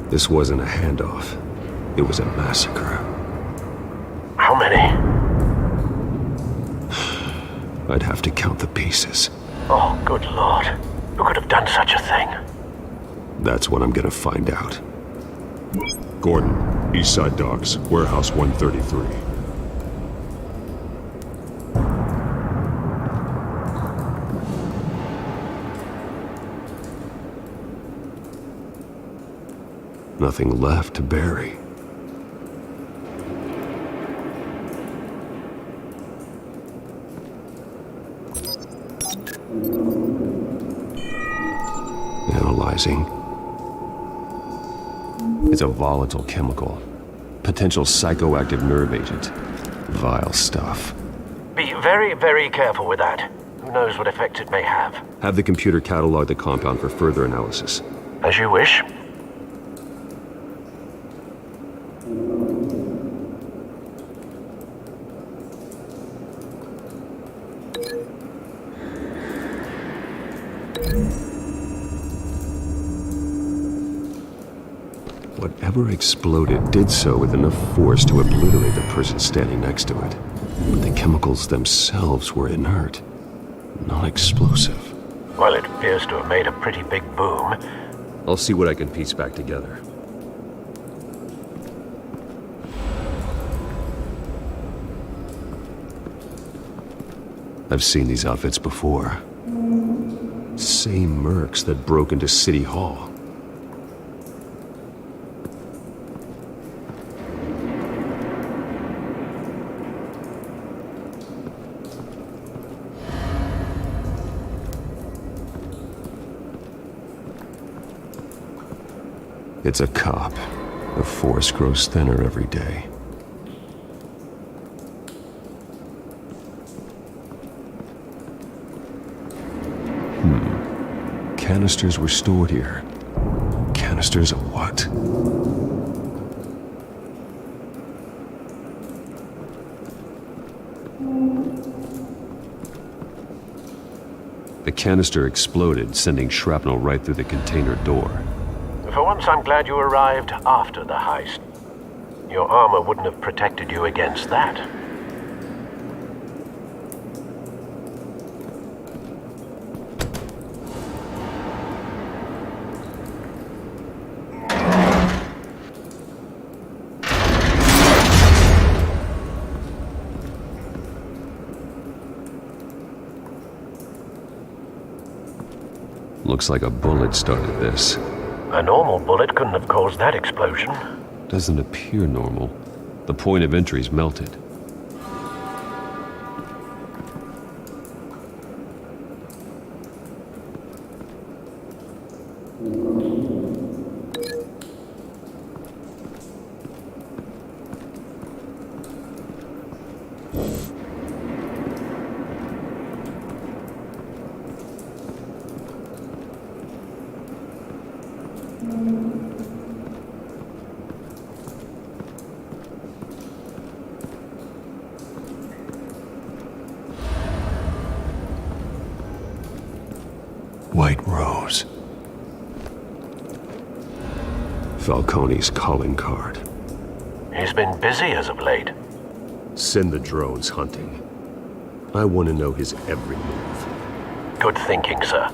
This wasn't a handoff. It was a massacre. How many? I'd have to count the pieces. Oh, good Lord. Who could have done such a thing? That's what I'm gonna find out. Gordon, Eastside Docks, Warehouse 133. Nothing left to bury. Analyzing. It's a volatile chemical. Potential psychoactive nerve agent. Vile stuff. Be very, very careful with that. Who knows what effects it may have. Have the computer catalog the compound for further analysis. As you wish. Whatever exploded did so with enough force to obliterate the person standing next to it. But the chemicals themselves were inert, not explosive. Well, it appears to have made a pretty big boom. I'll see what I can piece back together. I've seen these outfits before. Same mercs that broke into City Hall. It's a cop. The force grows thinner every day. Canisters were stored here. Canisters of what? The canister exploded, sending shrapnel right through the container door. For once, I'm glad you arrived after the heist. Your armor wouldn't have protected you against that. Looks like a bullet started this. A normal bullet couldn't have caused that explosion. Doesn't appear normal. The point of entry's melted. White Rose. Falcone's calling card. He's been busy as of late. Send the drones hunting. I want to know his every move. Good thinking, sir.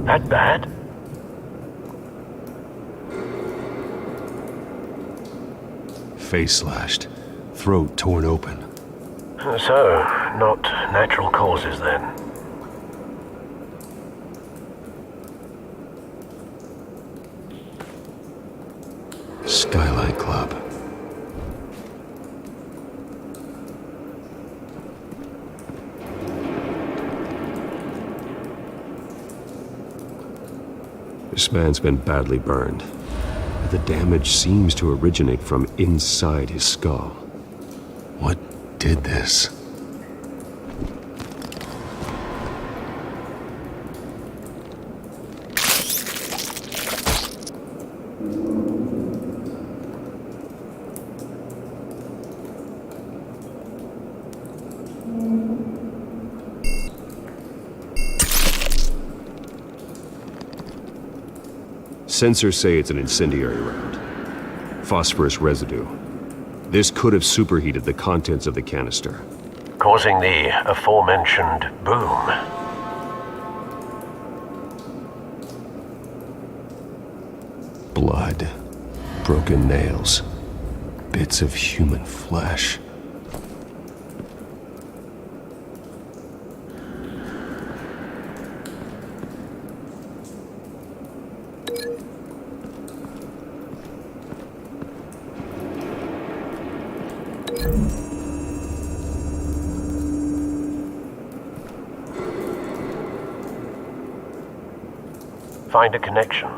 That bad? Face slashed, throat torn open. So, not natural causes then. Skylight Club. This man's been badly burned. The damage seems to originate from inside his skull. What did this? Sensors say it's an incendiary round. Phosphorus residue. This could have superheated the contents of the canister, causing the aforementioned boom. Blood, broken nails, bits of human flesh. Find a connection.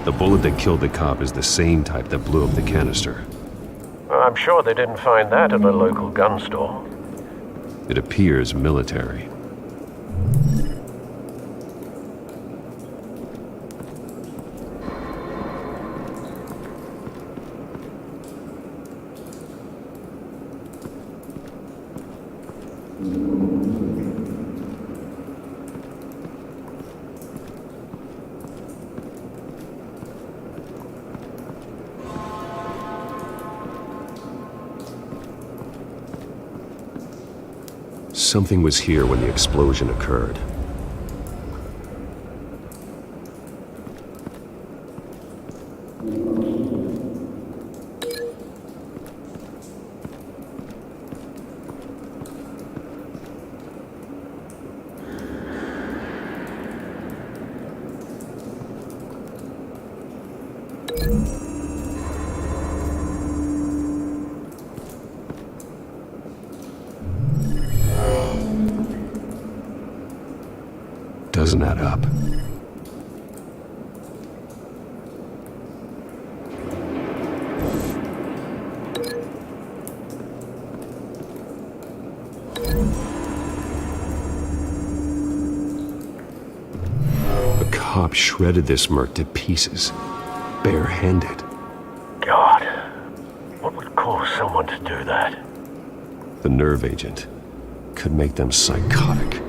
The bullet that killed the cop is the same type that blew up the canister. I'm sure they didn't find that at a local gun store. It appears military. Something was here when the explosion occurred. Doesn't add up. A cop shredded this merc to pieces, barehanded. God, what would cause someone to do that? The nerve agent could make them psychotic.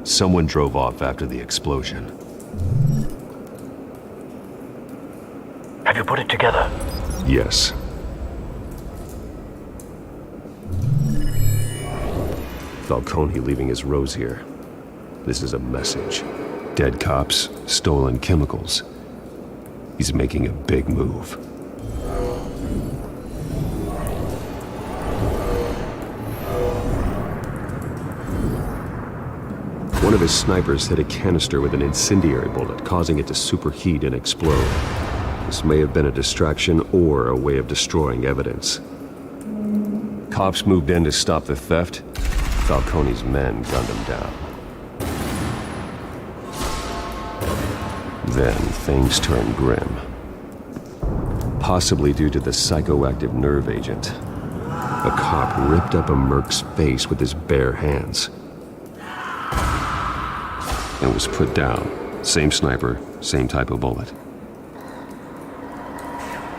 Someone drove off after the explosion. Have you put it together? Yes. Falcone leaving his rose here. This is a message. Dead cops, stolen chemicals. He's making a big move. One of his snipers hit a canister with an incendiary bullet, causing it to superheat and explode. This may have been a distraction or a way of destroying evidence. Cops moved in to stop the theft. Falcone's men gunned him down. Then things turned grim. Possibly due to the psychoactive nerve agent. A cop ripped up a merc's face with his bare hands. And was put down. Same sniper, same type of bullet.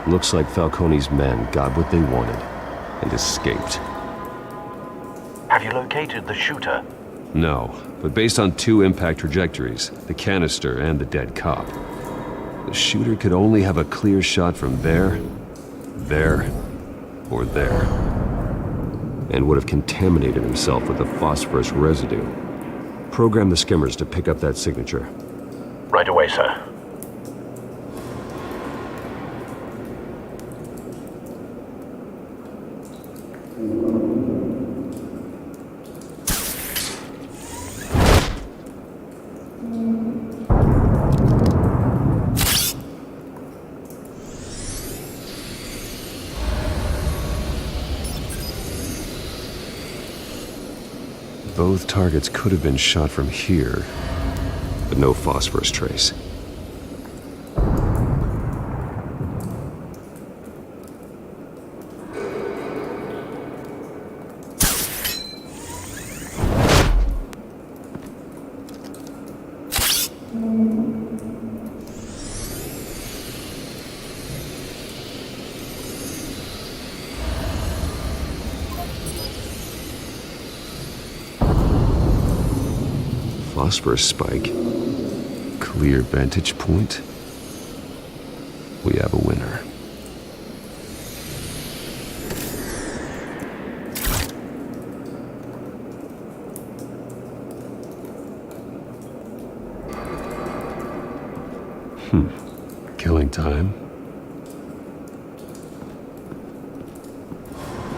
Looks like Falcone's men got what they wanted and escaped. Have you located the shooter? No, but based on two impact trajectories, the canister and the dead cop, the shooter could only have a clear shot from there, or there, and would have contaminated himself with the phosphorus residue. Program the skimmers to pick up that signature. Right away, sir. Both targets could have been shot from here, but no phosphorus trace. Phosphorus spike. Clear vantage point. We have a winner. Killing time.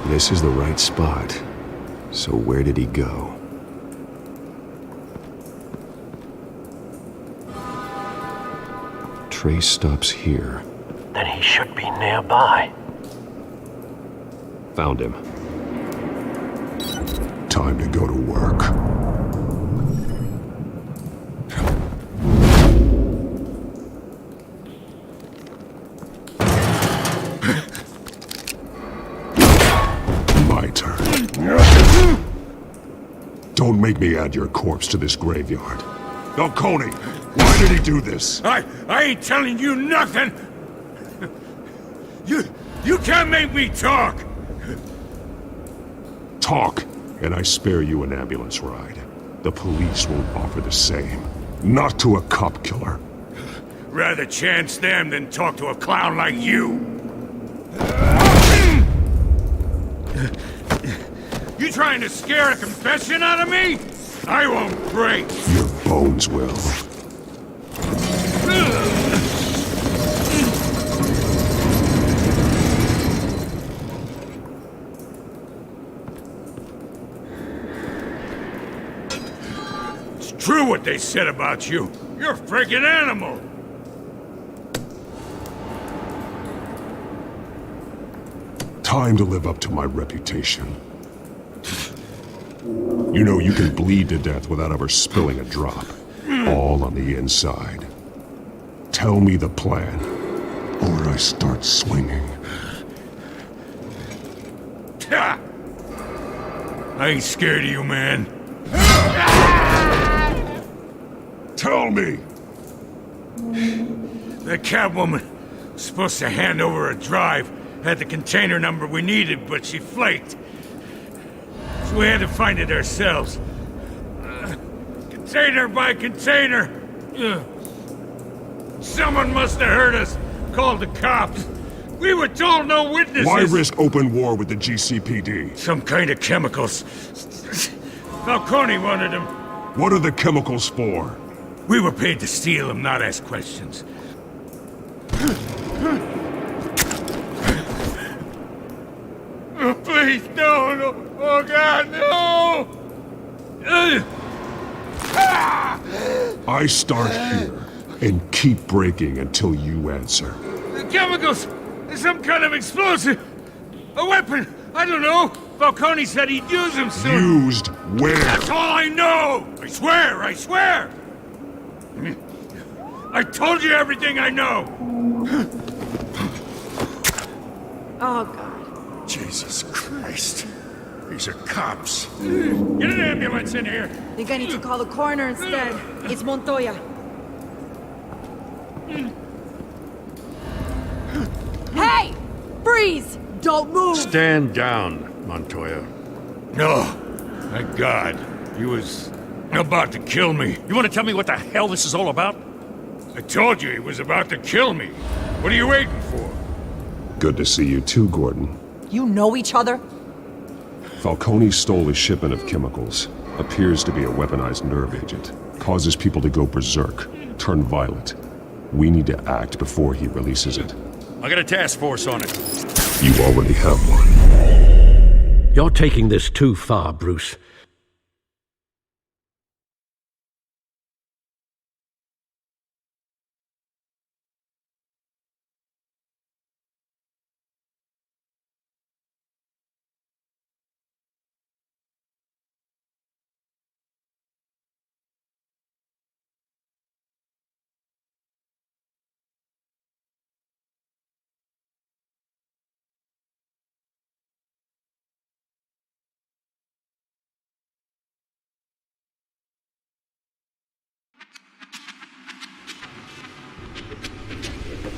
This is the right spot. So where did he go? Trace stops here. Then he should be nearby. Found him. Time to go to work. My turn. Don't make me add your corpse to this graveyard. Falcone, why did he do this? I ain't telling you nothing! You can't make me talk! Talk, and I spare you an ambulance ride. The police won't offer the same. Not to a cop killer. Rather chance them than talk to a clown like you. You trying to scare a confession out of me? I won't break. Your bones will. It's true what they said about you. You're a freaking animal. Time to live up to my reputation. You know, you can bleed to death without ever spilling a drop. All on the inside. Tell me the plan, or I start swinging. Ha! I ain't scared of you, man. Tell me! The Catwoman was supposed to hand over a drive, had the container number we needed, but she flaked. So we had to find it ourselves. Container by container. Someone must have heard us, called the cops. We were told no witnesses. Why risk open war with the GCPD? Some kind of chemicals. Falcone wanted them. What are the chemicals for? We were paid to steal them, not ask questions. Oh, please, no. Oh, God, no! I start here and keep breaking until you answer. The chemicals! Some kind of explosive! A weapon! I don't know! Falcone said he'd use them soon! Used where? That's all I know! I swear! I told you everything I know! Oh, God. Jesus Christ. These are cops. Get an ambulance in here! Think I need to call the coroner instead. It's Montoya. Hey! Freeze! Don't move! Stand down, Montoya. No. Thank God. He was about to kill me. You want to tell me what the hell this is all about? I told you he was about to kill me. What are you waiting for? Good to see you too, Gordon. You know each other? Falcone stole a shipment of chemicals. Appears to be a weaponized nerve agent. Causes people to go berserk, turn violent. We need to act before he releases it. I got a task force on it. You already have one. You're taking this too far, Bruce.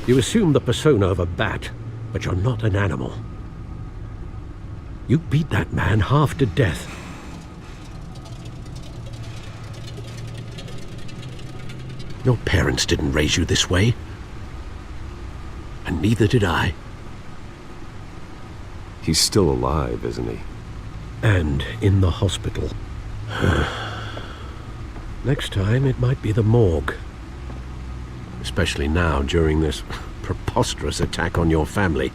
You assume the persona of a bat, but you're not an animal. You beat that man half to death. Your parents didn't raise you this way. And neither did I. He's still alive, isn't he? And in the hospital. Next time, it might be the morgue. Especially now, during this preposterous attack on your family.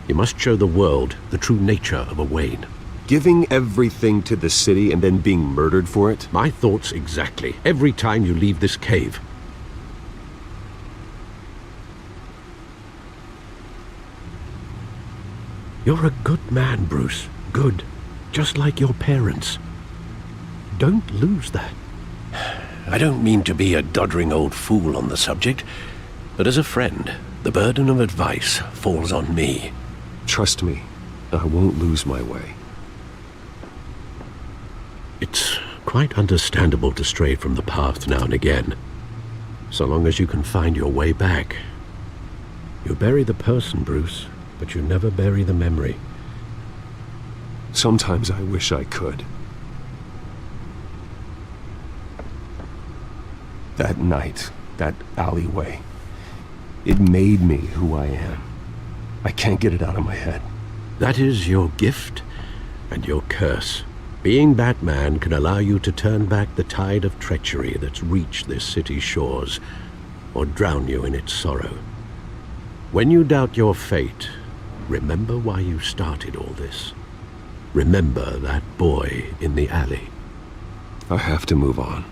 You must show the world the true nature of a Wayne. Giving everything to the city and then being murdered for it? My thoughts exactly. Every time you leave this cave. You're a good man, Bruce. Good. Just like your parents. Don't lose that. I don't mean to be a doddering old fool on the subject, but as a friend, the burden of advice falls on me. Trust me, I won't lose my way. It's quite understandable to stray from the path now and again, so long as you can find your way back. You bury the person, Bruce, but you never bury the memory. Sometimes I wish I could. That night, that alleyway, it made me who I am. I can't get it out of my head. That is your gift and your curse. Being Batman can allow you to turn back the tide of treachery that's reached this city's shores, or drown you in its sorrow. When you doubt your fate, remember why you started all this. Remember that boy in the alley. I have to move on.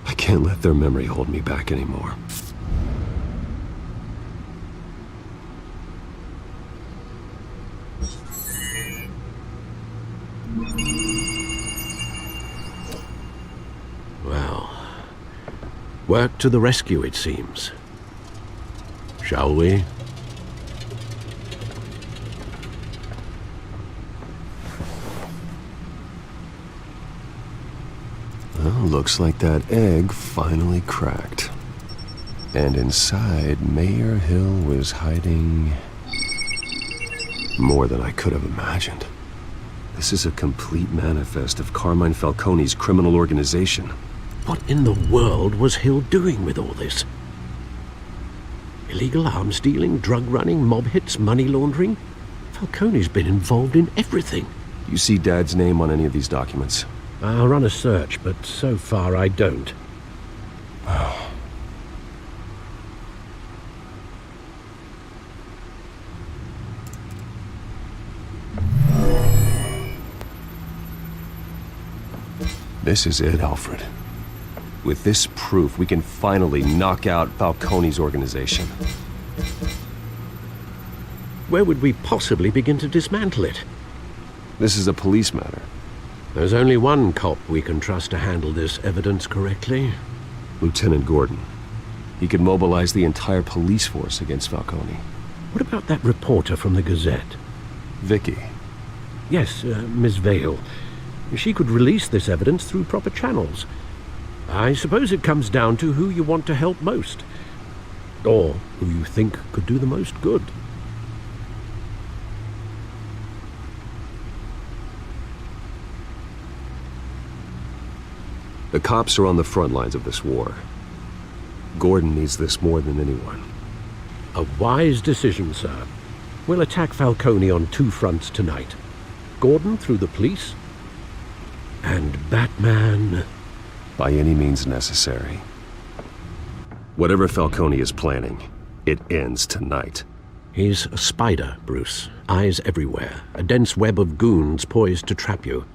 I can't let their memory hold me back anymore. Well, work to the rescue, it seems. Shall we? Well, looks like that egg finally cracked. And inside, Mayor Hill was hiding more than I could have imagined. This is a complete manifest of Carmine Falcone's criminal organization. What in the world was Hill doing with all this? Illegal arms dealing, drug running, mob hits, money laundering? Falcone's been involved in everything. You see Dad's name on any of these documents? I'll run a search, but so far I don't. This is it, Alfred. With this proof, we can finally knock out Falcone's organization. Where would we possibly begin to dismantle it? This is a police matter. There's only one cop we can trust to handle this evidence correctly. Lieutenant Gordon. He could mobilize the entire police force against Falcone. What about that reporter from the Gazette? Vicky. Yes, Miss Vale. She could release this evidence through proper channels. I suppose it comes down to who you want to help most. Or who you think could do the most good. The cops are on the front lines of this war. Gordon needs this more than anyone. A wise decision, sir. We'll attack Falcone on two fronts tonight. Gordon through the police, and Batman... By any means necessary. Whatever Falcone is planning, it ends tonight. He's a spider, Bruce. Eyes everywhere. A dense web of goons poised to trap you.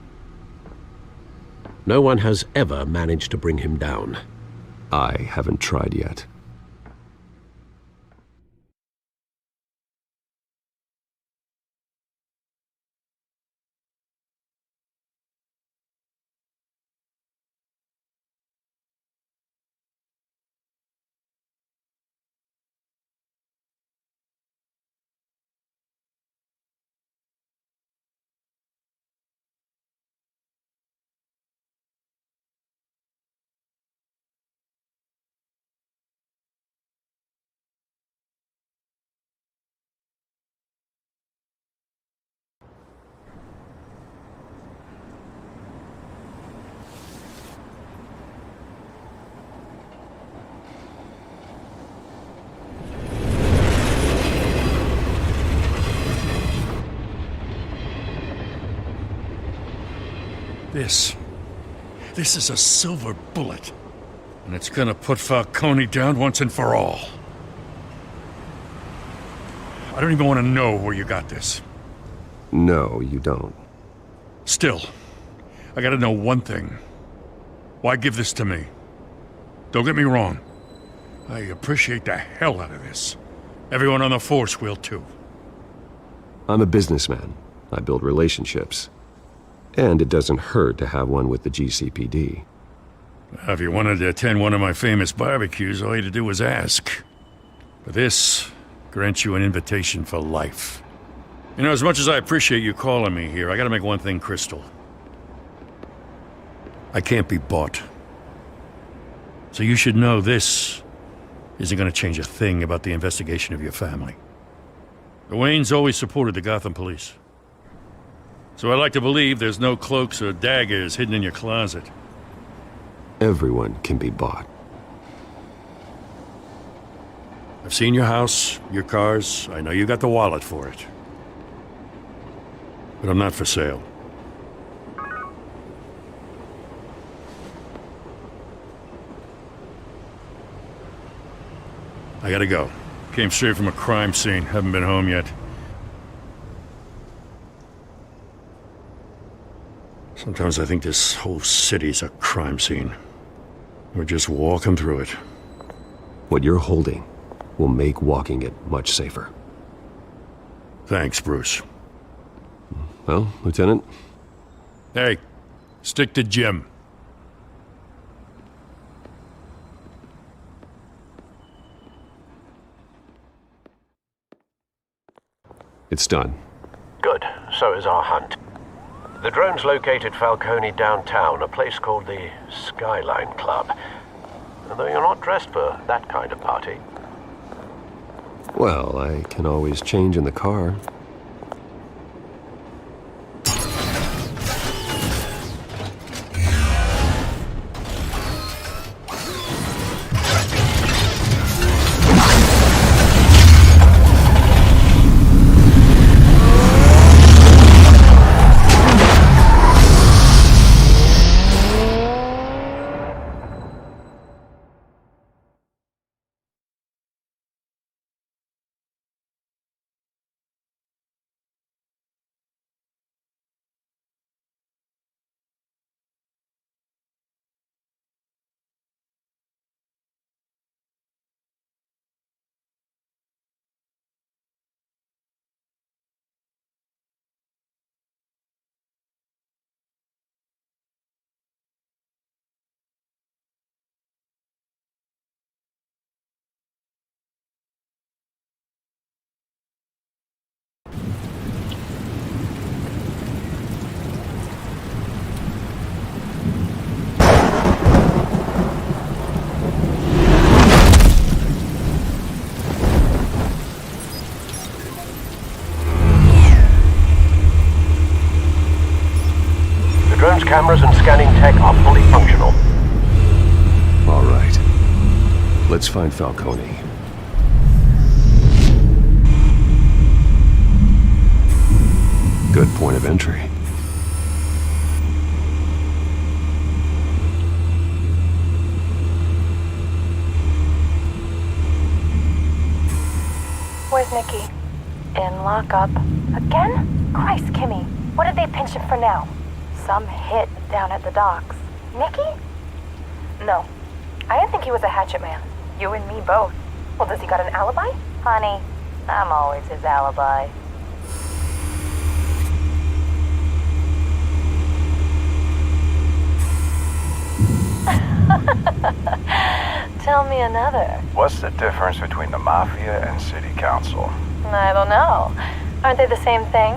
No one has ever managed to bring him down. I haven't tried yet. This is a silver bullet. And it's gonna put Falcone down once and for all. I don't even want to know where you got this. No, you don't. Still, I gotta know one thing. Why give this to me? Don't get me wrong. I appreciate the hell out of this. Everyone on the force will too. I'm a businessman. I build relationships. And it doesn't hurt to have one with the GCPD. If you wanted to attend one of my famous barbecues, all you had to do was ask. But this grants you an invitation for life. You know, as much as I appreciate you calling me here, I gotta make one thing crystal. I can't be bought. So you should know this isn't gonna change a thing about the investigation of your family. The Waynes always supported the Gotham police. So I like to believe there's no cloaks or daggers hidden in your closet. Everyone can be bought. I've seen your house, your cars. I know you got the wallet for it. But I'm not for sale. I gotta go. Came straight from a crime scene. Haven't been home yet. Sometimes I think this whole city's a crime scene. We're just walking through it. What you're holding will make walking it much safer. Thanks, Bruce. Well, Lieutenant? Hey, stick to Jim. It's done. Good. So is our hunt. The drones located Falcone downtown, a place called the Skyline Club. Though you're not dressed for that kind of party. Well, I can always change in the car. Drone's cameras and scanning tech are fully functional. All right. Let's find Falcone. Good point of entry. Where's Nikki? In lockup. Again? Christ, Kimmy. What did they pinch him for now? Some hit down at the docks. Nikki? No. I didn't think he was a hatchet man. You and me both. Well, does he got an alibi? Honey, I'm always his alibi. Tell me another. What's the difference between the Mafia and City Council? I don't know. Aren't they the same thing?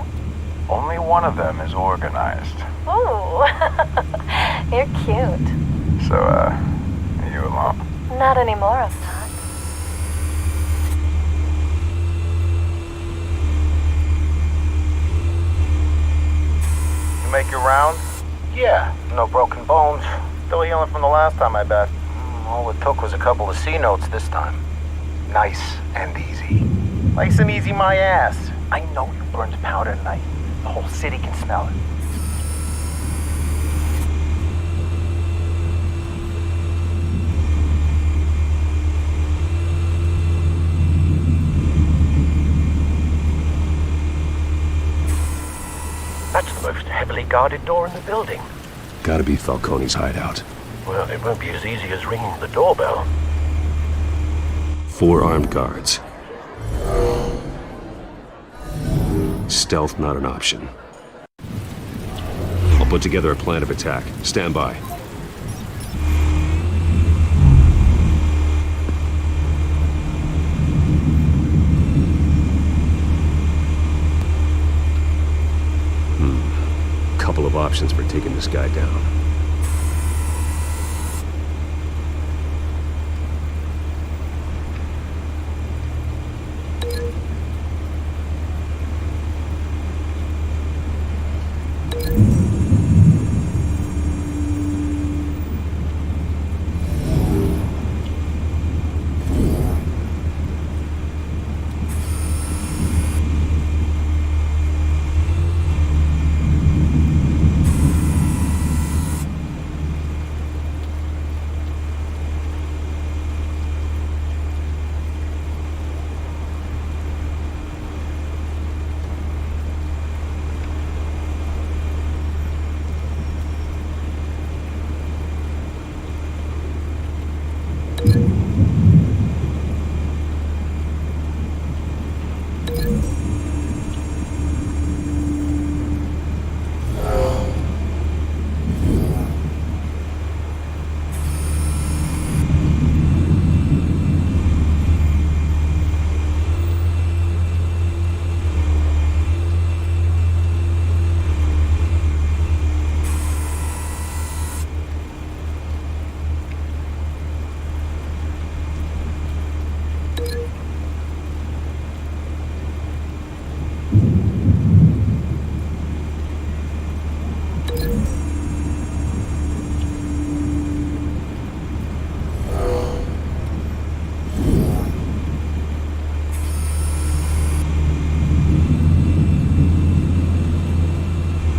Only one of them is organized. Ooh, you're cute. So, are you alone? Not anymore, I'm not. You make your rounds? Yeah, no broken bones. Still healing from the last time, I bet. All it took was a couple of C notes this time. Nice and easy. Nice and easy my ass. I know you burned powder tonight. The whole city can smell it. guarded door in the building. Gotta be Falcone's hideout. Well, it won't be as easy as ringing the doorbell. 4 armed guards. Stealth not an option. I'll put together a plan of attack. Stand by. Couple of options for taking this guy down.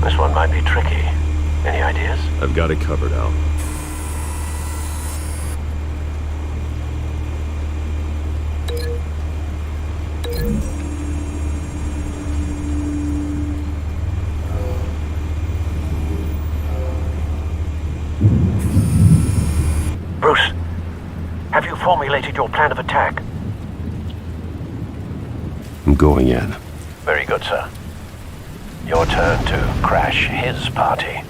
This one might be tricky. Any ideas? I've got it covered, Al. Bruce, have you formulated your plan of attack? I'm going in. Very good, sir. Your turn to crash his party.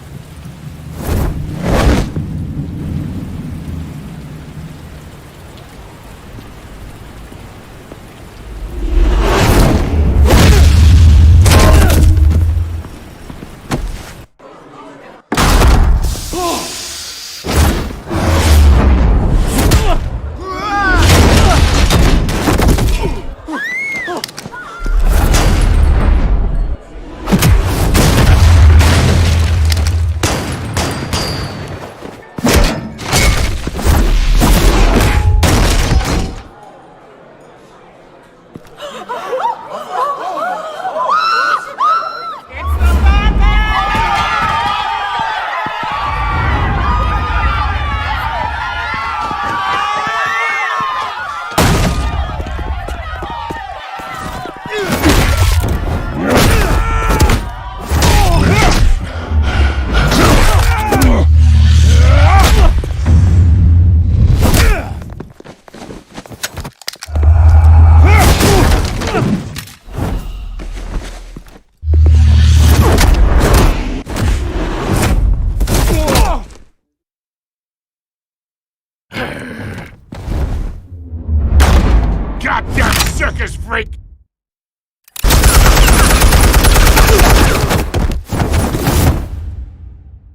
Goddamn circus freak!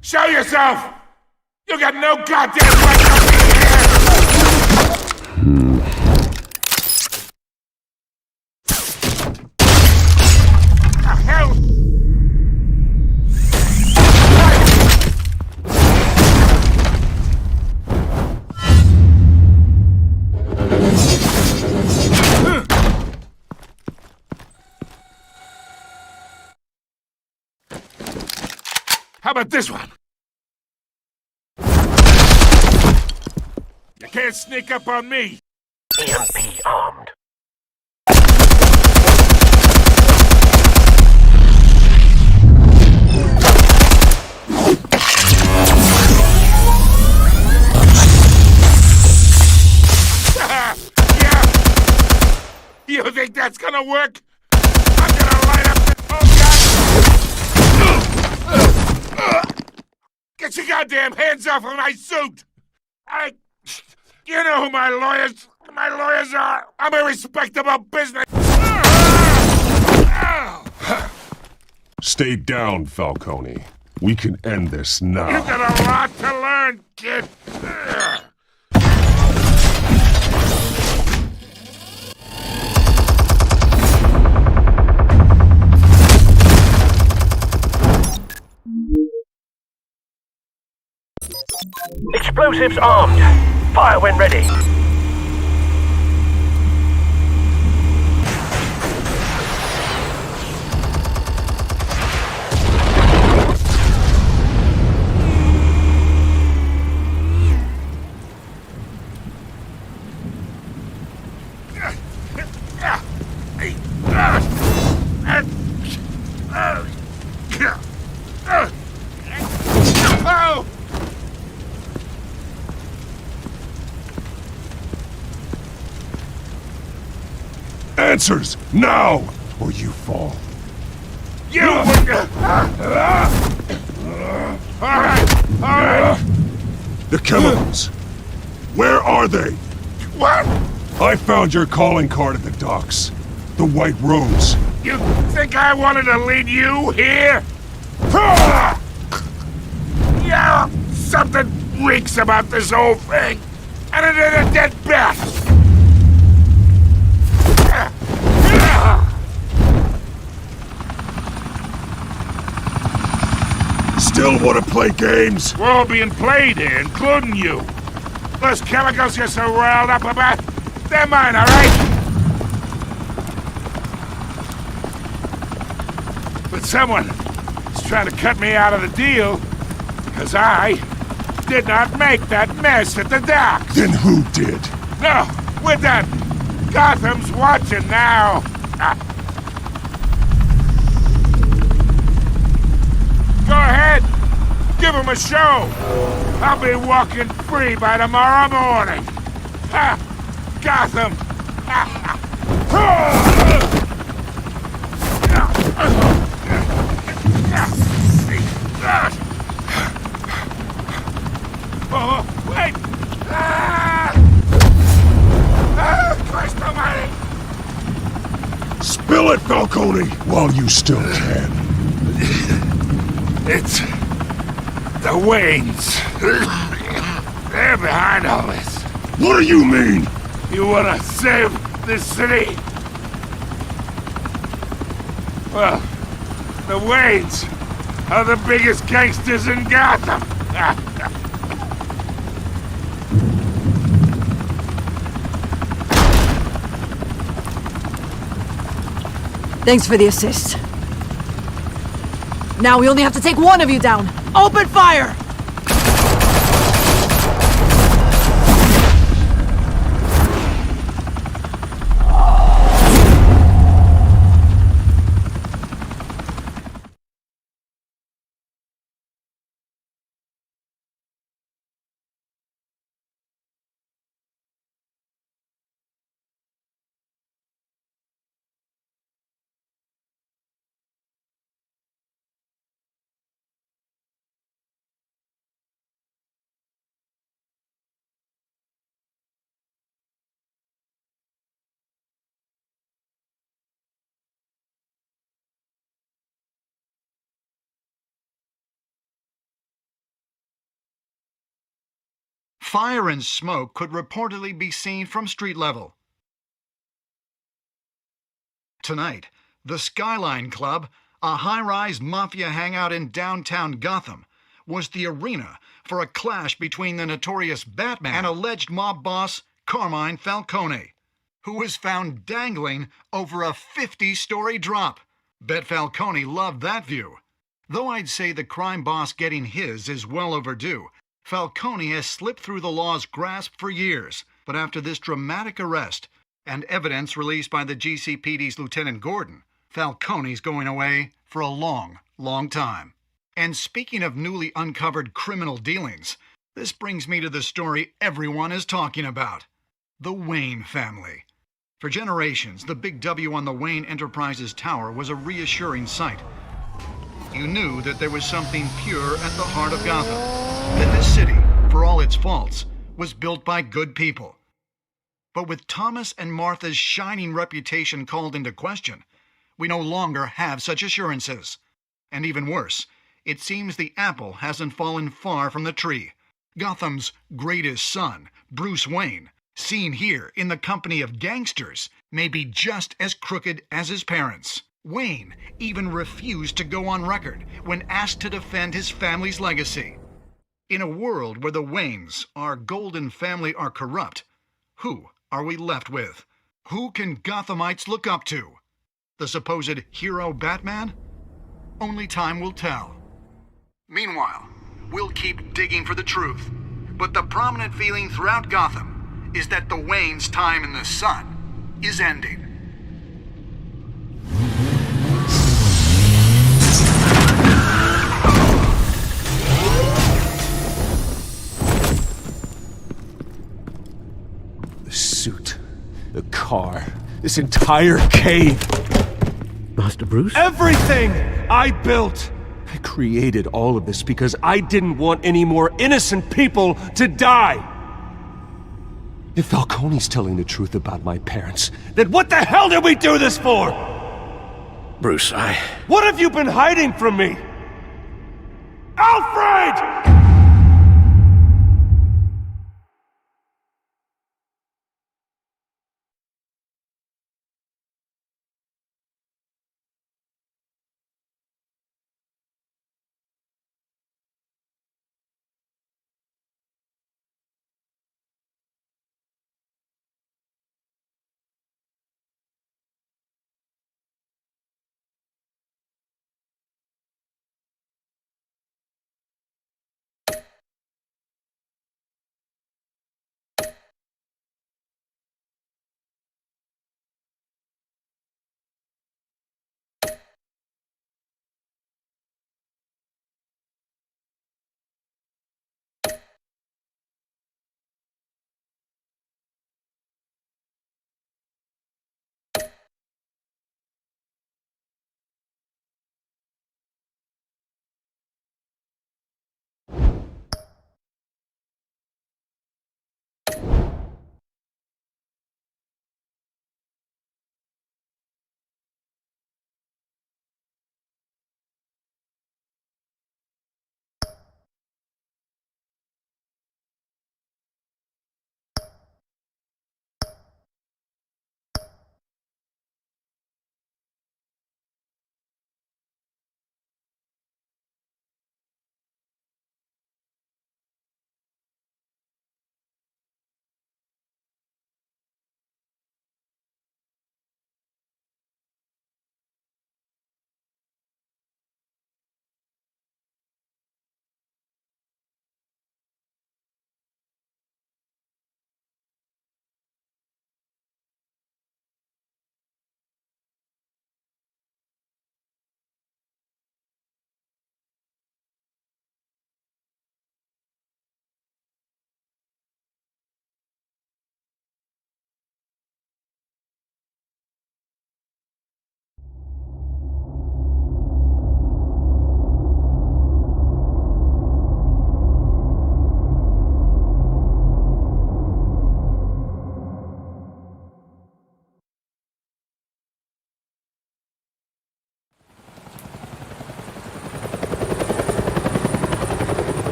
Show yourself! You got no goddamn right to be here! The hell? How about this one? You can't sneak up on me! EMP armed. that's gonna work? I'm gonna light up the... Oh, God! Get your goddamn hands off of my suit! You know who my lawyers are! I'm a respectable business... Stay down, Falcone. We can end this now. You got a lot to learn, kid! Explosives armed. Fire when ready. Oh! Answers, now, or you fall. You wouldn't... All right. The chemicals. Where are they? What? I found your calling card at the docks. The White Rose. You think I wanted to lead you here? Yeah, something reeks about this whole thing. And it is a dead bat. Still want to play games? We're all being played here, including you. Those chemicals you're so riled up about, they're mine, all right? But someone is trying to cut me out of the deal because I did not make that mess at the docks. Then who did? No, we're done. Gotham's watching now. Go ahead. Give him a show. I'll be walking free by tomorrow morning. Gotham. Oh, wait! Christ almighty! Spill it, Falcone, while you still can. It's the Waynes. They're behind all this. What do you mean? You wanna save this city? Well, the Waynes are the biggest gangsters in Gotham. Thanks for the assist. Now we only have to take one of you down. Open fire! Fire and smoke could reportedly be seen from street level. Tonight, the Skyline Club, a high-rise mafia hangout in downtown Gotham, was the arena for a clash between the notorious Batman and alleged mob boss Carmine Falcone, who was found dangling over a 50-story drop. Bet Falcone loved that view. Though I'd say the crime boss getting his is well overdue, Falcone has slipped through the law's grasp for years. But after this dramatic arrest and evidence released by the GCPD's Lieutenant Gordon, Falcone's going away for a long, long time. And speaking of newly uncovered criminal dealings, this brings me to the story everyone is talking about. The Wayne family. For generations, the big W on the Wayne Enterprises tower was a reassuring sight. You knew that there was something pure at the heart of Gotham. That this city, for all its faults, was built by good people. But with Thomas and Martha's shining reputation called into question, we no longer have such assurances. And even worse, it seems the apple hasn't fallen far from the tree. Gotham's greatest son, Bruce Wayne, seen here in the company of gangsters, may be just as crooked as his parents. Wayne even refused to go on record when asked to defend his family's legacy. In a world where the Waynes, our golden family, are corrupt, who are we left with? Who can Gothamites look up to? The supposed hero Batman? Only time will tell. Meanwhile, we'll keep digging for the truth. But the prominent feeling throughout Gotham is that the Waynes' time in the sun is ending. The suit, the car, this entire cave. Master Bruce? Everything I built! I created all of this because I didn't want any more innocent people to die! If Falcone's telling the truth about my parents, then what the hell did we do this for? Bruce, What have you been hiding from me? Alfred!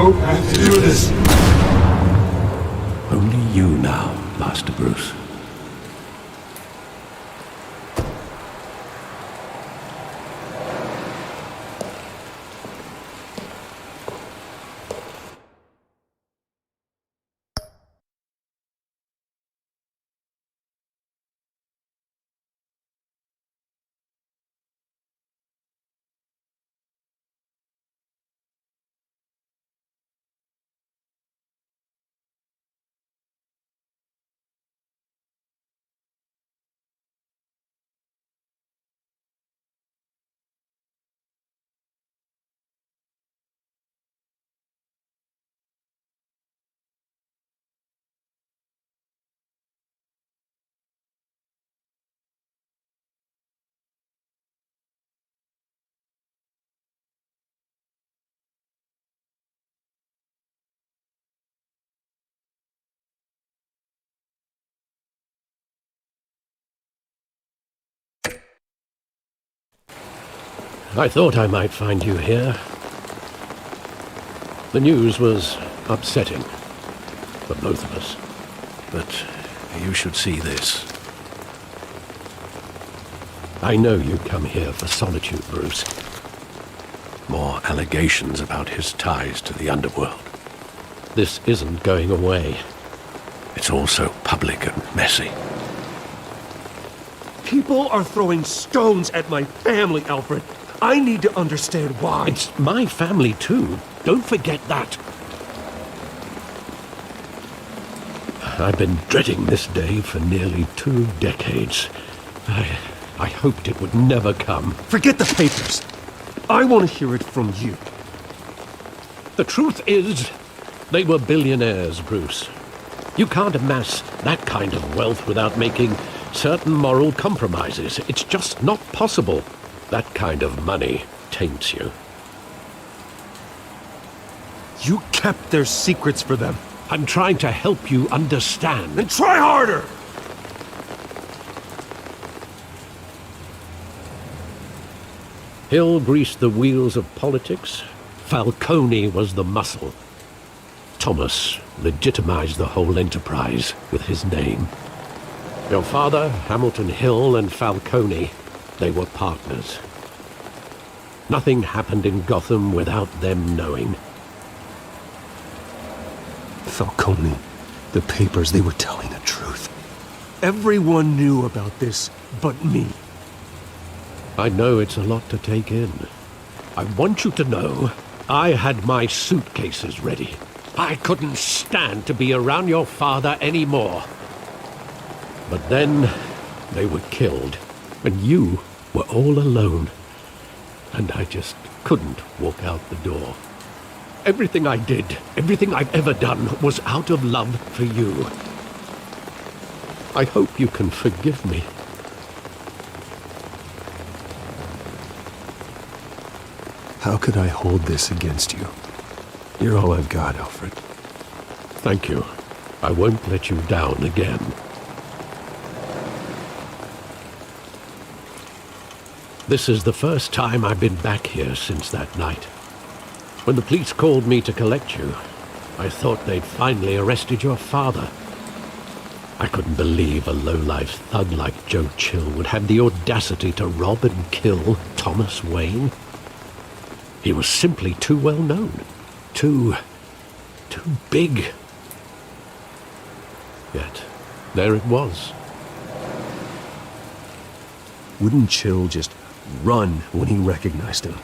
Don't have to do this. Only you now, Master Bruce. I thought I might find you here. The news was upsetting for both of us. But you should see this. I know you come here for solitude, Bruce. More allegations about his ties to the underworld. This isn't going away. It's all so public and messy. People are throwing stones at my family, Alfred. I need to understand why. It's my family, too. Don't forget that. I've been dreading this day for nearly 2 decades. I hoped it would never come. Forget the papers. I want to hear it from you. The truth is, they were billionaires, Bruce. You can't amass that kind of wealth without making certain moral compromises. It's just not possible. That kind of money taints you. You kept their secrets for them. I'm trying to help you understand. Then try harder! Hill greased the wheels of politics. Falcone was the muscle. Thomas legitimized the whole enterprise with his name. Your father, Hamilton Hill, and Falcone, they were partners. Nothing happened in Gotham without them knowing. Falcone, the papers, they were telling the truth. Everyone knew about this but me. I know it's a lot to take in. I want you to know I had my suitcases ready. I couldn't stand to be around your father anymore. But then they were killed, and you were all alone. And I just couldn't walk out the door. Everything I did, everything I've ever done, was out of love for you. I hope you can forgive me. How could I hold this against you? You're all I've got, Alfred. Thank you. I won't let you down again. This is the first time I've been back here since that night. When the police called me to collect you, I thought they'd finally arrested your father. I couldn't believe a low-life thug like Joe Chill would have the audacity to rob and kill Thomas Wayne. He was simply too well known. Too big. Yet, there it was. Wouldn't Chill just run when he recognized him?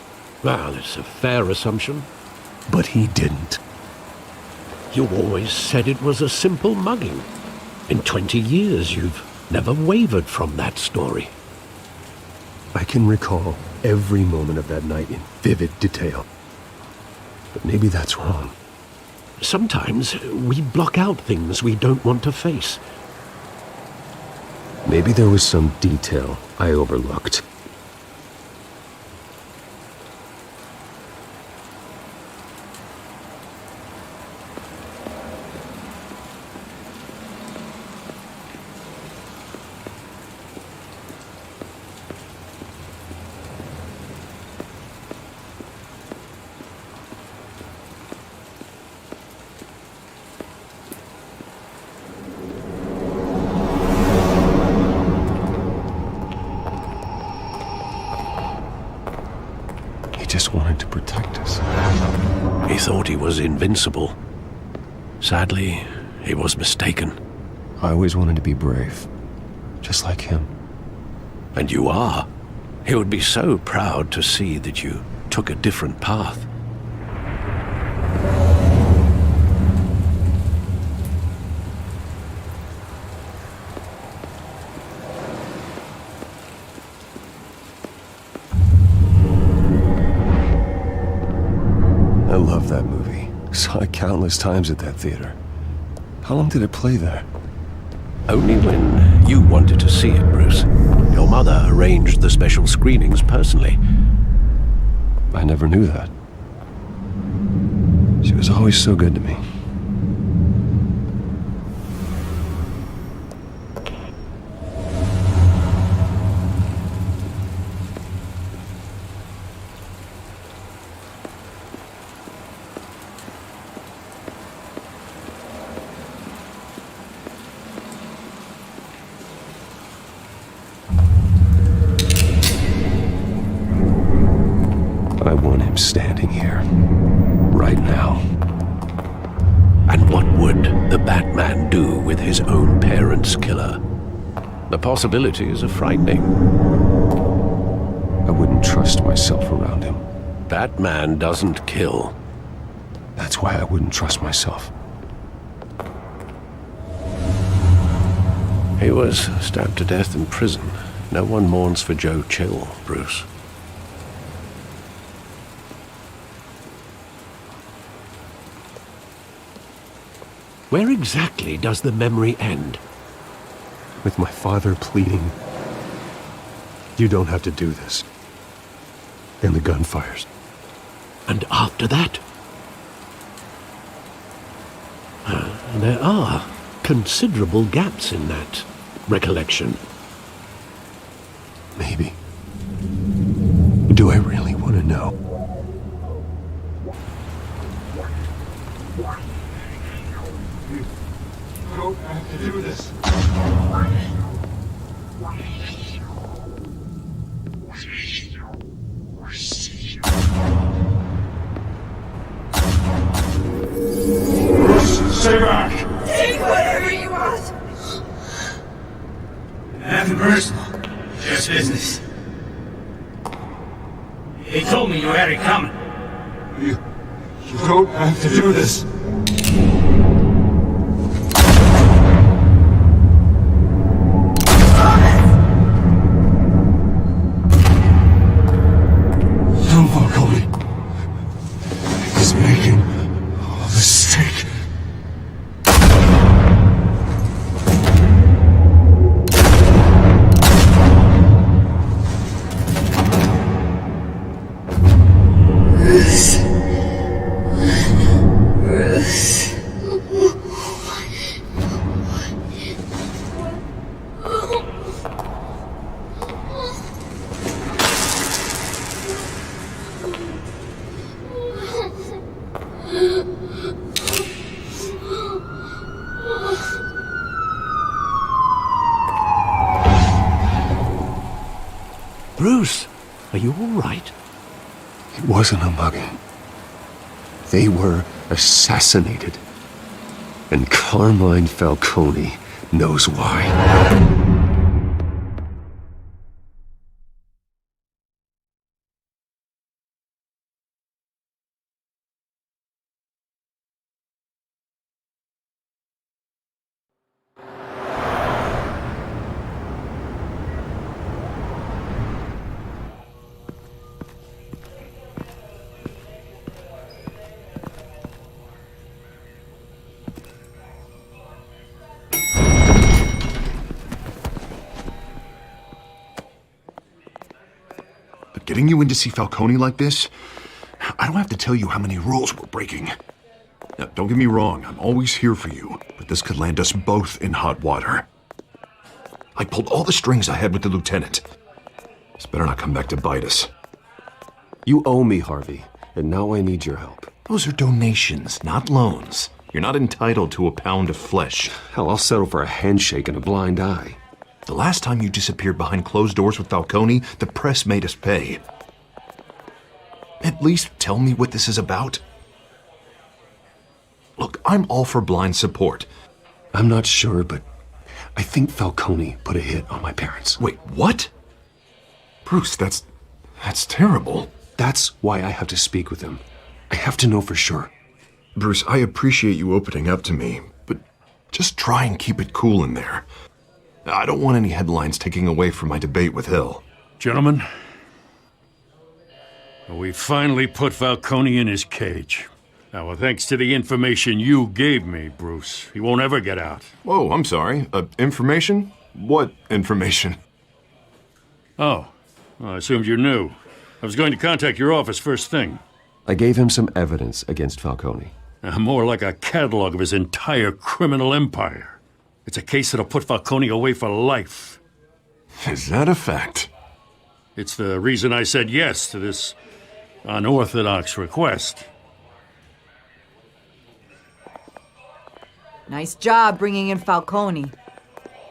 Well, it's a fair assumption. But he didn't. You always said it was a simple mugging. In 20 years, you've never wavered from that story. I can recall every moment of that night in vivid detail. But maybe that's wrong. Sometimes we block out things we don't want to face. Maybe there was some detail I overlooked. Just wanted to protect us. He thought he was invincible. Sadly, he was mistaken. I always wanted to be brave, just like him. And you are. He would be so proud to see that you took a different path. I love that movie. Saw it countless times at that theater. How long did it play there? Only when you wanted to see it, Bruce. Your mother arranged the special screenings personally. I never knew that. She was always so good to me. standing here. Right now. And what would the Batman do with his own parents' killer? The possibilities are frightening. I wouldn't trust myself around him. Batman doesn't kill. That's why I wouldn't trust myself. He was stabbed to death in prison. No one mourns for Joe Chill, Bruce. Where exactly does the memory end? With my father pleading, "You don't have to do this." And the gun fires. And after that? There are considerable gaps in that recollection. Maybe. Do I really want to know? You don't have to do this. Bruce, stay back! Take whatever you want! Nothing personal. Just business. He told me you had it coming. You don't have to do this. No, Falcone. He's making a mistake. Bruce, are you all right? It wasn't a mugging. They were assassinated. And Carmine Falcone knows why. But getting you in to see Falcone like this, I don't have to tell you how many rules we're breaking. Now, don't get me wrong, I'm always here for you, but this could land us both in hot water. I pulled all the strings I had with the lieutenant. This better not come back to bite us. You owe me, Harvey, and now I need your help. Those are donations, not loans. You're not entitled to a pound of flesh. Hell, I'll settle for a handshake and a blind eye. The last time you disappeared behind closed doors with Falcone, the press made us pay. At least tell me what this is about. Look, I'm all for blind support. I'm not sure, but I think Falcone put a hit on my parents. Wait, what? Bruce, that's terrible. That's why I have to speak with him. I have to know for sure. Bruce, I appreciate you opening up to me, but just try and keep it cool in there. I don't want any headlines taking away from my debate with Hill. Gentlemen, we finally put Falcone in his cage. Now, well, thanks to the information you gave me, Bruce, he won't ever get out. Whoa, I'm sorry. Information? What information? Oh, well, I assumed you knew. I was going to contact your office first thing. I gave him some evidence against Falcone. More like a catalog of his entire criminal empire. It's a case that'll put Falcone away for life. Is that a fact? It's the reason I said yes to this unorthodox request. Nice job bringing in Falcone.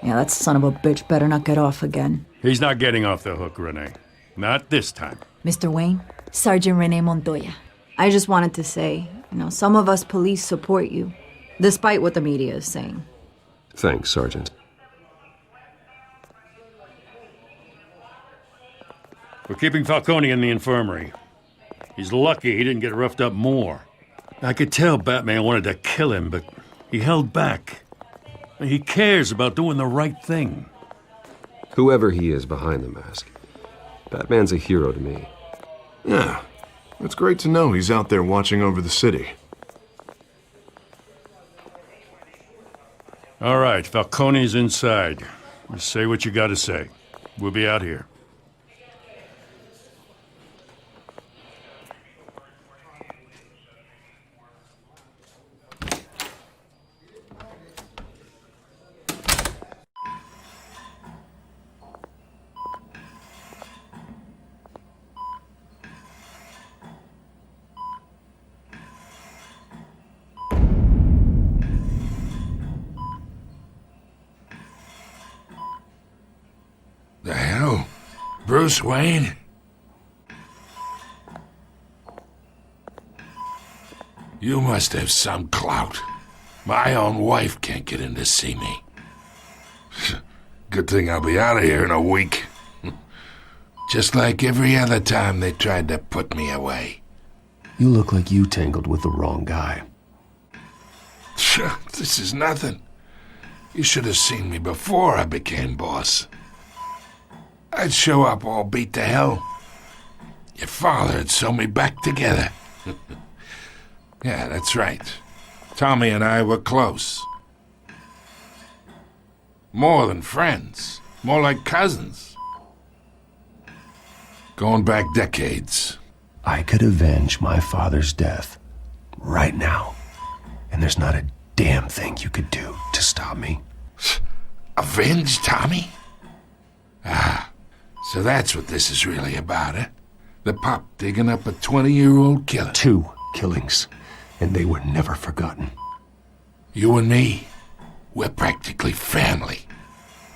Yeah, that son of a bitch better not get off again. He's not getting off the hook, Renee. Not this time. Mr. Wayne, Sergeant Renee Montoya. I just wanted to say, some of us police support you, despite what the media is saying. Thanks, Sergeant. We're keeping Falcone in the infirmary. He's lucky he didn't get roughed up more. I could tell Batman wanted to kill him, but he held back. He cares about doing the right thing. Whoever he is behind the mask, Batman's a hero to me. Yeah, it's great to know he's out there watching over the city. All right, Falcone's inside. Just say what you gotta say. We'll be out here. The hell? Bruce Wayne? You must have some clout. My own wife can't get in to see me. Good thing I'll be out of here in a week. Just like every other time they tried to put me away. You look like you tangled with the wrong guy. This is nothing. You should have seen me before I became boss. I'd show up all beat to hell. Your father'd sew me back together. Yeah, that's right. Tommy and I were close. More than friends. More like cousins. Going back decades. I could avenge my father's death right now. And there's not a damn thing you could do to stop me. Avenge Tommy? Ah, so that's what this is really about, eh? The pup digging up a 20-year-old killer. 2 killings, and they were never forgotten. You and me, we're practically family.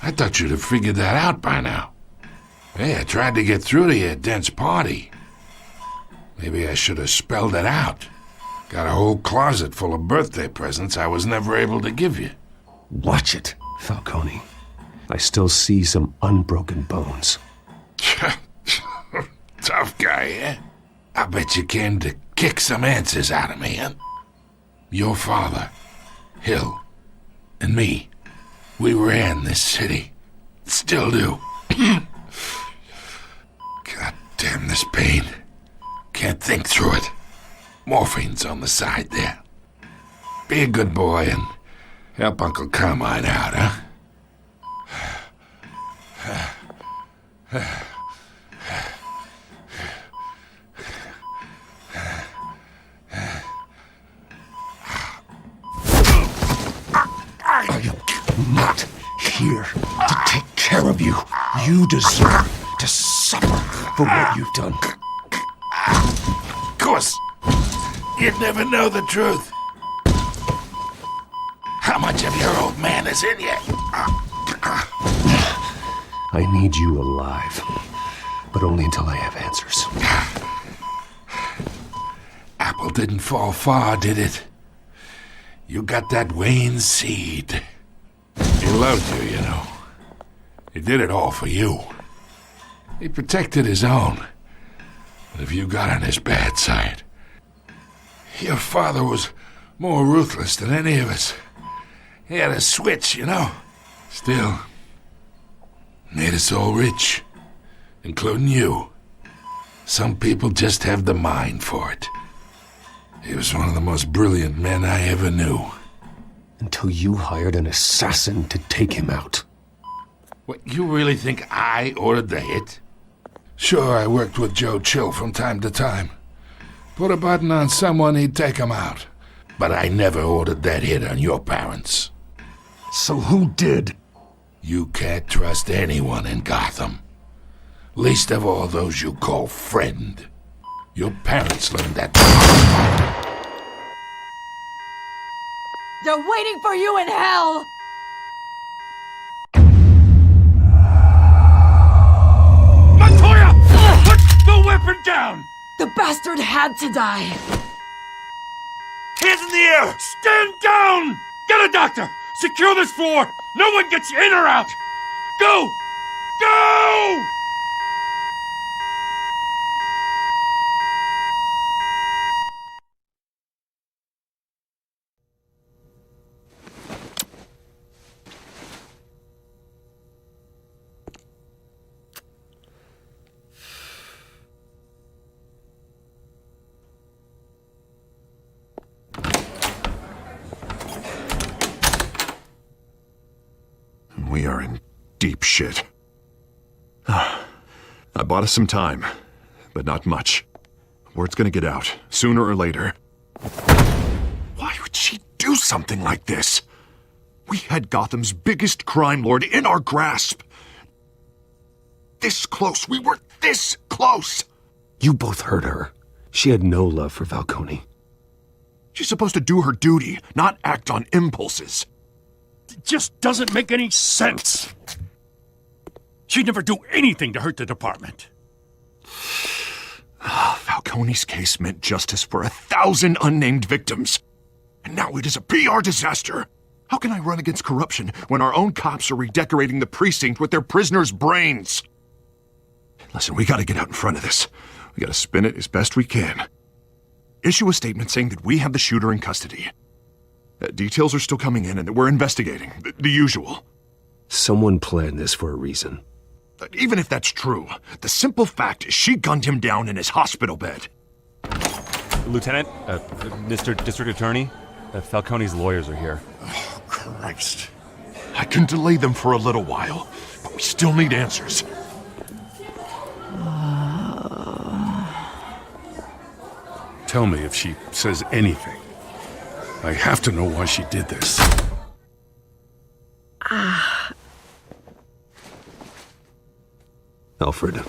I thought you'd have figured that out by now. Hey, I tried to get through to your dense party. Maybe I should have spelled it out. Got a whole closet full of birthday presents I was never able to give you. Watch it, Falcone. I still see some unbroken bones. Tough guy, eh? I bet you came to kick some answers out of me, huh? Your father, Hill, and me, we ran this city. Still do. God damn this pain. Can't think through it. Morphine's on the side there. Be a good boy and help Uncle Carmine out, huh? I am not here to take care of you. You deserve to suffer for what you've done. Of course, you'd never know the truth. How much of your old man is in you? I need you alive, but only until I have answers. Apple didn't fall far, did it? You got that Wayne seed. He loved you, you know. He did it all for you. He protected his own. But if you got on his bad side, your father was more ruthless than any of us. He had a switch, you know. Still, made us all rich, including you. Some people just have the mind for it. He was one of the most brilliant men I ever knew. Until you hired an assassin to take him out. What, you really think I ordered the hit? Sure, I worked with Joe Chill from time to time. Put a button on someone, he'd take him out. But I never ordered that hit on your parents. So who did? You can't trust anyone in Gotham. Least of all those you call friend. Your parents learned that. They're waiting for you in hell! Montoya! Put the weapon down! The bastard had to die. Hands in the air! Stand down! Get a doctor! Secure this floor! No one gets in or out! Go! Go! We are in deep shit. I bought us some time, but not much. Word's gonna get out, sooner or later. Why would she do something like this? We had Gotham's biggest crime lord in our grasp. This close. We were this close. You both hurt her. She had no love for Falcone. She's supposed to do her duty, not act on impulses. It just doesn't make any sense. She'd never do anything to hurt the department. Falcone's case meant justice for 1,000 unnamed victims. And now it is a PR disaster. How can I run against corruption when our own cops are redecorating the precinct with their prisoners' brains? Listen, we gotta get out in front of this. We gotta spin it as best we can. Issue a statement saying that we have the shooter in custody. Details are still coming in and that we're investigating. The usual. Someone planned this for a reason. Even if that's true, the simple fact is she gunned him down in his hospital bed. Lieutenant, Mr. District Attorney, Falcone's lawyers are here. Oh, Christ. I can delay them for a little while, but we still need answers. Tell me if she says anything. I have to know why she did this. Alfred,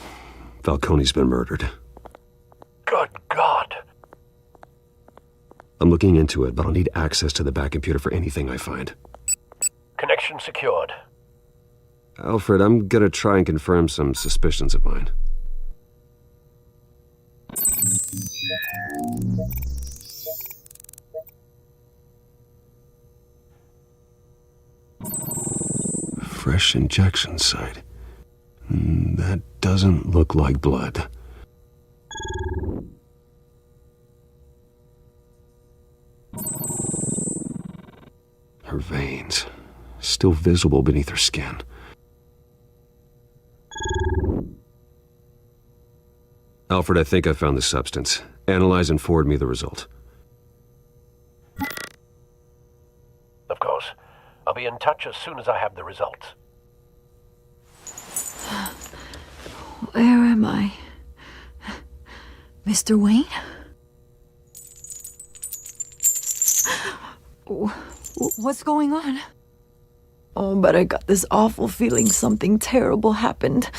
Falcone's been murdered. Good God. I'm looking into it, but I'll need access to the back computer for anything I find. Connection secured. Alfred, I'm gonna try and confirm some suspicions of mine. Fresh injection site. That doesn't look like blood. Her veins, still visible beneath her skin. Alfred, I think I found the substance. Analyze and forward me the result. Of course. I'll be in touch as soon as I have the results. Where am I? Mr. Wayne? What's going on? Oh, but I got this awful feeling something terrible happened.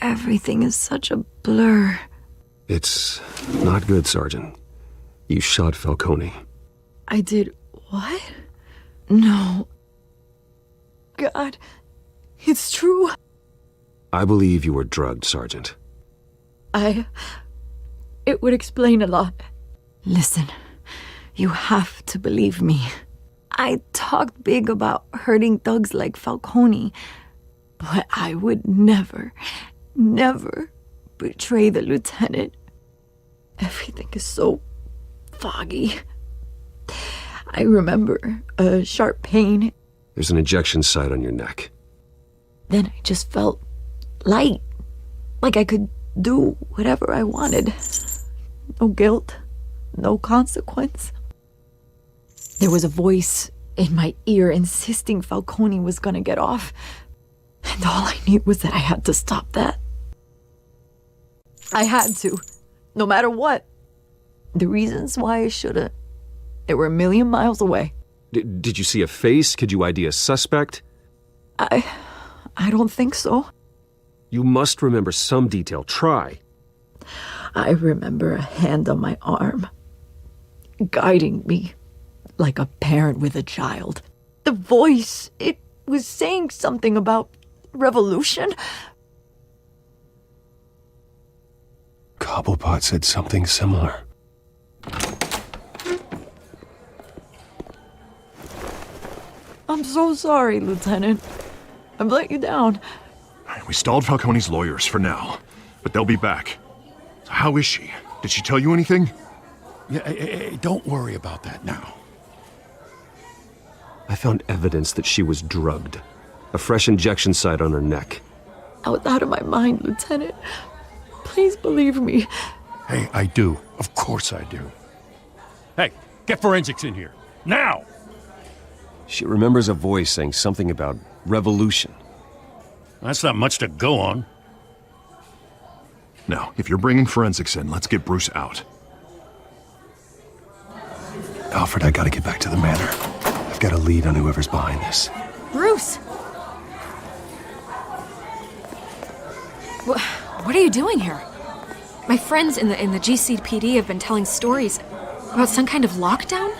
Everything is such a blur. It's not good, Sergeant. You shot Falcone. I did what? No. God, it's true. I believe you were drugged, Sergeant. It would explain a lot. Listen, you have to believe me. I talked big about hurting thugs like Falcone, but I would never betray the lieutenant. Everything is so foggy. I remember a sharp pain. There's an injection site on your neck. Then I just felt light, like I could do whatever I wanted. No guilt, no consequence. There was a voice in my ear insisting Falcone was gonna get off, and all I knew was that I had to stop that. I had to, no matter what. The reasons why I shouldn't, they were a million miles away. Did you see a face? Could you ID a suspect? I don't think so. You must remember some detail. Try. I remember a hand on my arm, guiding me like a parent with a child. The voice, it was saying something about revolution. Cobblepot said something similar. I'm so sorry, Lieutenant. I've let you down. We stalled Falcone's lawyers for now, but they'll be back. So how is she? Did she tell you anything? Yeah, hey, don't worry about that now. I found evidence that she was drugged. A fresh injection site on her neck. I was out of my mind, Lieutenant. Please believe me. Hey, I do. Of course I do. Hey, get forensics in here. Now! She remembers a voice saying something about revolution. That's not much to go on. Now, if you're bringing forensics in, let's get Bruce out. Alfred, I gotta get back to the manor. I've got a lead on whoever's behind this. Bruce! What are you doing here? My friends in the GCPD have been telling stories about some kind of lockdown?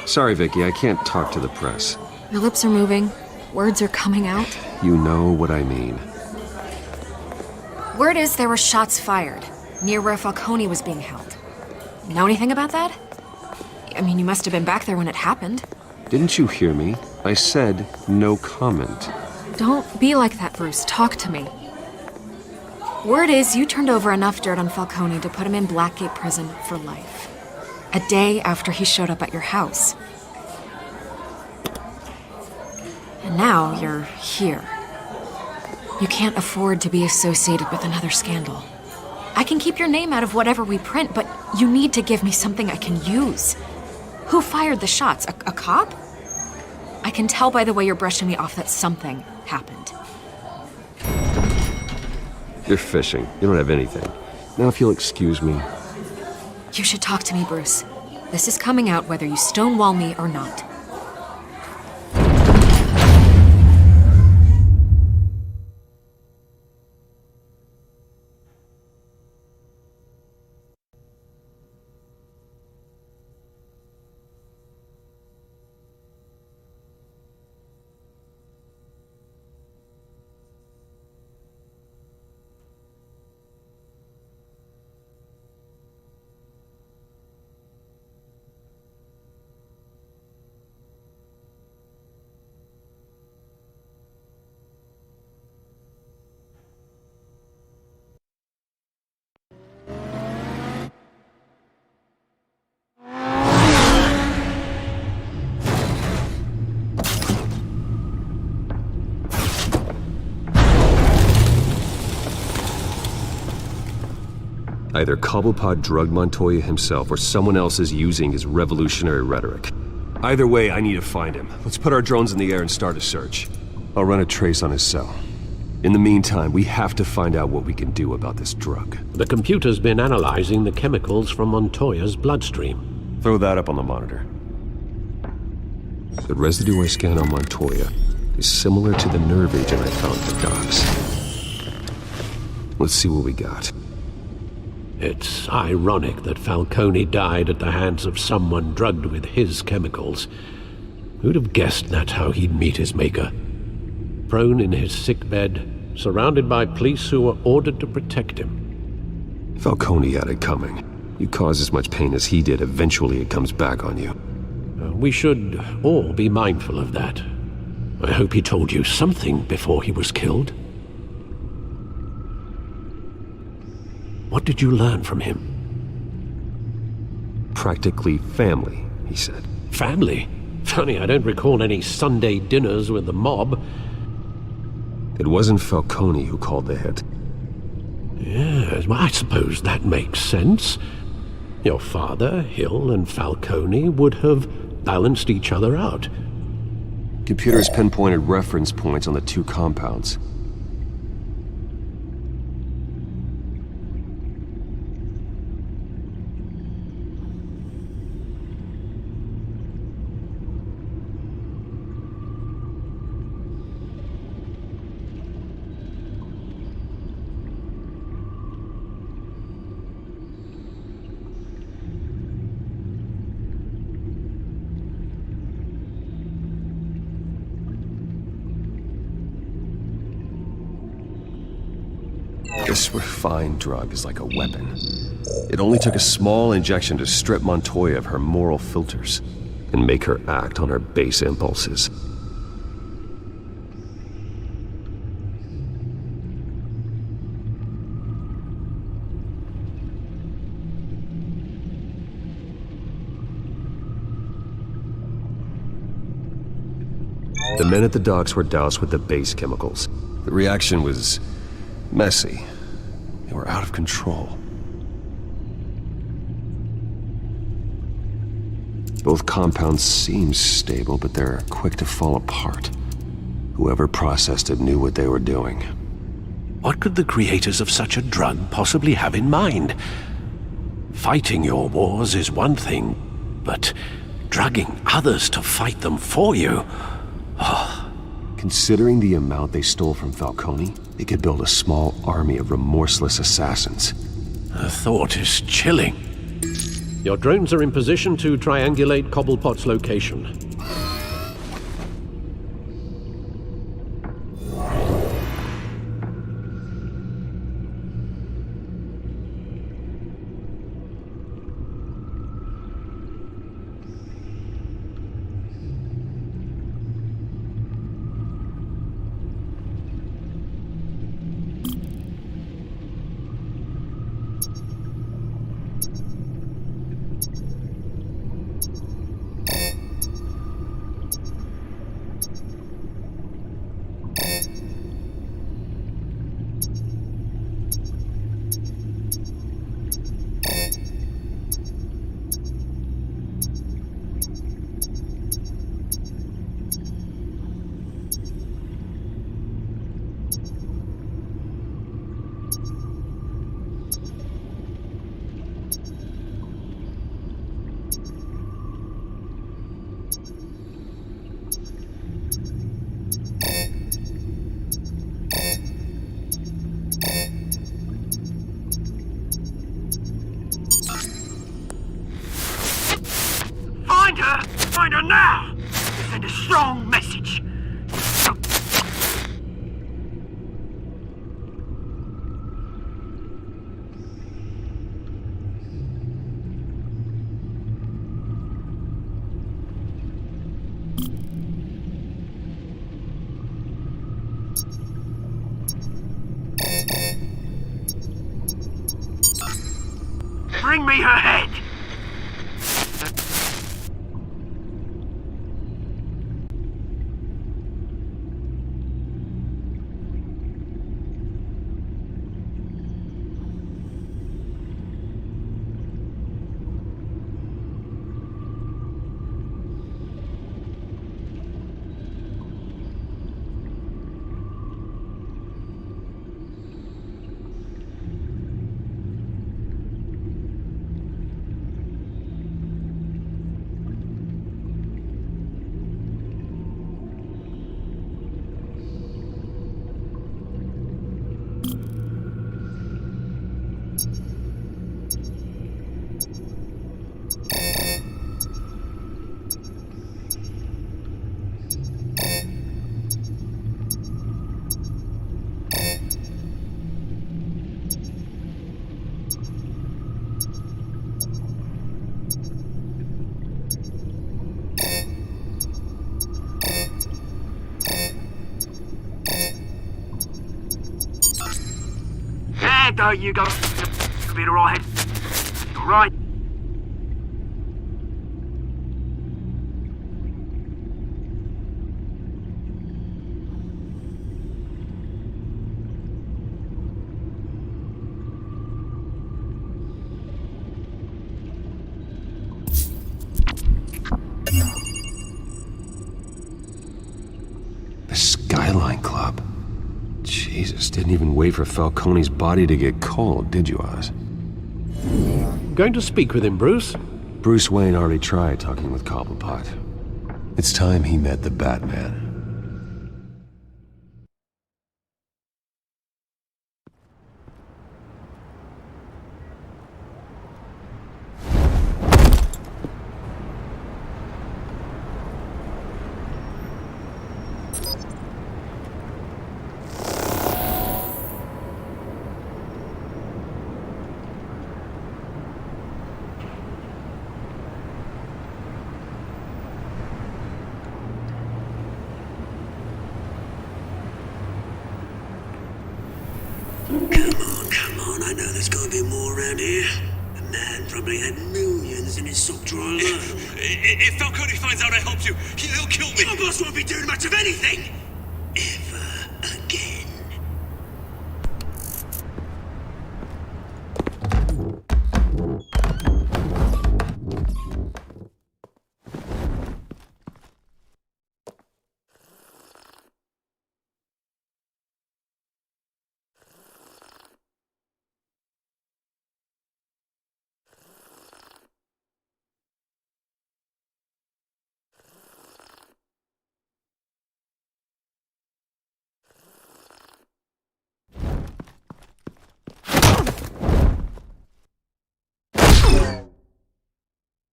Sorry, Vicky, I can't talk to the press. Your lips are moving. Words are coming out. You know what I mean. Word is there were shots fired near where Falcone was being held. Know anything about that? I mean, you must have been back there when it happened. Didn't you hear me? I said no comment. Don't be like that, Bruce. Talk to me. Word is you turned over enough dirt on Falcone to put him in Blackgate Prison for life. A day after he showed up at your house. And now you're here. You can't afford to be associated with another scandal. I can keep your name out of whatever we print, but you need to give me something I can use. Who fired the shots? A cop? I can tell by the way you're brushing me off that something happened. You're fishing. You don't have anything. Now, if you'll excuse me. You should talk to me, Bruce. This is coming out whether you stonewall me or not. Either Cobblepot drugged Montoya himself or someone else is using his revolutionary rhetoric. Either way, I need to find him. Let's put our drones in the air and start a search. I'll run a trace on his cell. In the meantime, we have to find out what we can do about this drug. The computer's been analyzing the chemicals from Montoya's bloodstream. Throw that up on the monitor. The residue I scanned on Montoya is similar to the nerve agent I found at the docks. Let's see what we got. It's ironic that Falcone died at the hands of someone drugged with his chemicals. Who'd have guessed that's how he'd meet his maker? Prone in his sickbed, surrounded by police who were ordered to protect him. Falcone had it coming. You cause as much pain as he did, eventually it comes back on you. We should all be mindful of that. I hope he told you something before he was killed. What did you learn from him? Practically family, he said. Family? Funny, I don't recall any Sunday dinners with the mob. It wasn't Falcone who called the hit. Yes, well, I suppose that makes sense. Your father, Hill, and Falcone would have balanced each other out. Computers pinpointed reference points on the two compounds. This refined drug is like a weapon. It only took a small injection to strip Montoya of her moral filters and make her act on her base impulses. The men at the docks were doused with the base chemicals. The reaction was messy. They were out of control. Both compounds seem stable, but they're quick to fall apart. Whoever processed it knew what they were doing. What could the creators of such a drug possibly have in mind? Fighting your wars is one thing, but drugging others to fight them for you... Considering the amount they stole from Falcone, they could build a small army of remorseless assassins. The thought is chilling. Your drones are in position to triangulate Cobblepot's location. Find her now! Send a strong message. Bring me her head! There you go. You'll be all right. All right. The Skyline Club. Jesus, didn't even wait for Falcone's body to get cold, did you, Oz? Going to speak with him, Bruce? Bruce Wayne already tried talking with Cobblepot. It's time he met the Batman. there's gonna be more around here. The man probably had millions in his sock drawer alone. If Falcone finds out I helped you, he'll kill me. Your boss won't be doing much of anything. Ever again.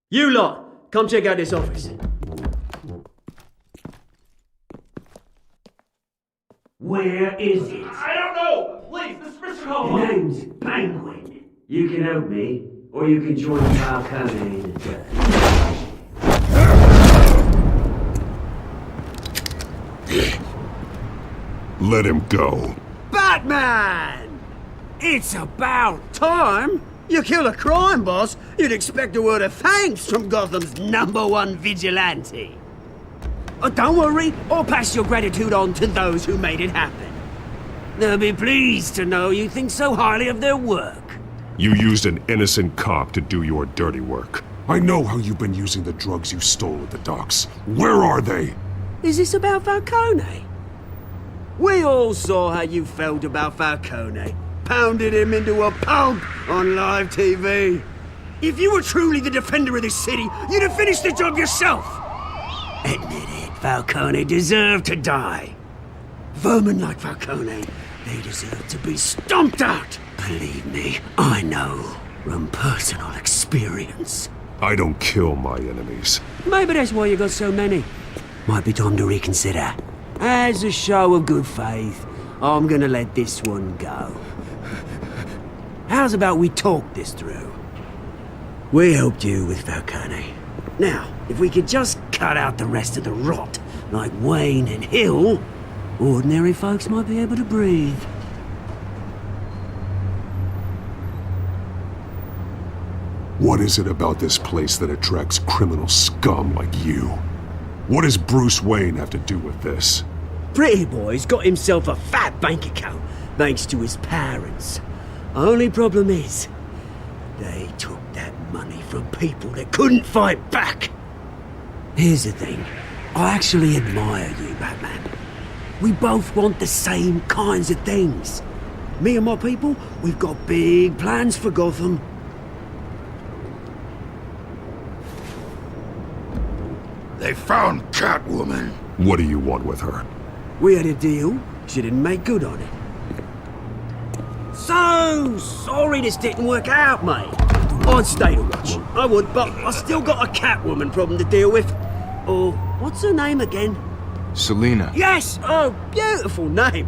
You lot, come check out this office. Where is it? I don't know! Please, this is Mr. Cole! The name's Penguin. You can help me, or you can join Falcone in the dirt. Let him go. Batman! It's about time! You kill a crime boss, you'd expect a word of thanks from Gotham's #1 vigilante. Oh, don't worry, I'll pass your gratitude on to those who made it happen. They'll be pleased to know you think so highly of their work. You used an innocent cop to do your dirty work. I know how you've been using the drugs you stole at the docks. Where are they? Is this about Falcone? We all saw how you felt about Falcone. Pounded him into a pulp on live TV. If you were truly the defender of this city, you'd have finished the job yourself. Admit it, Falcone deserved to die. Vermin like Falcone, they deserve to be stomped out. Believe me, I know from personal experience. I don't kill my enemies. Maybe that's why you got so many. Might be time to reconsider. As a show of good faith, I'm gonna let this one go. How's about we talk this through? We helped you with Falcone. Now, if we could just cut out the rest of the rot, like Wayne and Hill, ordinary folks might be able to breathe. What is it about this place that attracts criminal scum like you? What does Bruce Wayne have to do with this? Pretty Boy's got himself a fat bank account, thanks to his parents. Only problem is, they took that money from people that couldn't fight back. Here's the thing. I actually admire you, Batman. We both want the same kinds of things. Me and my people, we've got big plans for Gotham. They found Catwoman. What do you want with her? We had a deal. She didn't make good on it. So sorry this didn't work out, mate. I'd stay to watch. I would, but I still got a Catwoman problem to deal with. Oh, what's her name again? Selina. Yes! Oh, beautiful name.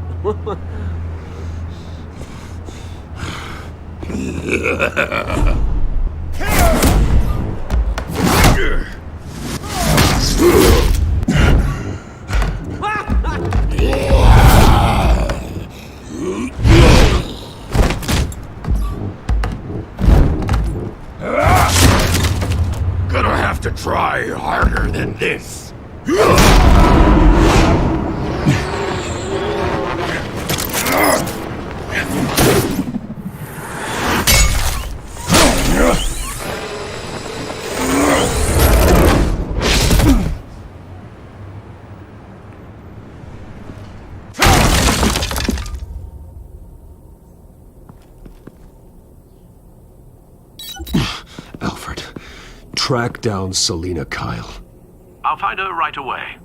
Gonna have to try harder than this. Alfred, track down Selina Kyle. I'll find her right away.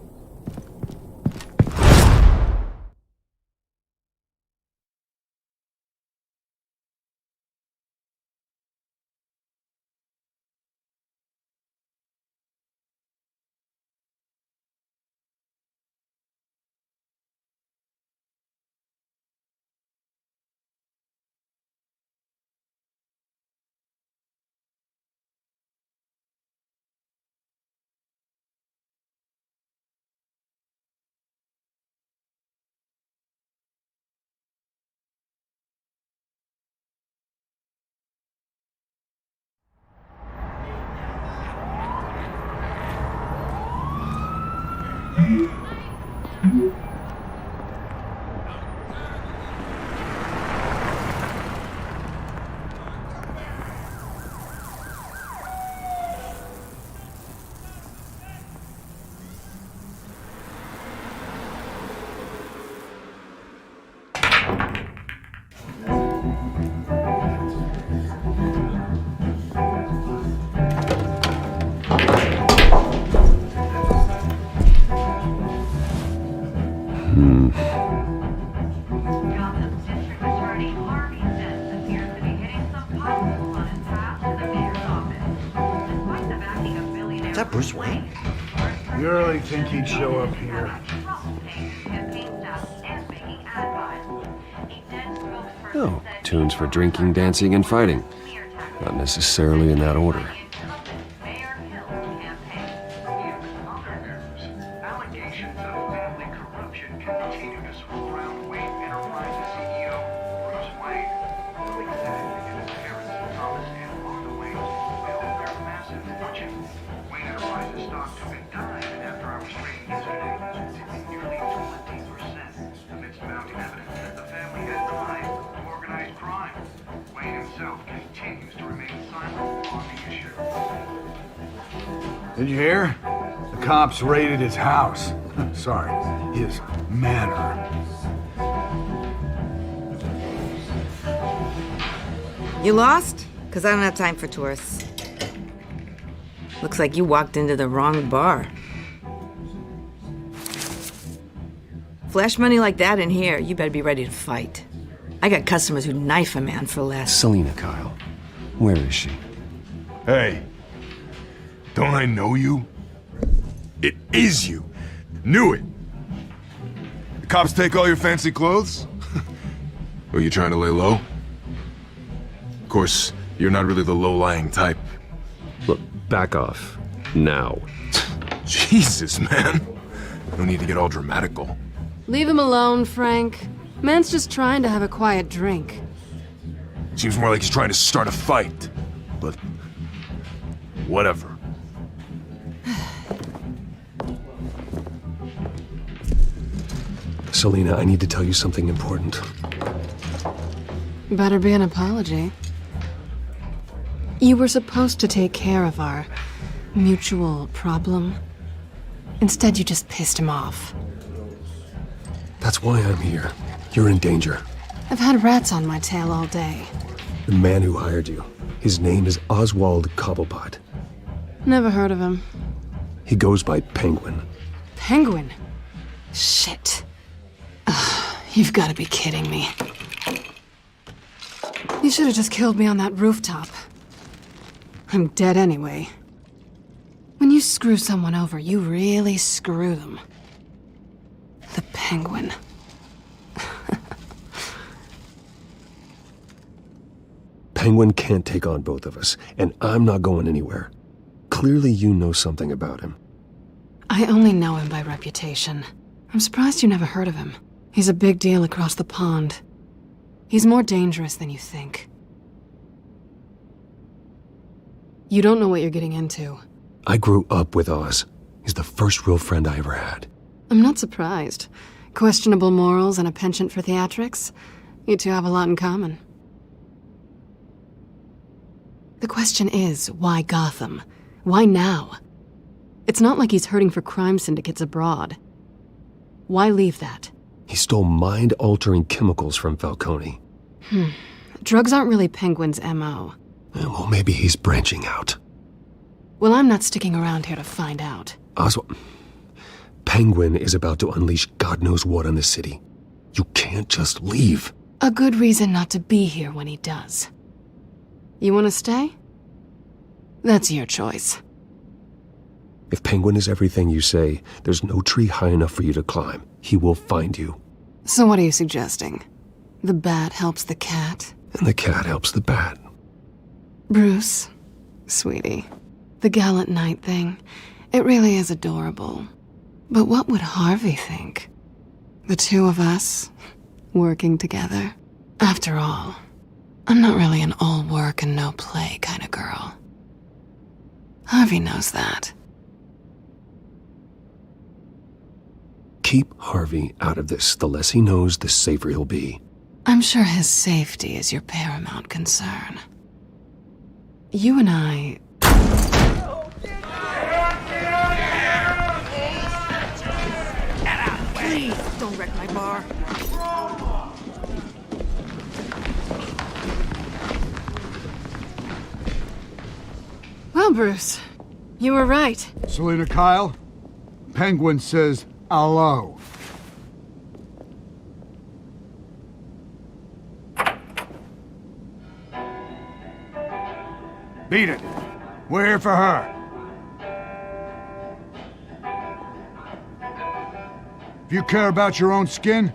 Is that Bruce Wayne? You really think he'd show up here? Oh, tunes for drinking, dancing, and fighting. Not necessarily in that order. Allegations of family corruption continue to swirl around Wayne Enterprises CEO Bruce Wayne. Police said because his parents, Thomas and Martha Wayne, will bear massive fortune. Wayne Enterprises stock took a dive in after-hours trading yesterday, dipping nearly 20% amidst mounting evidence that the family had ties to organized crime. Wayne himself continues to remain silent on the issue. Did you hear? The cops raided his house. Sorry, his manor. You lost? Because I don't have time for tourists. Looks like you walked into the wrong bar. Flash money like that in here, you better be ready to fight. I got customers who knife a man for less. Selina Kyle. Where is she? Hey. Don't I know you? It is you. Knew it. The cops take all your fancy clothes? Are you trying to lay low? Of course, you're not really the low-lying type. Look, back off. Now. Jesus, man. No need to get all dramatical. Leave him alone, Frank. Man's just trying to have a quiet drink. Seems more like he's trying to start a fight. But... whatever. Selina, I need to tell you something important. Better be an apology. You were supposed to take care of our mutual problem. Instead, you just pissed him off. That's why I'm here. You're in danger. I've had rats on my tail all day. The man who hired you. His name is Oswald Cobblepot. Never heard of him. He goes by Penguin. Penguin? Shit. Ugh, you've got to be kidding me. You should have just killed me on that rooftop. I'm dead anyway. When you screw someone over, you really screw them. The Penguin. Penguin can't take on both of us, and I'm not going anywhere. Clearly you know something about him. I only know him by reputation. I'm surprised you never heard of him. He's a big deal across the pond. He's more dangerous than you think. You don't know what you're getting into. I grew up with Oz. He's the first real friend I ever had. I'm not surprised. Questionable morals and a penchant for theatrics. You two have a lot in common. The question is, why Gotham? Why now? It's not like he's hurting for crime syndicates abroad. Why leave that? He stole mind-altering chemicals from Falcone. Drugs aren't really Penguin's M.O. Well, maybe he's branching out. Well, I'm not sticking around here to find out. Oswald, Penguin is about to unleash God knows what on the city. You can't just leave. A good reason not to be here when he does. You want to stay? That's your choice. If Penguin is everything you say, there's no tree high enough for you to climb. He will find you. So what are you suggesting? The bat helps the cat? And the cat helps the bat. Bruce, sweetie, the gallant knight thing, it really is adorable. But what would Harvey think? The two of us, working together? After all, I'm not really an all work and no play kind of girl. Harvey knows that. keep Harvey out of this. The less he knows, the safer he'll be. I'm sure his safety is your paramount concern. You and I... Please, don't wreck my bar. Well, Bruce, you were right. Selena Kyle, Penguin says hello. Beat it. We're here for her. If you care about your own skin,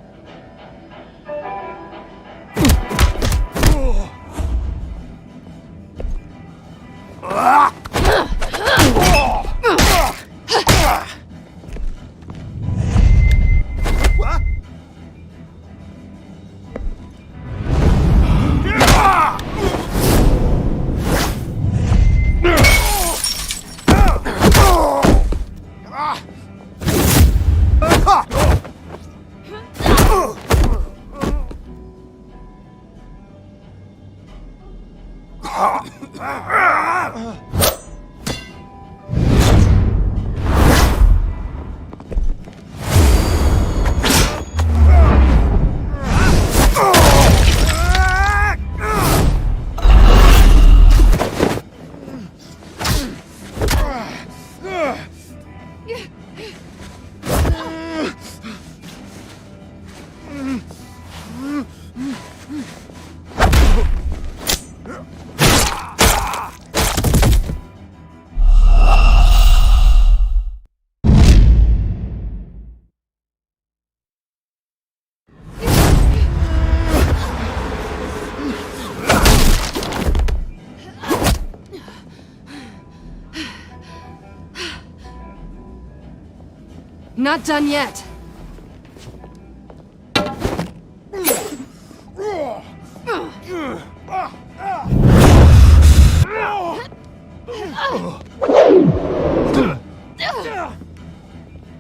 not done yet.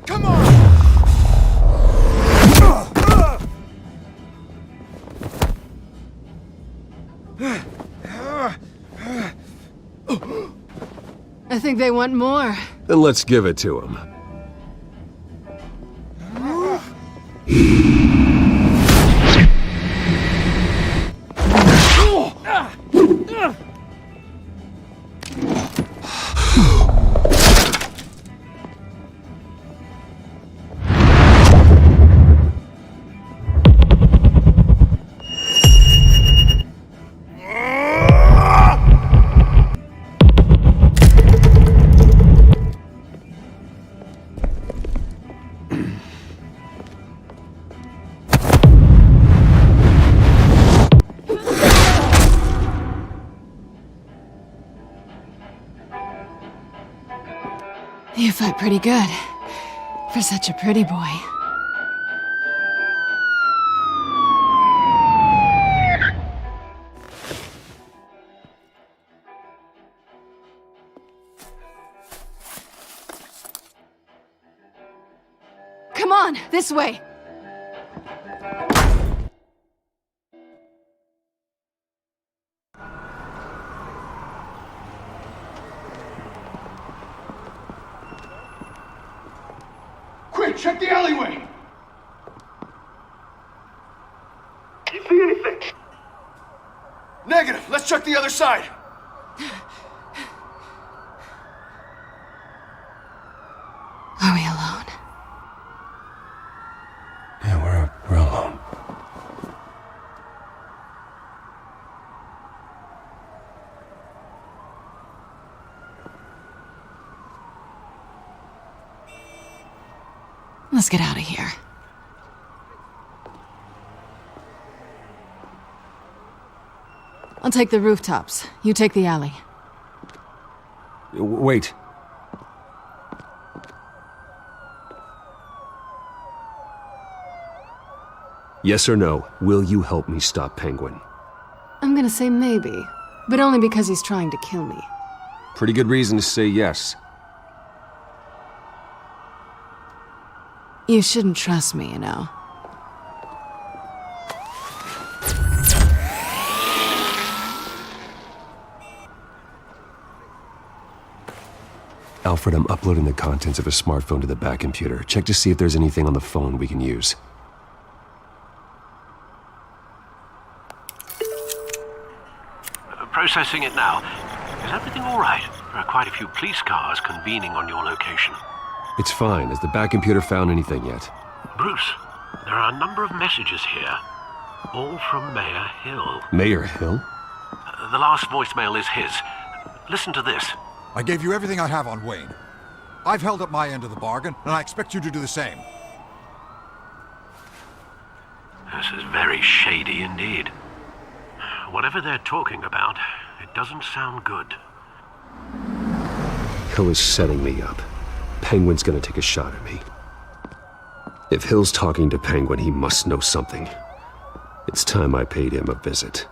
come on! I think they want more. Then let's give it to him. You fight pretty good. For such a pretty boy. Come on, this way! Quick, check the alleyway! You see anything? Negative. Let's check the other side. Are we alone? Yeah, we're alone. Let's get out of here. I'll take the rooftops. You take the alley. Wait. Yes or no, will you help me stop Penguin? I'm gonna say maybe, but only because he's trying to kill me. Pretty good reason to say yes. You shouldn't trust me, you know. Alfred, I'm uploading the contents of a smartphone to the back computer. Check to see if there's anything on the phone we can use. Processing it now. Is everything all right? There are quite a few police cars convening on your location. It's fine. Has the back computer found anything yet? Bruce, there are a number of messages here. All from Mayor Hill. Mayor Hill? The last voicemail is his. Listen to this. I gave you everything I have on Wayne. I've held up my end of the bargain, and I expect you to do the same. This is very shady indeed. Whatever they're talking about, it doesn't sound good. Hill is setting me up. Penguin's gonna take a shot at me. If Hill's talking to Penguin, he must know something. It's time I paid him a visit.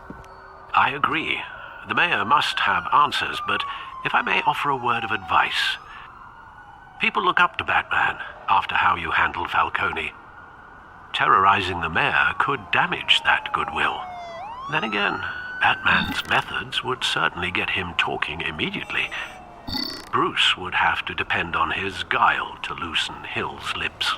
I agree. The mayor must have answers, but if I may offer a word of advice. People look up to Batman after how you handled Falcone. Terrorizing the mayor could damage that goodwill. Then again, Batman's methods would certainly get him talking immediately. Bruce would have to depend on his guile to loosen Hill's lips.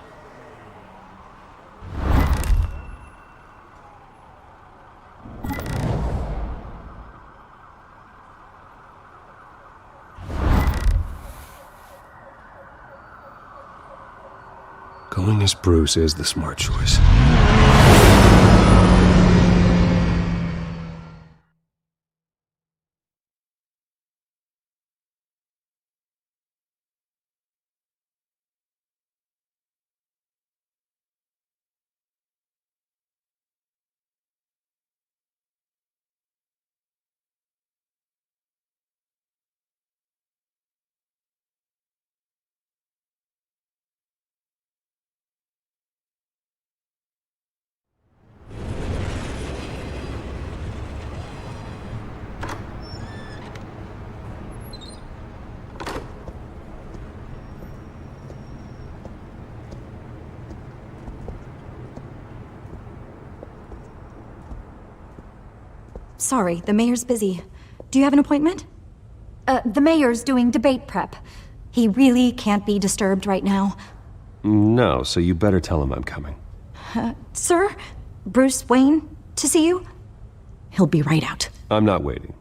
Going as Bruce is the smart choice. Sorry, the mayor's busy. Do you have an appointment? The mayor's doing debate prep. He really can't be disturbed right now. No, so you better tell him I'm coming. Sir? Bruce Wayne to see you? He'll be right out. I'm not waiting.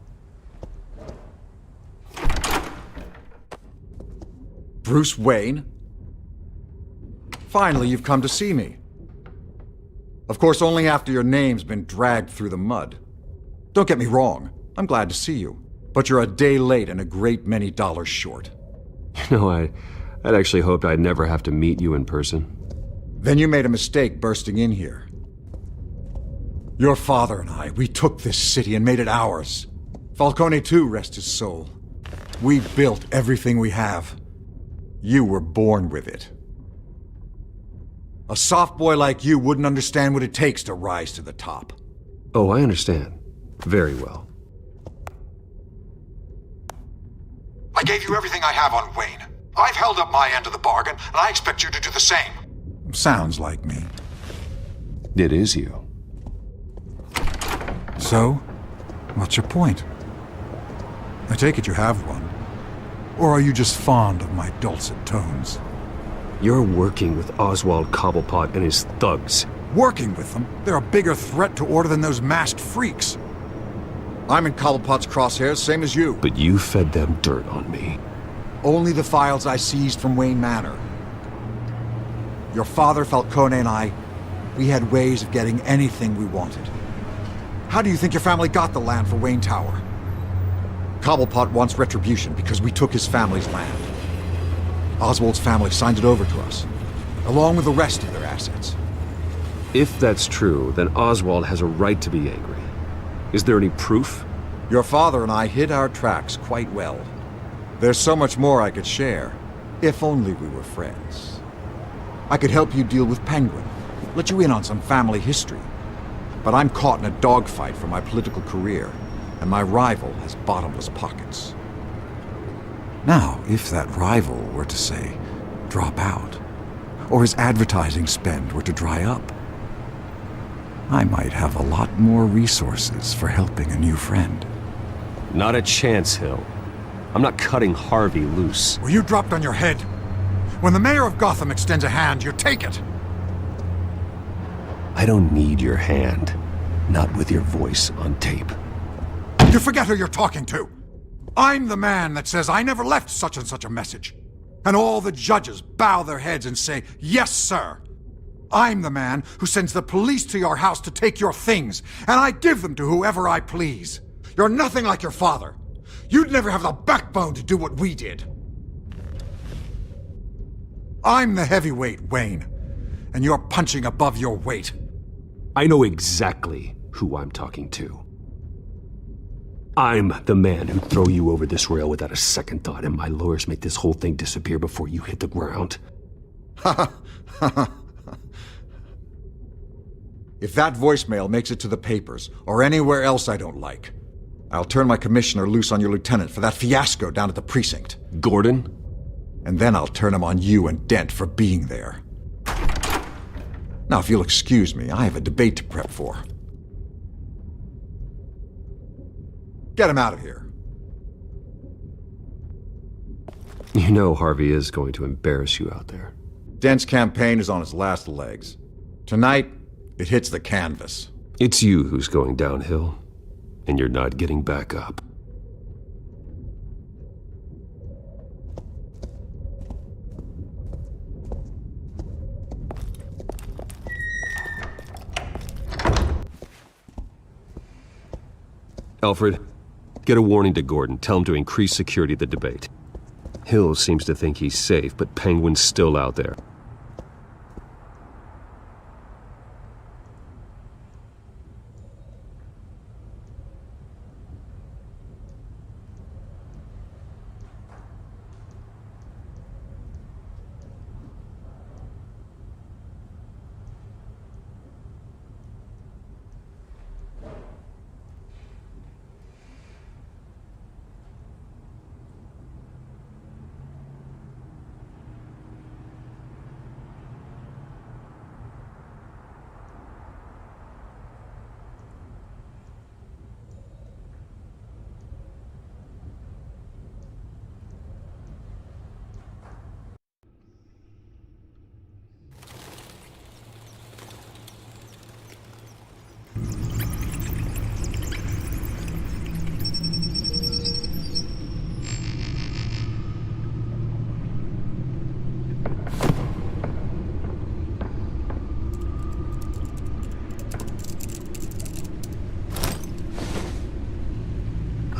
Bruce Wayne? Finally, you've come to see me. Of course, only after your name's been dragged through the mud. Don't get me wrong, I'm glad to see you. But you're a day late and a great many dollars short. You know, I'd actually hoped I'd never have to meet you in person. Then you made a mistake bursting in here. Your father and I, we took this city and made it ours. Falcone too, rest his soul. We built everything we have. You were born with it. A soft boy like you wouldn't understand what it takes to rise to the top. Oh, I understand. Very well. I gave you everything I have on Wayne. I've held up my end of the bargain, and I expect you to do the same. Sounds like me. It is you. So, what's your point? I take it you have one. Or are you just fond of my dulcet tones? You're working with Oswald Cobblepot and his thugs. Working with them? They're a bigger threat to order than those masked freaks. I'm in Cobblepot's crosshairs, same as you. But you fed them dirt on me. Only the files I seized from Wayne Manor. Your father, Falcone, and I, we had ways of getting anything we wanted. How do you think your family got the land for Wayne Tower? Cobblepot wants retribution because we took his family's land. Oswald's family signed it over to us, along with the rest of their assets. If that's true, then Oswald has a right to be angry. Is there any proof? Your father and I hid our tracks quite well. There's so much more I could share, if only we were friends. I could help you deal with Penguin, let you in on some family history. But I'm caught in a dogfight for my political career, and my rival has bottomless pockets. Now, if that rival were to say, drop out, or his advertising spend were to dry up, I might have a lot more resources for helping a new friend. Not a chance, Hill. I'm not cutting Harvey loose. Were you dropped on your head? When the mayor of Gotham extends a hand, you take it! I don't need your hand. Not with your voice on tape. You forget who you're talking to! I'm the man that says I never left such and such a message. And all the judges bow their heads and say, "Yes, sir." I'm the man who sends the police to your house to take your things, and I give them to whoever I please. You're nothing like your father. You'd never have the backbone to do what we did. I'm the heavyweight, Wayne, and you're punching above your weight. I know exactly who I'm talking to. I'm the man who'd throw you over this rail without a second thought, and my lawyers make this whole thing disappear before you hit the ground. If that voicemail makes it to the papers, or anywhere else I don't like, I'll turn my commissioner loose on your lieutenant for that fiasco down at the precinct. Gordon? And then I'll turn him on you and Dent for being there. Now, if you'll excuse me, I have a debate to prep for. Get him out of here. You know Harvey is going to embarrass you out there. Dent's campaign is on its last legs. Tonight, it hits the canvas. It's you who's going downhill, and you're not getting back up. Alfred, get a warning to Gordon. Tell him to increase security at the debate. Hill seems to think he's safe, but Penguin's still out there.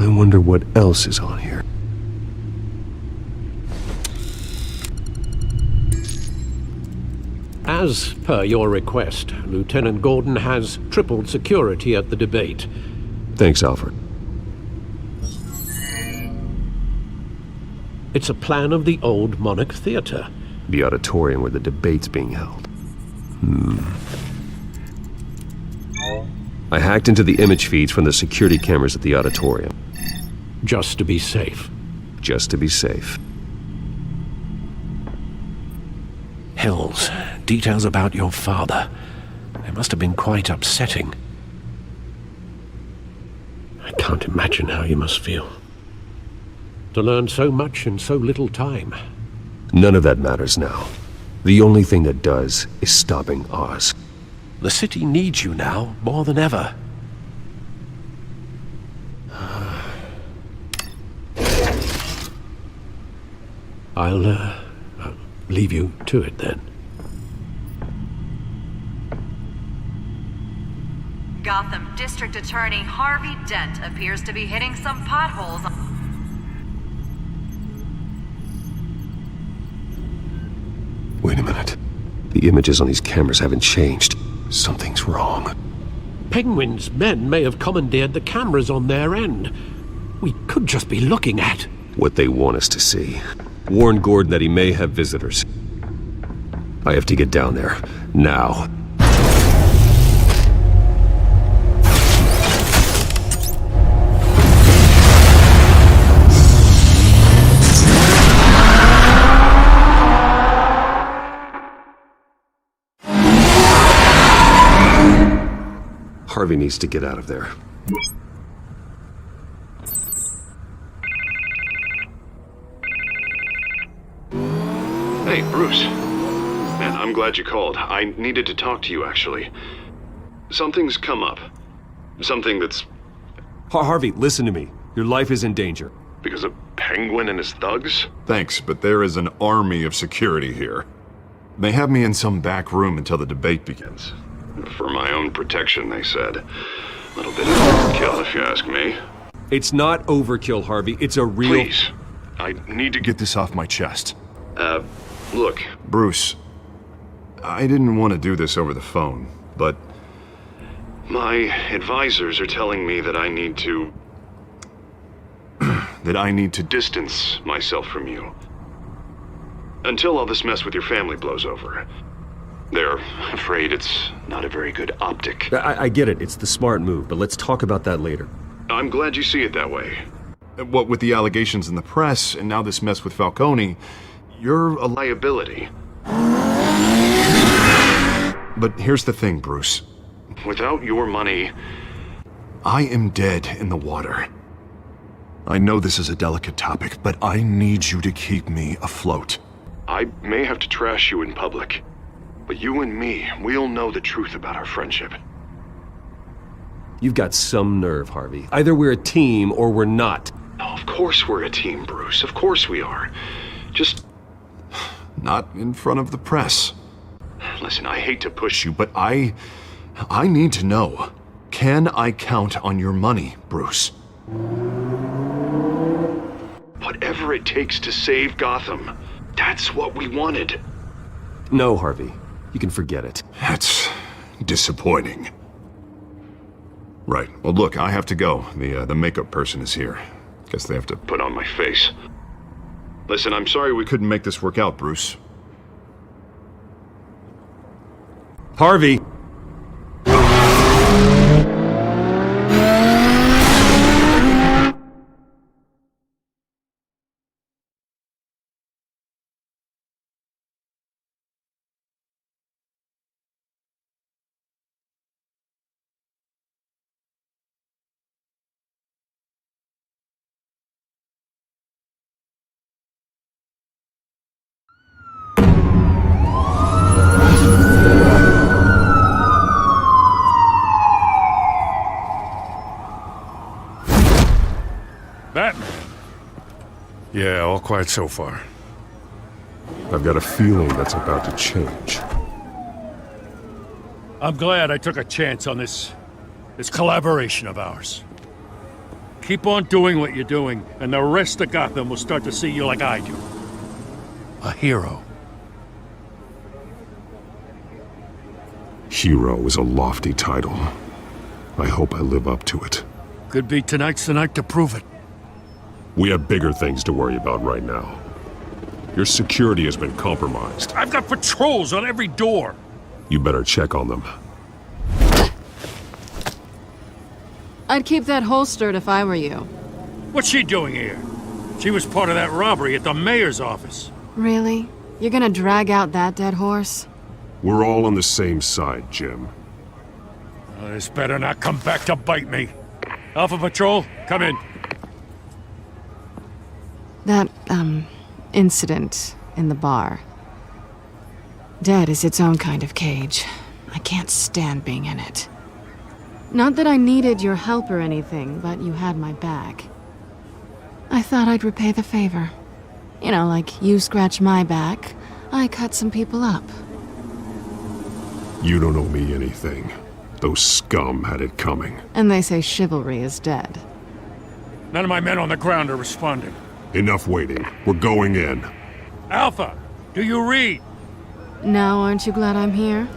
I wonder what else is on here. As per your request, Lieutenant Gordon has tripled security at the debate. Thanks, Alfred. It's a plan of the old Monarch Theater. The auditorium where the debate's being held. I hacked into the image feeds from the security cameras at the auditorium. Just to be safe. Just to be safe. Hills, details about your father. They must have been quite upsetting. I can't imagine how you must feel. To learn so much in so little time. None of that matters now. The only thing that does is stopping Oz. The city needs you now, more than ever. I'll leave you to it then. Gotham District Attorney Harvey Dent appears to be hitting some potholes. Wait a minute. The images on these cameras haven't changed. Something's wrong. Penguin's men may have commandeered the cameras on their end. We could just be looking at what they want us to see. Warn Gordon that he may have visitors. I have to get down there. Now. Harvey needs to get out of there. Hey, Bruce. Man, I'm glad you called. I needed to talk to you, actually. Something's come up. Something that's... Harvey, listen to me. Your life is in danger. Because of Penguin and his thugs? Thanks, but there is an army of security here. They have me in some back room until the debate begins. For my own protection, they said. A little bit of overkill, if you ask me. It's not overkill, Harvey. It's a real... Please. I need to get this off my chest. Look, Bruce, I didn't want to do this over the phone, but my advisors are telling me that I need to... that I need to distance myself from you. Until all this mess with your family blows over. They're afraid it's not a very good optic. I get it. It's the smart move, but let's talk about that later. I'm glad you see it that way. What with the allegations in the press, and now this mess with Falcone, you're a liability. But here's the thing, Bruce. Without your money, I am dead in the water. I know this is a delicate topic, but I need you to keep me afloat. I may have to trash you in public, but you and me, we'll know the truth about our friendship. You've got some nerve, Harvey. Either we're a team or we're not. Oh, of course we're a team, Bruce. Of course we are. Just... not in front of the press. Listen, I hate to push you, but I need to know. Can I count on your money, Bruce? Whatever it takes to save Gotham. That's what we wanted. No, Harvey. You can forget it. That's disappointing. Right. Well, look, I have to go. The makeup person is here. Guess they have to put on my face. Listen, I'm sorry we couldn't make this work out, Bruce. Harvey! Batman. Yeah, all quiet so far. I've got a feeling that's about to change. I'm glad I took a chance on this collaboration of ours. Keep on doing what you're doing, and the rest of Gotham will start to see you like I do. A hero. Hero is a lofty title. I hope I live up to it. Could be tonight's the night to prove it. We have bigger things to worry about right now. Your security has been compromised. I've got patrols on every door. You better check on them. I'd keep that holstered if I were you. What's she doing here? She was part of that robbery at the mayor's office. Really? You're gonna drag out that dead horse? We're all on the same side, Jim. This better not come back to bite me. Alpha Patrol, come in. That, incident in the bar. Dead is its own kind of cage. I can't stand being in it. Not that I needed your help or anything, but you had my back. I thought I'd repay the favor. You know, like you scratch my back, I cut some people up. You don't owe me anything. Those scum had it coming. And they say chivalry is dead. None of my men on the ground are responding. Enough waiting. We're going in. Alpha, do you read? Now aren't you glad I'm here?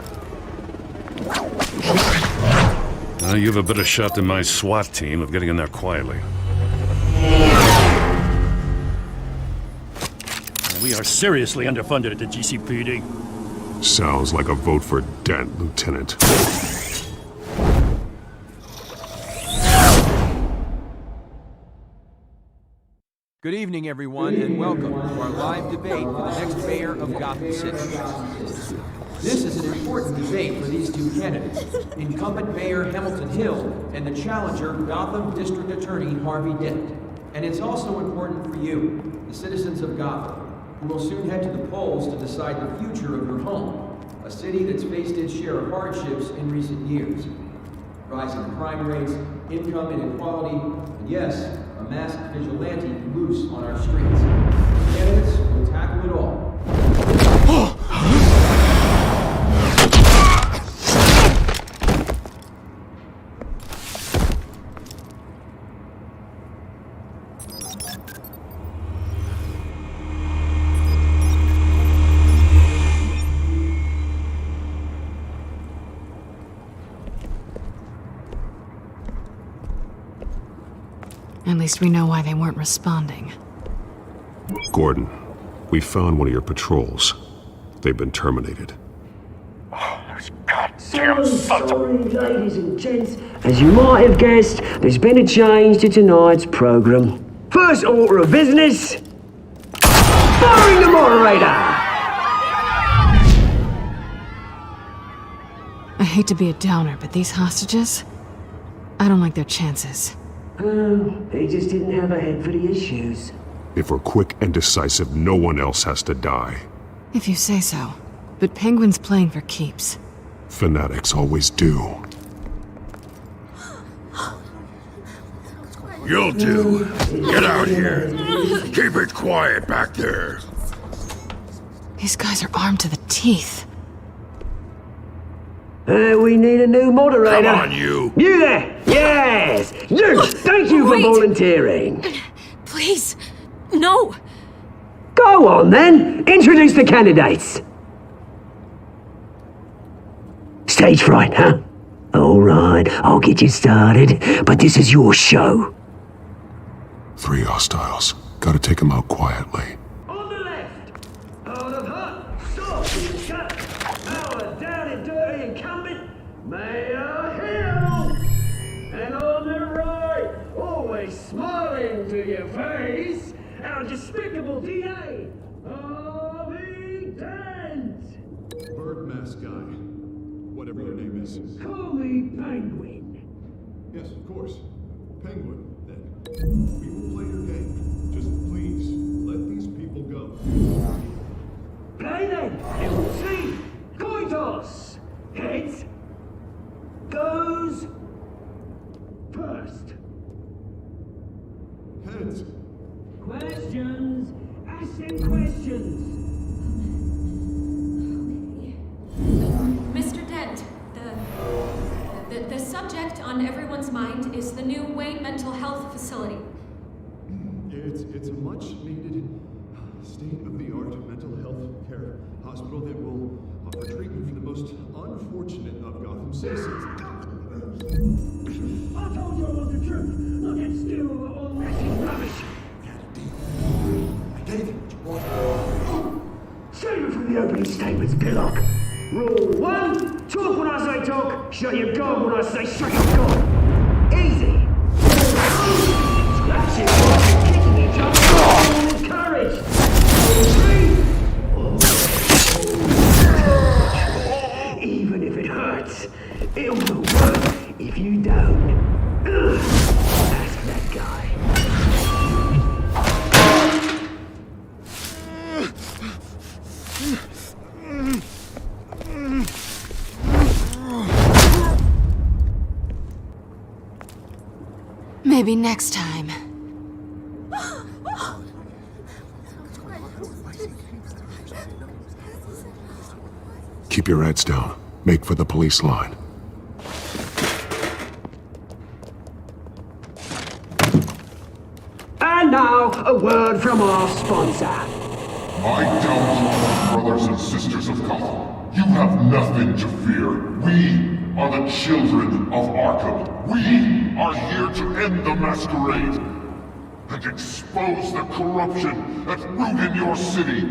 You have a better shot than my SWAT team of getting in there quietly. We are seriously underfunded at the GCPD. Sounds like a vote for Dent, Lieutenant. Good evening, everyone, and welcome to our live debate for the next mayor of Gotham City. This is an important debate for these two candidates, incumbent Mayor Hamilton Hill and the challenger, Gotham District Attorney Harvey Dent. And it's also important for you, the citizens of Gotham, who will soon head to the polls to decide the future of your home, a city that's faced its share of hardships in recent years. Rising crime rates, income inequality, and yes, a masked vigilante loose on our streets. Candidates will tackle it all. At least we know why they weren't responding. Gordon, we found one of your patrols. They've been terminated. So sorry, ladies and gents. As you might have guessed, there's been a change to tonight's program. First order of business, firing the moderator! I hate to be a downer, but these hostages, I don't like their chances. Oh, they just didn't have a head for the issues. If we're quick and decisive, no one else has to die. If you say so. But Penguin's playing for keeps. Fanatics always do. You'll do. Get out here. Keep it quiet back there. These guys are armed to the teeth. We need a new moderator. Come on, you. You there! Yes! You! Thank you for volunteering. Please, no. Go on then. Introduce the candidates. Stage fright, huh? All right, I'll get you started, but this is your show. 3 hostiles. Gotta take them out quietly. On the left, out of hot, soft and shut, our down and dirty incumbent, Mayor Hill. And on the right, always smiling to your face, our despicable DA, Harvey Dent. Bird mask guy. Whatever your name is. Call me Penguin. Yes, of course. Penguin, then. We will play your game. Just please, let these people go. Play then, and we'll see. Coin toss. Heads goes first. Heads. Questions. Ask them questions. Mr. Dent, the subject on everyone's mind is the new Wayne Mental Health Facility. It's a much-needed, state-of-the-art mental health care hospital that will offer treatment for the most unfortunate of Gotham citizens. I told you I want the truth. Look at still all this rubbish. I gave you what you wanted. Save it for the opening statements, Pillock. Rule 1, talk when I say talk, shut your gob when I say shut your gob. Easy. Scratching, kicking each other, with courage. 3. Even if it hurts, it will work if you don't. Ask that guy. Maybe next time. Keep your heads down. Make for the police line. And now, a word from our sponsor. My downfall, brothers and sisters of Gotham. You have nothing to fear. We are the children of Arkham. We are here to end the masquerade and expose the corruption that's rooted your city.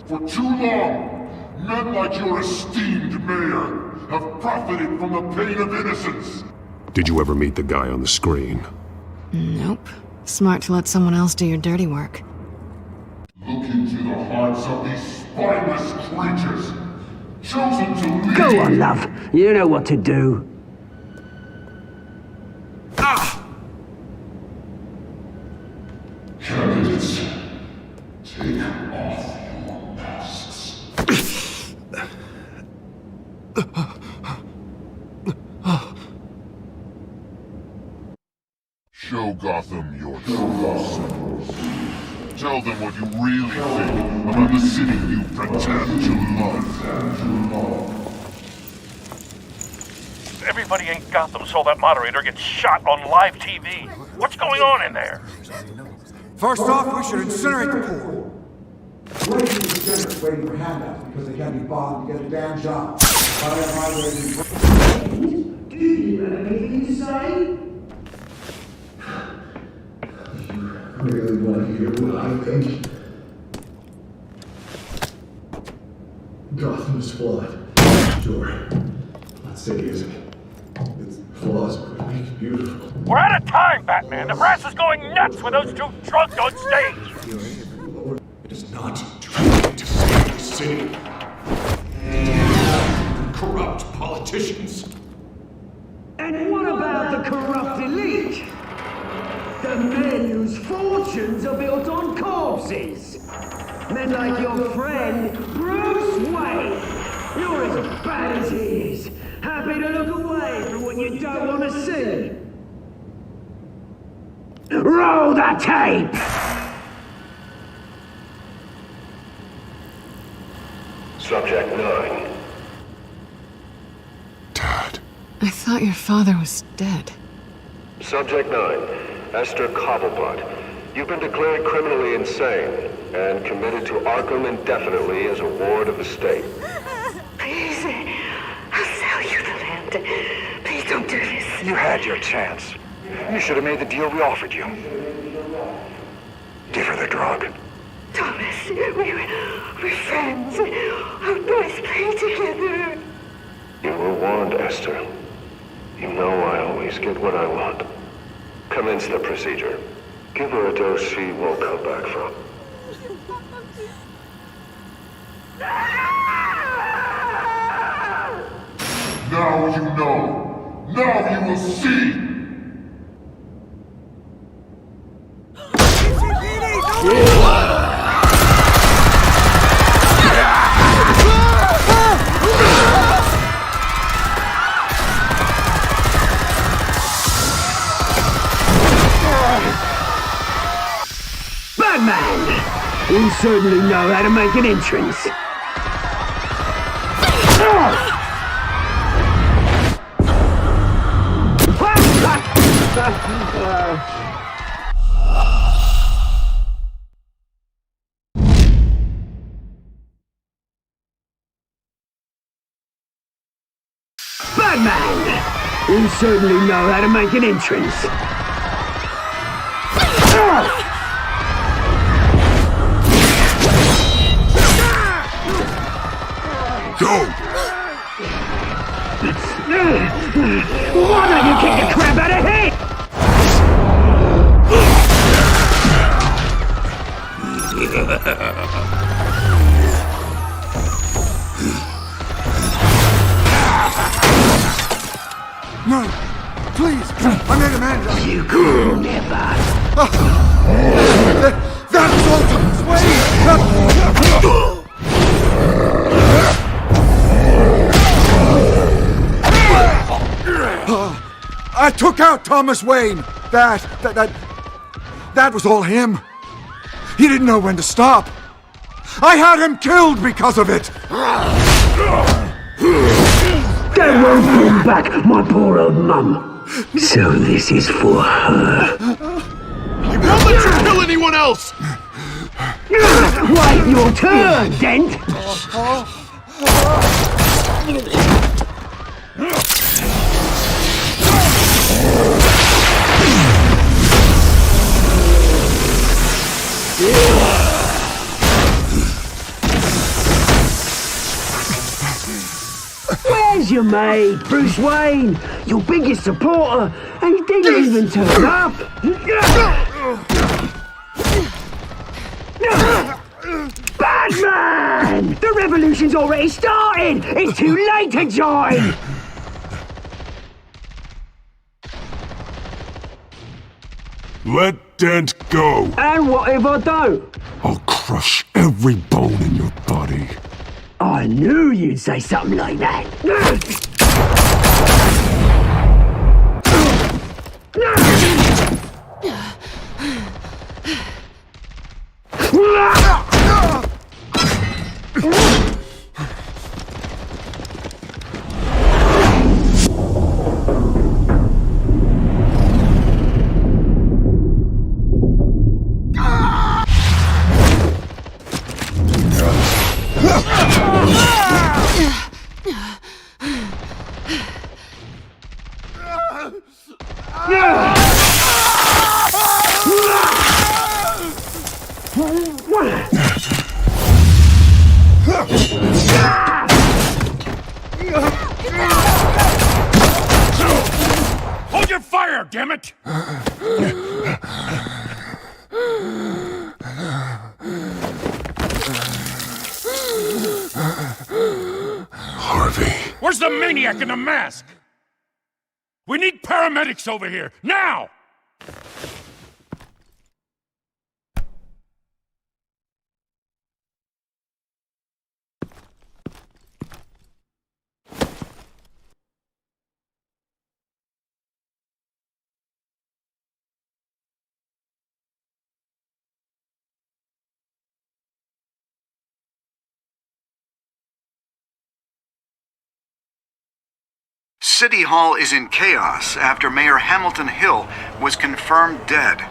For too long, men like your esteemed mayor have profited from the pain of innocence. Did you ever meet the guy on the screen? Nope. Smart to let someone else do your dirty work. Look into the hearts of these spineless creatures, chosen to lead. Go on, love. You know what to do. Candidates, take off your masks. Show Gotham your true symbols. Tell them what you really think about the city you pretend to love. Everybody in Gotham saw that moderator get shot on live TV. What's going on in there? First off, we should incinerate the poor. Waiting for the generous waiting for handouts because they can't be bothered to get a damn job. Do you have anything to say? Really want to hear what I think? Gotham is flawed. Sure. Not city, is it? Its flaws are what make it beautiful. We're out of time, Batman. The press is going nuts with those two drunks on stage. It is not trying to save the city. Corrupt politicians. And what about the corrupt elite? The men whose fortunes are built on corpses. Men like your friend, Bruce Wayne. You're as bad as he is. Happy to look away from what you don't want to see. Roll the tape! Subject 9. I thought your father was dead. Subject 9. Esther Cobblepot. You've been declared criminally insane and committed to Arkham indefinitely as a ward of the state. Please, I'll sell you the land. Please don't do this. You had your chance. You should have made the deal we offered you. Give her the drug. Thomas, we're friends. Our boys play together. You were warned, Esther. You know I always get what I want. Commence the procedure. Give her a dose she won't come back from. Now you know. Now you will see. Batman! You certainly know how to make an entrance. Batman! You certainly know how to make an entrance. Go! Why don't you kick the crap out of him? No! Please! I made a man! You could never! That's all Thomas Wayne! I took out Thomas Wayne! That was all him! He didn't know when to stop! I had him killed because of it! That won't bring back my poor old mum. So this is for her. He won't let you kill anyone else! Wait your turn, Dent! Where's your mate, Bruce Wayne? Your biggest supporter, and he didn't even turn up! Batman! The revolution's already started! It's too late to join! Let Dent go! And what if I don't? I'll crush every bone in your body. I knew you'd say something like that. Hold your fire, damn it! Harvey. Where's the maniac in the mask? We need paramedics over here, now! City Hall is in chaos after Mayor Hamilton Hill was confirmed dead.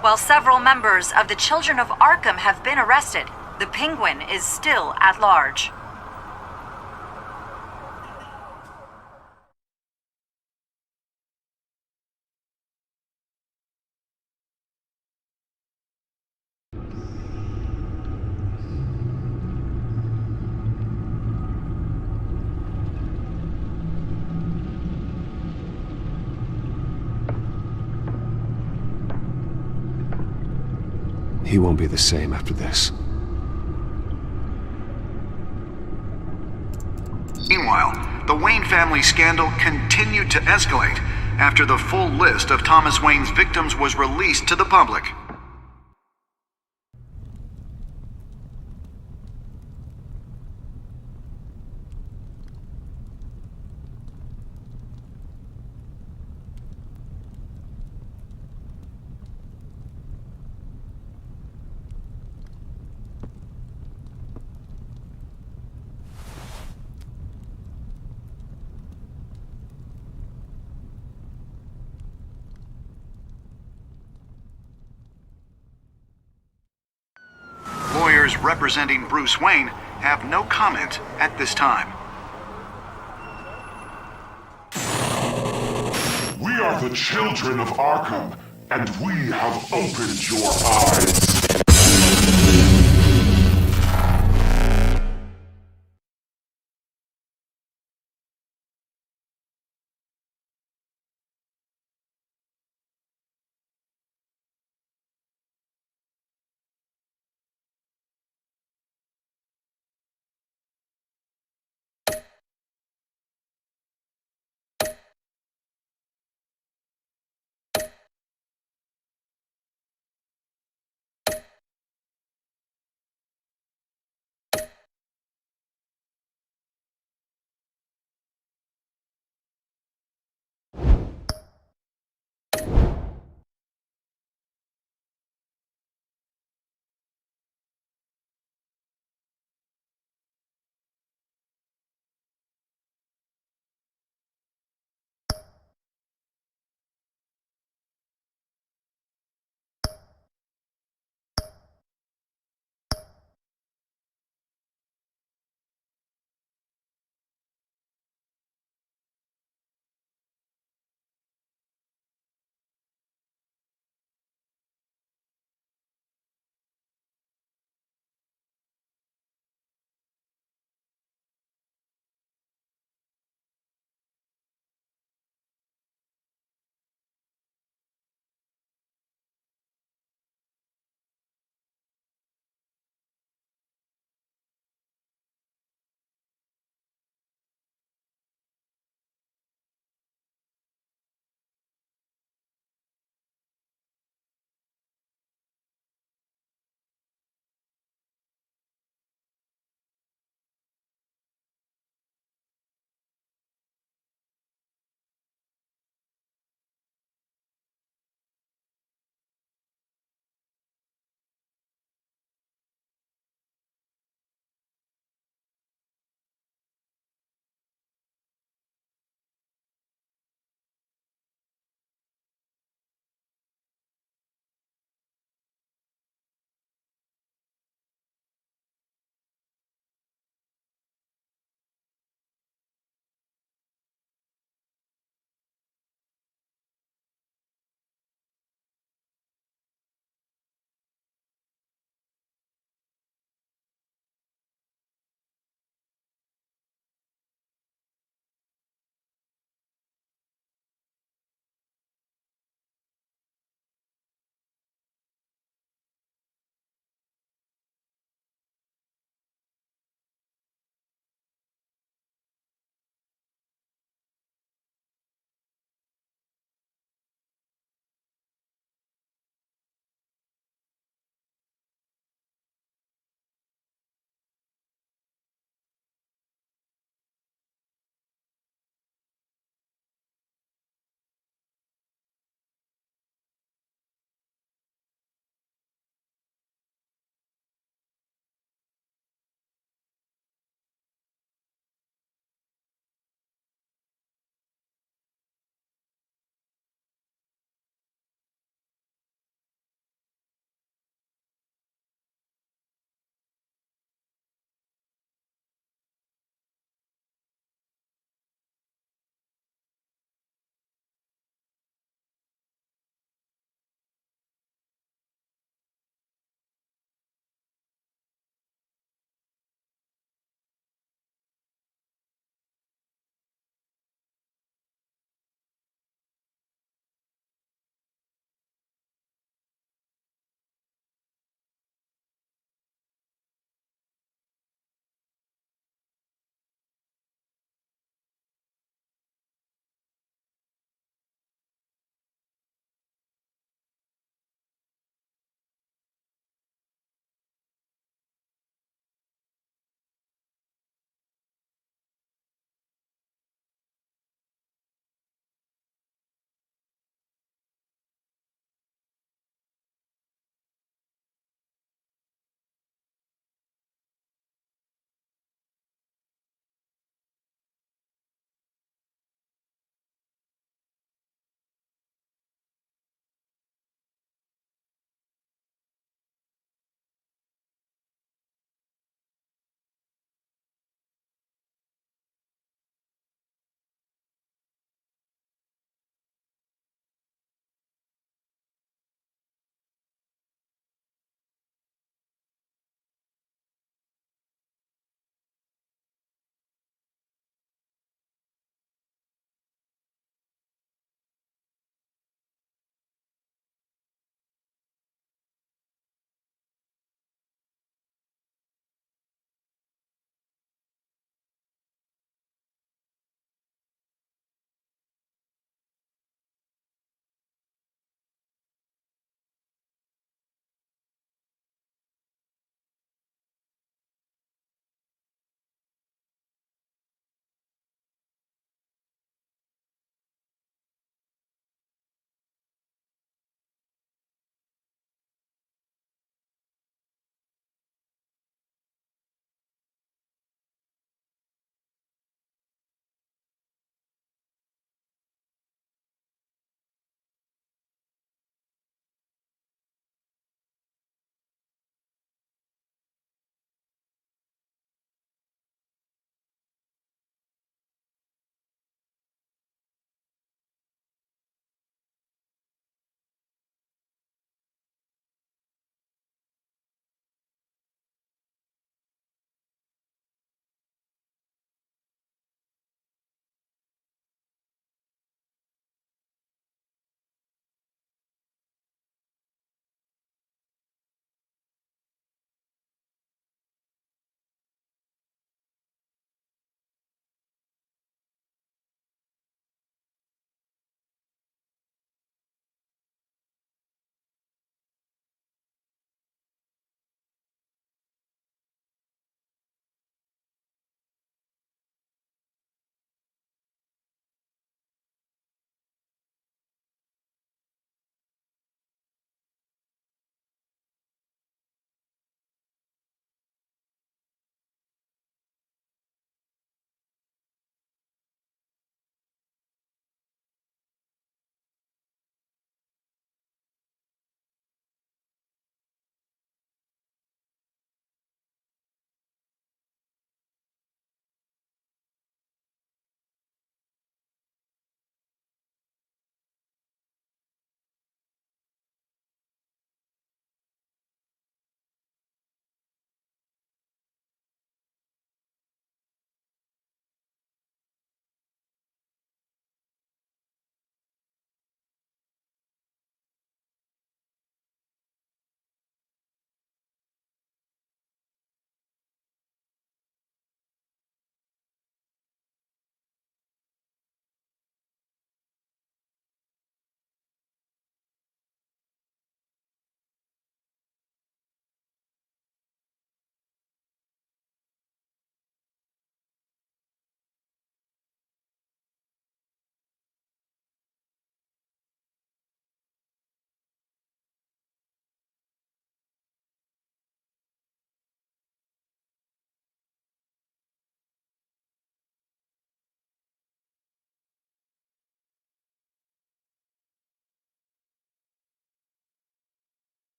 While several members of the Children of Arkham have been arrested, the Penguin is still at large. He won't be the same after this. Meanwhile, the Wayne family scandal continued to escalate after the full list of Thomas Wayne's victims was released to the public. Lawyers representing Bruce Wayne have no comment at this time. We are the children of Arkham, and we have opened your eyes.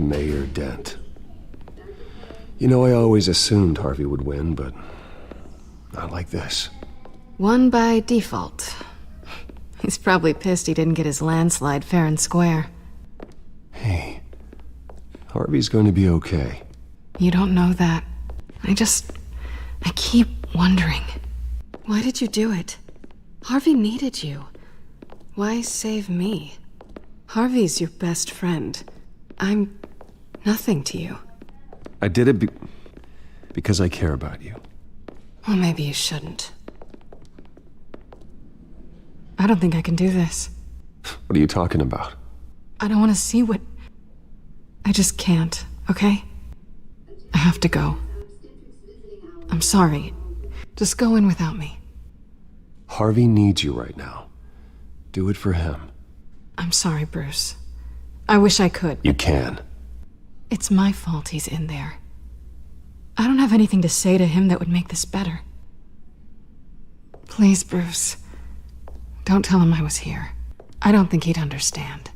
Mayor Dent. You know, I always assumed Harvey would win, but not like this. Won by default. He's probably pissed he didn't get his landslide fair and square. Hey, Harvey's going to be okay. You don't know that. I keep wondering. Why did you do it? Harvey needed you. Why save me? Harvey's your best friend. I'm nothing to you. I did it because I care about you. Well, maybe you shouldn't. I don't think I can do this. What are you talking about? I don't want to see what... I just can't, okay? I have to go. I'm sorry. Just go in without me. Harvey needs you right now. Do it for him. I'm sorry, Bruce. I wish I could. You can. It's my fault he's in there. I don't have anything to say to him that would make this better. Please, Bruce. Don't tell him I was here. I don't think he'd understand.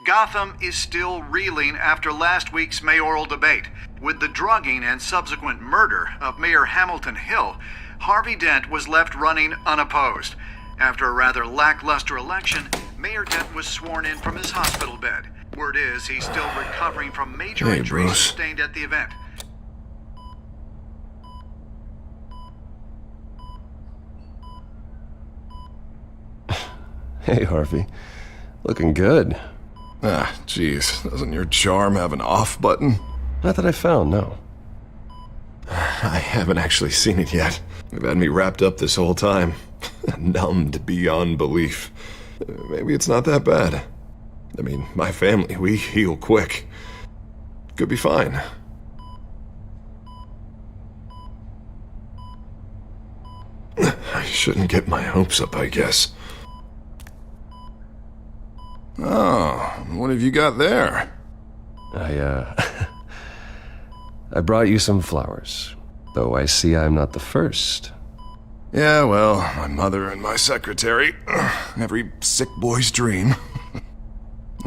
Gotham is still reeling after last week's mayoral debate. With the drugging and subsequent murder of Mayor Hamilton Hill, Harvey Dent was left running unopposed. After a rather lackluster election, Mayor Dent was sworn in from his hospital bed. Word is he's still recovering from major injuries sustained at the event. Hey, Harvey. Looking good. Ah, jeez. Doesn't your charm have an off button? Not that I found, no. I haven't actually seen it yet. They've had me wrapped up this whole time. Numbed beyond belief. Maybe it's not that bad. I mean, my family, we heal quick. Could be fine. I shouldn't get my hopes up, I guess. Oh, what have you got there? I brought you some flowers. Though I see I'm not the first. Yeah, well, my mother and my secretary. Every sick boy's dream.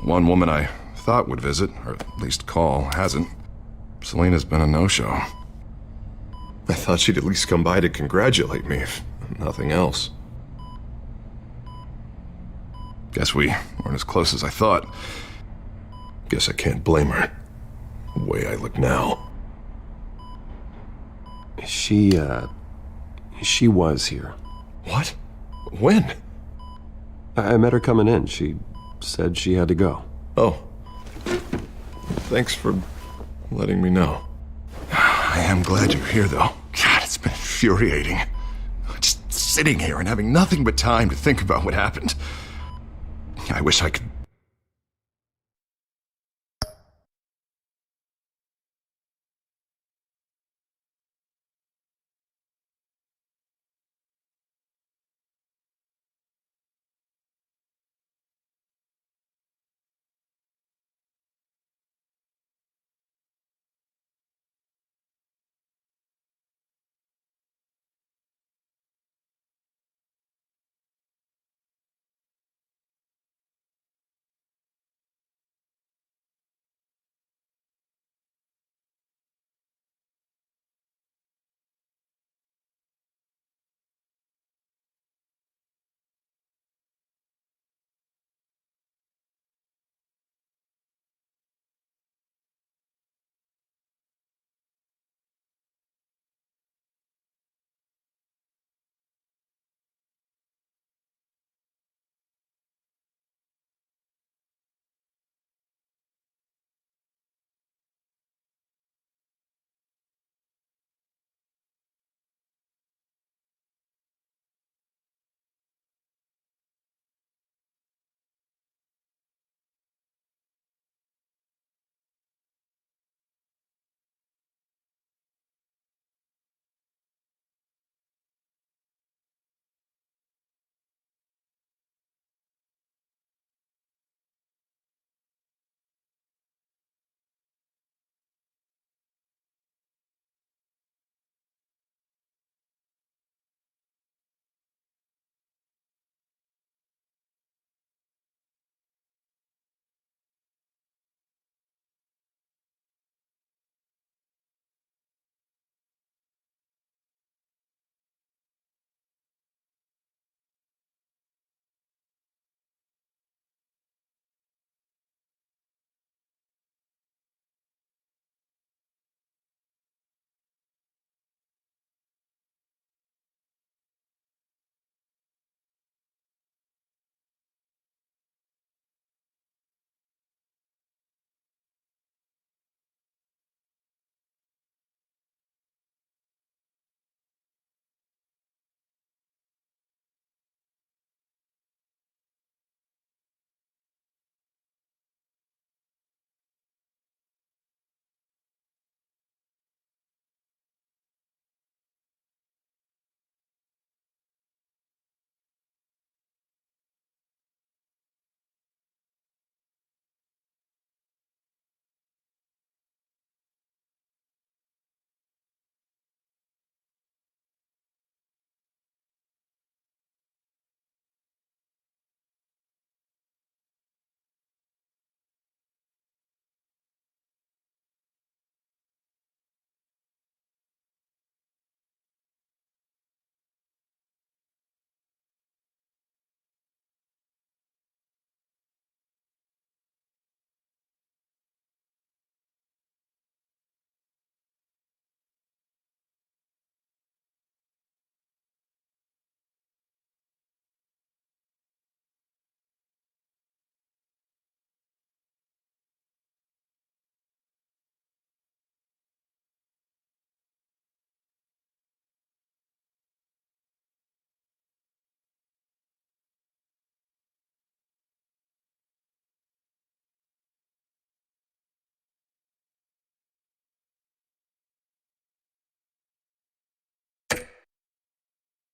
One woman I thought would visit, or at least call, hasn't. Selena's been a no-show. I thought she'd at least come by to congratulate me, if nothing else. Guess we weren't as close as I thought. Guess I can't blame her. The way I look now. She was here. What? When? I met her coming in. She said she had to go. Oh. Thanks for letting me know. I am glad you're here, though. God, it's been infuriating. Just sitting here and having nothing but time to think about what happened. I wish I could...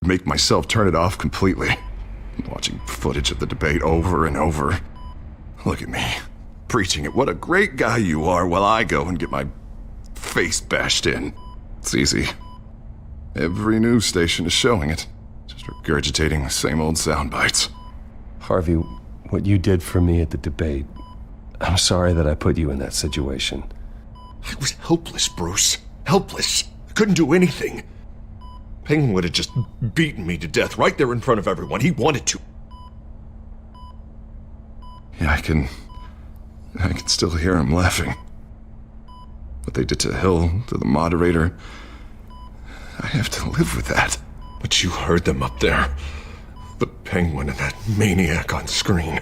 make myself turn it off completely. Watching footage of the debate over and over. Look at me, preaching it. What a great guy you are, while I go and get my face bashed in. It's easy. Every news station is showing it. Just regurgitating the same old sound bites. Harvey, what you did for me at the debate, I'm sorry that I put you in that situation. I was helpless, Bruce. Helpless. I couldn't do anything. Penguin would have just beaten me to death right there in front of everyone. He wanted to. Yeah, I can still hear him laughing. What they did to Hill, to the moderator, I have to live with that. But you heard them up there. The Penguin and that maniac on screen.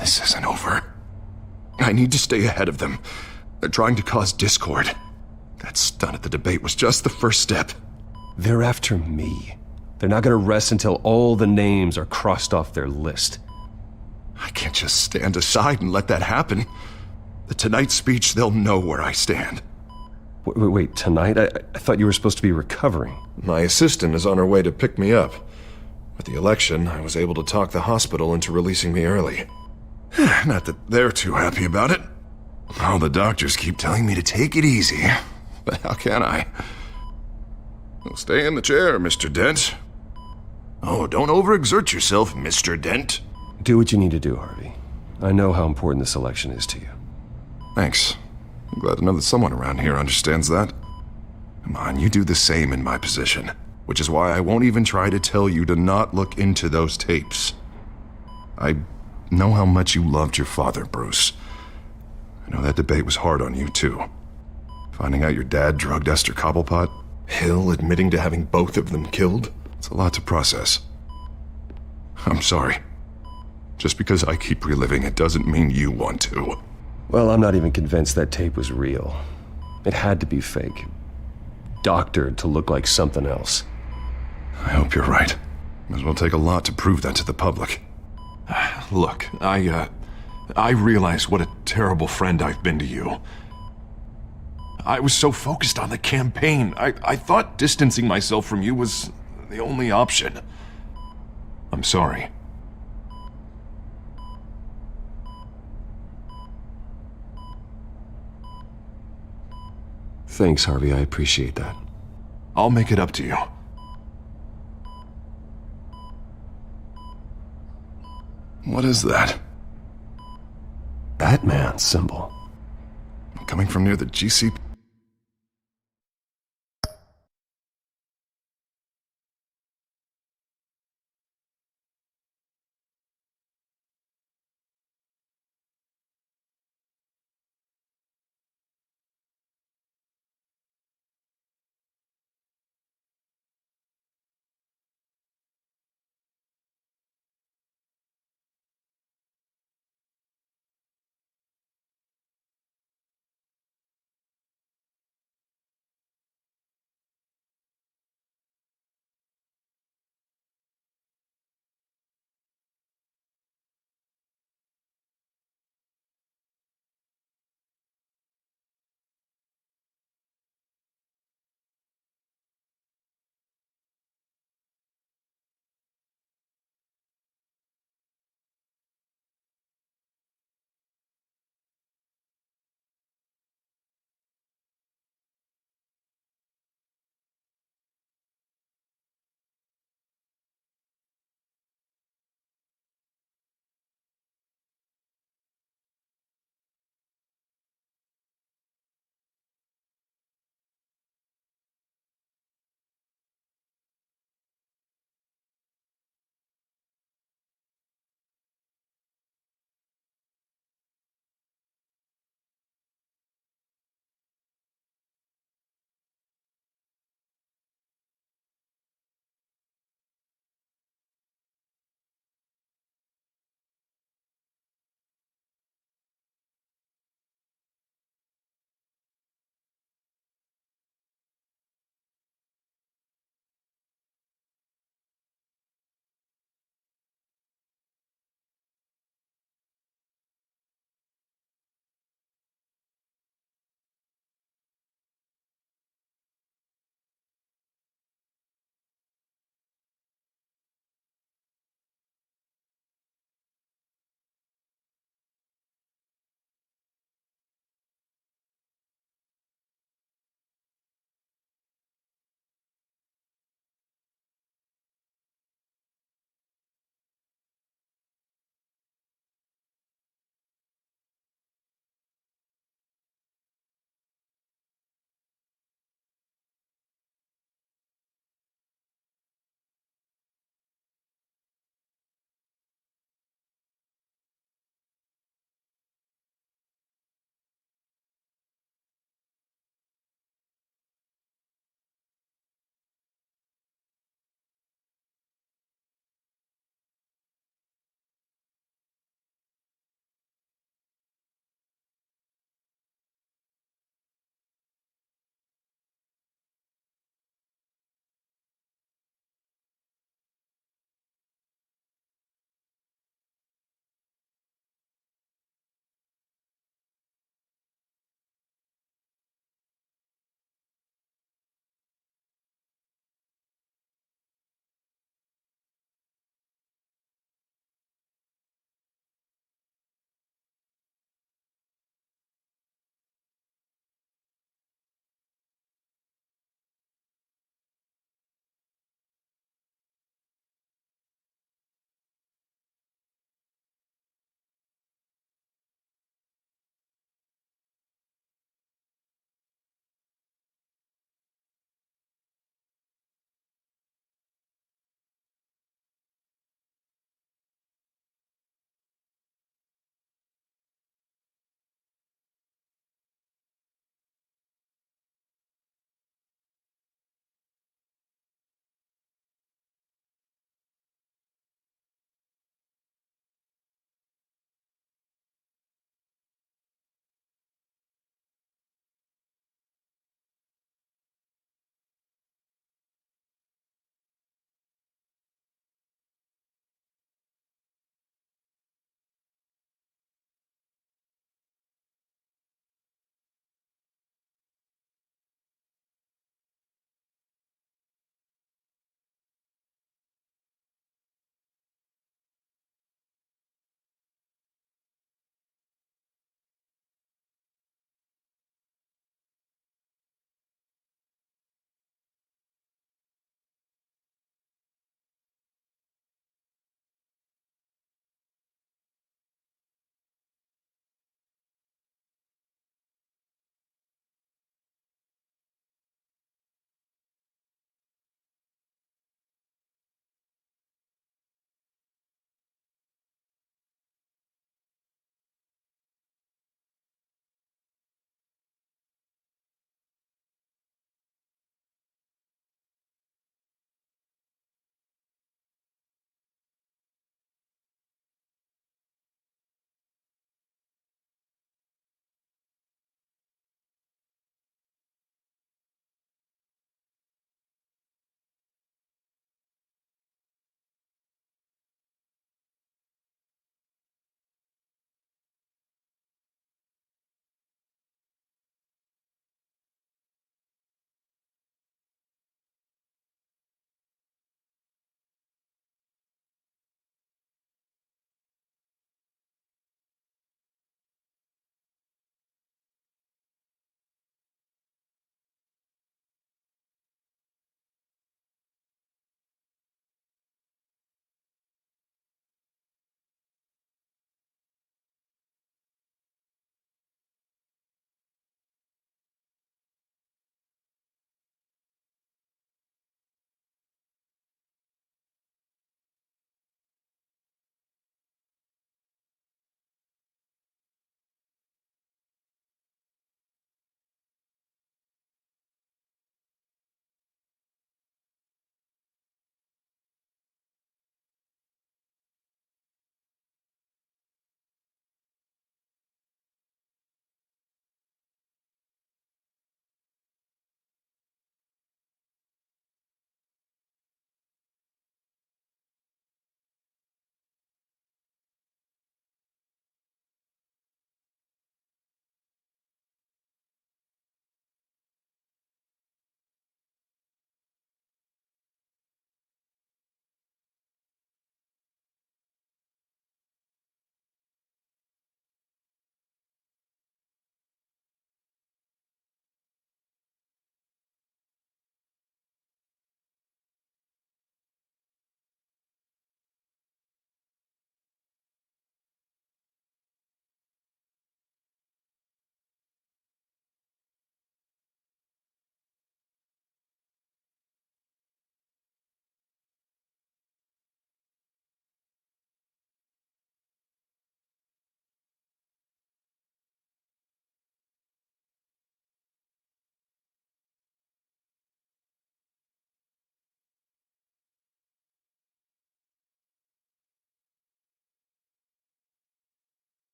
This isn't over. I need to stay ahead of them. They're trying to cause discord. That stunt at the debate was just the first step. They're after me. They're not gonna rest until all the names are crossed off their list. I can't just stand aside and let that happen. The Tonight speech, they'll know where I stand. Wait, tonight? I thought you were supposed to be recovering. My assistant is on her way to pick me up. With the election, I was able to talk the hospital into releasing me early. Not that they're too happy about it. All the doctors keep telling me to take it easy. But how can I? Well, stay in the chair, Mr. Dent. Oh, don't overexert yourself, Mr. Dent. Do what you need to do, Harvey. I know how important this election is to you. Thanks. I'm glad to know that someone around here understands that. Come on, you do the same in my position. Which is why I won't even try to tell you to not look into those tapes. I know how much you loved your father, Bruce. I know that debate was hard on you, too. Finding out your dad drugged Esther Cobblepot, Hill admitting to having both of them killed, it's a lot to process. I'm sorry. Just because I keep reliving it doesn't mean you want to. Well, I'm not even convinced that tape was real. It had to be fake. Doctored to look like something else. I hope you're right. It will take a lot to prove that to the public. Look, I realize what a terrible friend I've been to you. I was so focused on the campaign. I thought distancing myself from you was the only option. I'm sorry. Thanks, Harvey. I appreciate that. I'll make it up to you. What is that? Batman symbol. Coming from near the GCP.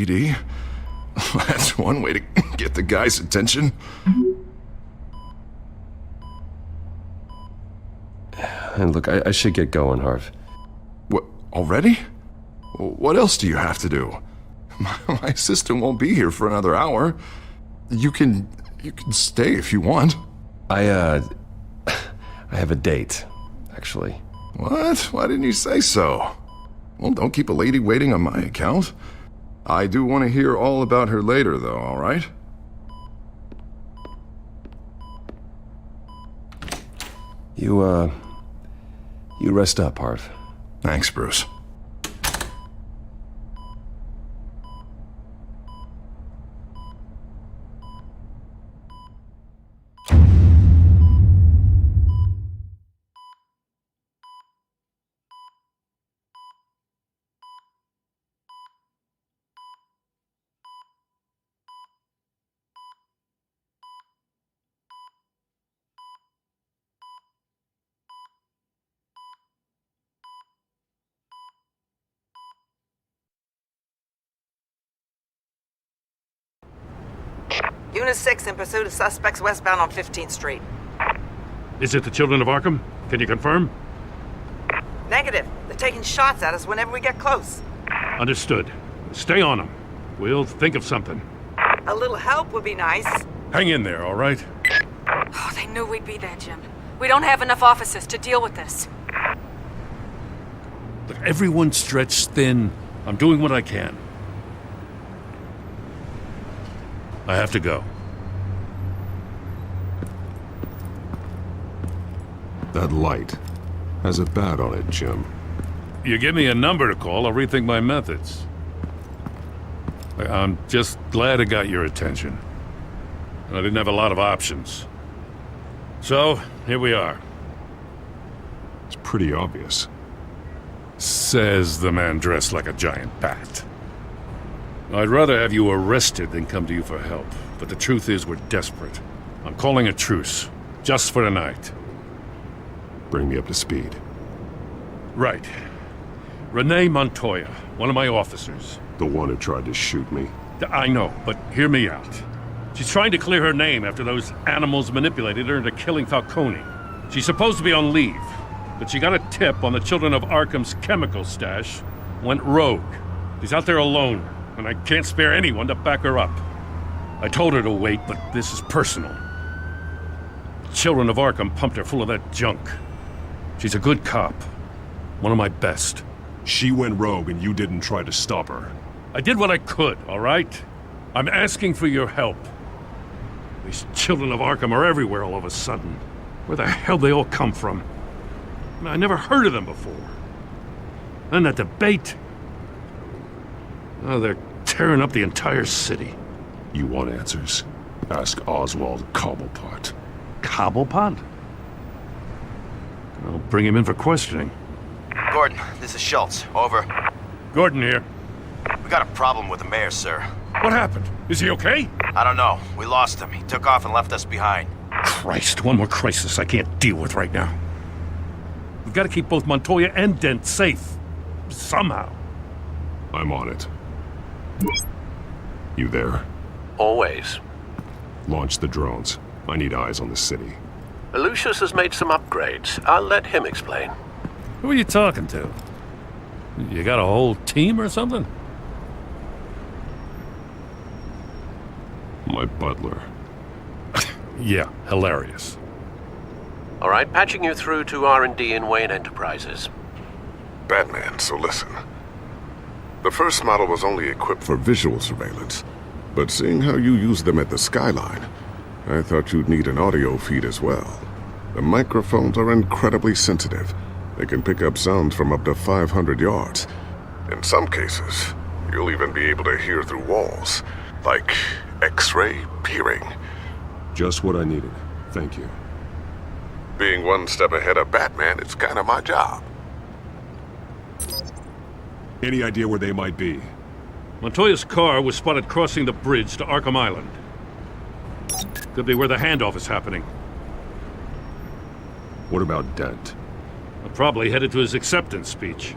PD. That's one way to get the guy's attention. And look, I should get going, Harv. What, already? What else do you have to do? My assistant won't be here for another hour. You can stay if you want. I have a date, actually. What? Why didn't you say so? Well, don't keep a lady waiting on my account. I do want to hear all about her later, though, all right? You rest up, Harv. Thanks, Bruce. Unit 6 in pursuit of suspects westbound on 15th Street. Is it the Children of Arkham? Can you confirm? Negative. They're taking shots at us whenever we get close. Understood. Stay on them. We'll think of something. A little help would be nice. Hang in there, all right? Oh, they knew we'd be there, Jim. We don't have enough officers to deal with this. Look, everyone's stretched thin. I'm doing what I can. I have to go. That light has a bat on it, Jim. You give me a number to call, I'll rethink my methods. I'm just glad it got your attention. I didn't have a lot of options. So, here we are. It's pretty obvious. Says the man dressed like a giant bat. I'd rather have you arrested than come to you for help, but the truth is we're desperate. I'm calling a truce, just for tonight. Bring me up to speed. Right. Renee Montoya, one of my officers. The one who tried to shoot me. I know, but hear me out. She's trying to clear her name after those animals manipulated her into killing Falcone. She's supposed to be on leave, but she got a tip on the Children of Arkham's chemical stash, went rogue. She's out there alone, and I can't spare anyone to back her up. I told her to wait, but this is personal. Children of Arkham pumped her full of that junk. She's a good cop. One of my best. She went rogue and you didn't try to stop her. I did what I could, all right? I'm asking for your help. These Children of Arkham are everywhere all of a sudden. Where the hell they all come from? I never heard of them before. Then that debate. Oh, they're tearing up the entire city. You want answers? Ask Oswald Cobblepot. Cobblepot? I'll bring him in for questioning. Gordon, this is Schultz. Over. Gordon here. We got a problem with the mayor, sir. What happened? Is he okay? I don't know. We lost him. He took off and left us behind. Christ, one more crisis I can't deal with right now. We've got to keep both Montoya and Dent safe. Somehow. I'm on it. You there? Always. Launch the drones. I need eyes on the city. Lucius has made some upgrades. I'll let him explain. Who are you talking to? You got a whole team or something? My butler. Yeah, hilarious. All right, patching you through to R&D in Wayne Enterprises. Batman, so listen. The first model was only equipped for visual surveillance, but seeing how you use them at the Skyline, I thought you'd need an audio feed as well. The microphones are incredibly sensitive. They can pick up sounds from up to 500 yards. In some cases, you'll even be able to hear through walls, like X-ray peering. Just what I needed. Thank you. Being one step ahead of Batman, it's kind of my job. Any idea where they might be? Montoya's car was spotted crossing the bridge to Arkham Island. Could be where the handoff is happening. What about Dent? Probably headed to his acceptance speech.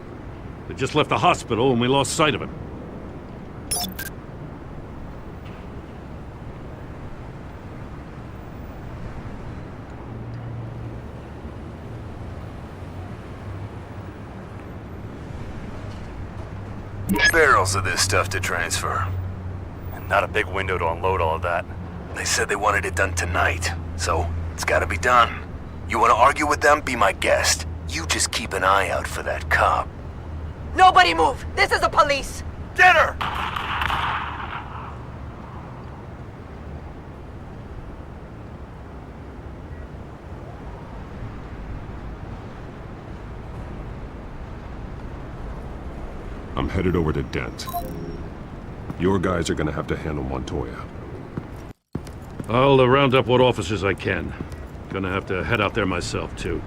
They just left the hospital and we lost sight of him. Barrels of this stuff to transfer. And not a big window to unload all of that. They said they wanted it done tonight, so it's gotta be done. You wanna argue with them? Be my guest. You just keep an eye out for that cop. Nobody move! This is the police! Get her! I'm headed over to Dent. Your guys are gonna have to handle Montoya. I'll round up what officers I can. Gonna have to head out there myself, too.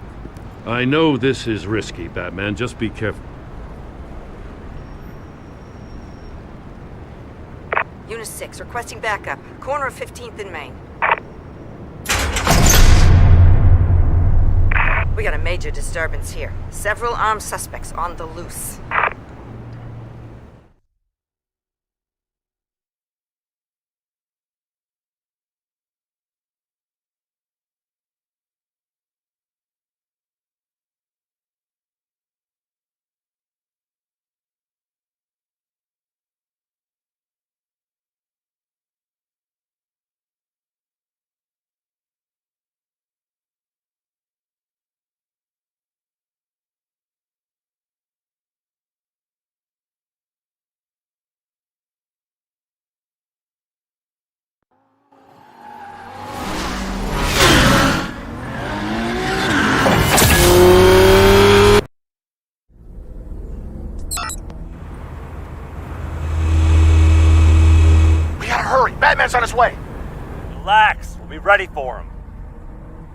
I know this is risky, Batman. Just be careful. Unit 6, requesting backup. Corner of 15th and Main. We got a major disturbance here. Several armed suspects on the loose. Batman's on his way. Relax, we'll be ready for him.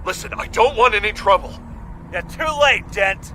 Listen, I don't want any trouble. Yeah, too late, Dent.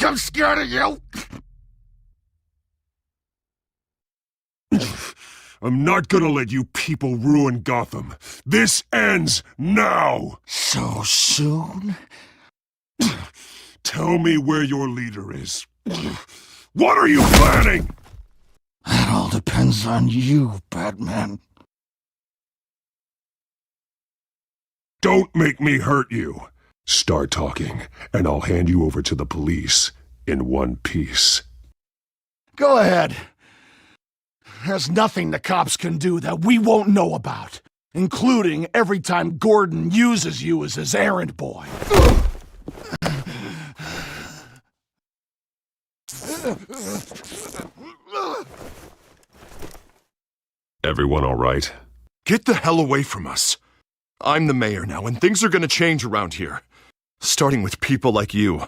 I'm scared of you! I'm not gonna let you people ruin Gotham. This ends now! So soon? Tell me where your leader is. What are you planning? That all depends on you, Batman. Don't make me hurt you. Start talking, and I'll hand you over to the police in one piece. Go ahead. There's nothing the cops can do that we won't know about, including every time Gordon uses you as his errand boy. Everyone all right? Get the hell away from us. I'm the mayor now, and things are gonna change around here. Starting with people like you.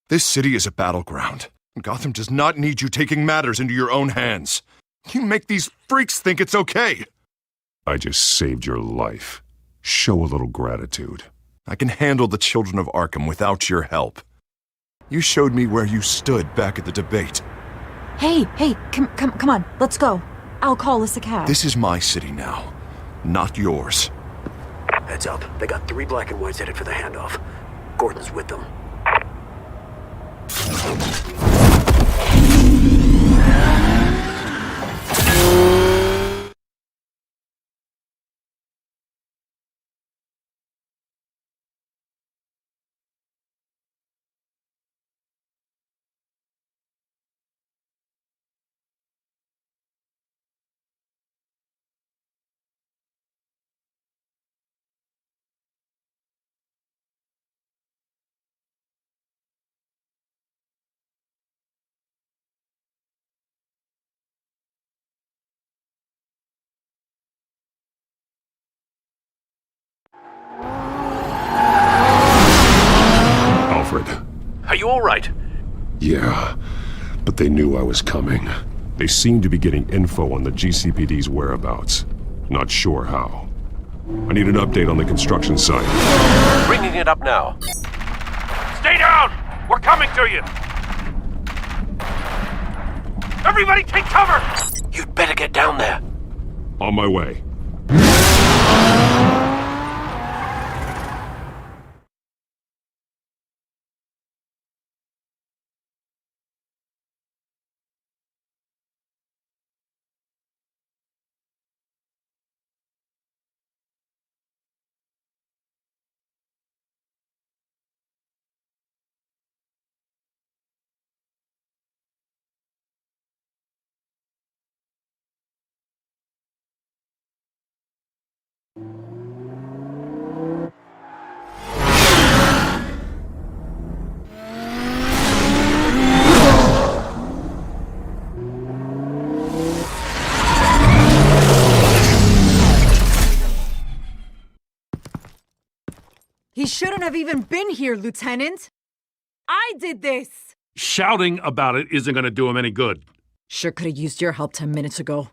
This city is a battleground. Gotham does not need you taking matters into your own hands. You make these freaks think it's okay. I just saved your life. Show a little gratitude. I can handle the children of Arkham without your help. You showed me where you stood back at the debate. Hey, come on, let's go. I'll call us a cab. This is my city now, not yours. Heads up, they got 3 black and whites headed for the handoff. Gordon's with them. Are you all right? Yeah, but they knew I was coming. They seem to be getting info on the GCPD's whereabouts. Not sure how. I need an update on the construction site. Bringing it up now. Stay down! We're coming to you! Everybody take cover! You'd better get down there. On my way. He shouldn't have even been here, Lieutenant. I did this. Shouting about it isn't gonna do him any good. Sure could have used your help 10 minutes ago.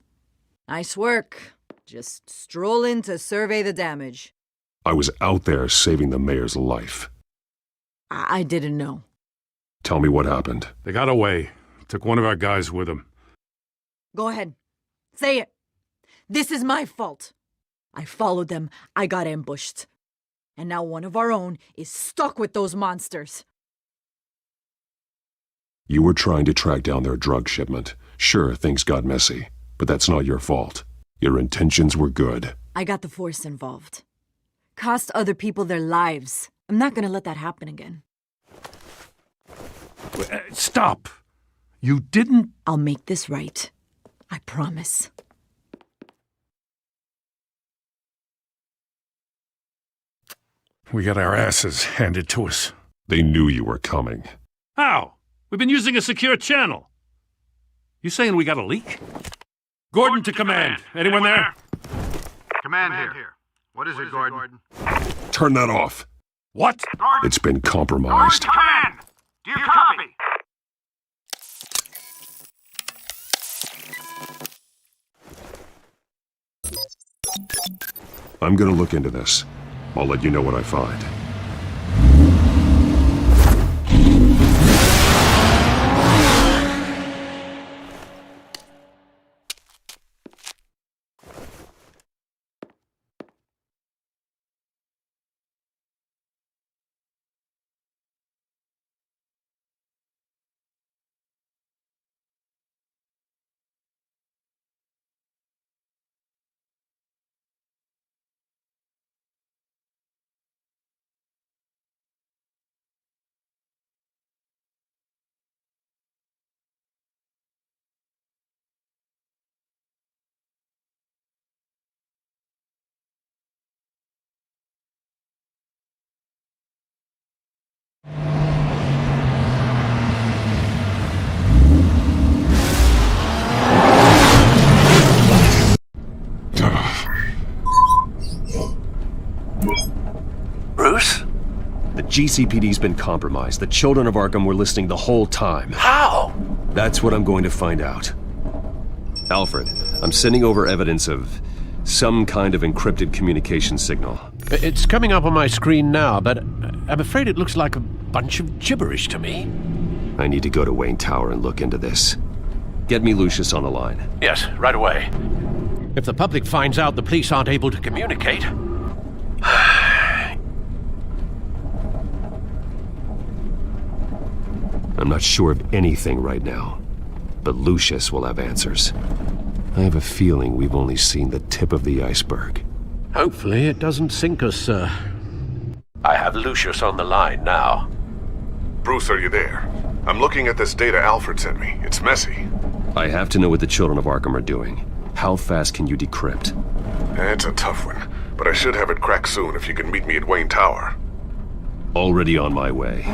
Nice work. Just stroll in to survey the damage. I was out there saving the mayor's life. I didn't know. Tell me what happened. They got away. Took one of our guys with them. Go ahead. Say it. This is my fault. I followed them. I got ambushed. And now one of our own is stuck with those monsters. You were trying to track down their drug shipment. Sure, things got messy, but that's not your fault. Your intentions were good. I got the Force involved. Cost other people their lives. I'm not gonna let that happen again. Stop! You didn't... I'll make this right. I promise. We got our asses handed to us. They knew you were coming. How? We've been using a secure channel. You saying we got a leak? Gordon to command. Anyone there? Command here. What is it, Gordon? Turn that off. What? It's been compromised. Command! Do you copy? I'm gonna look into this. I'll let you know what I find. Bruce? The GCPD's been compromised. The children of Arkham were listening the whole time. How? That's what I'm going to find out. Alfred, I'm sending over evidence of some kind of encrypted communication signal. It's coming up on my screen now, but I'm afraid it looks like a bunch of gibberish to me. I need to go to Wayne Tower and look into this. Get me Lucius on the line. Yes, right away. If the public finds out the police aren't able to communicate... I'm not sure of anything right now, but Lucius will have answers. I have a feeling we've only seen the tip of the iceberg. Hopefully it doesn't sink us, sir. I have Lucius on the line now. Bruce, are you there? I'm looking at this data Alfred sent me. It's messy. I have to know what the children of Arkham are doing. How fast can you decrypt? It's a tough one, but I should have it cracked soon if you can meet me at Wayne Tower. Already on my way.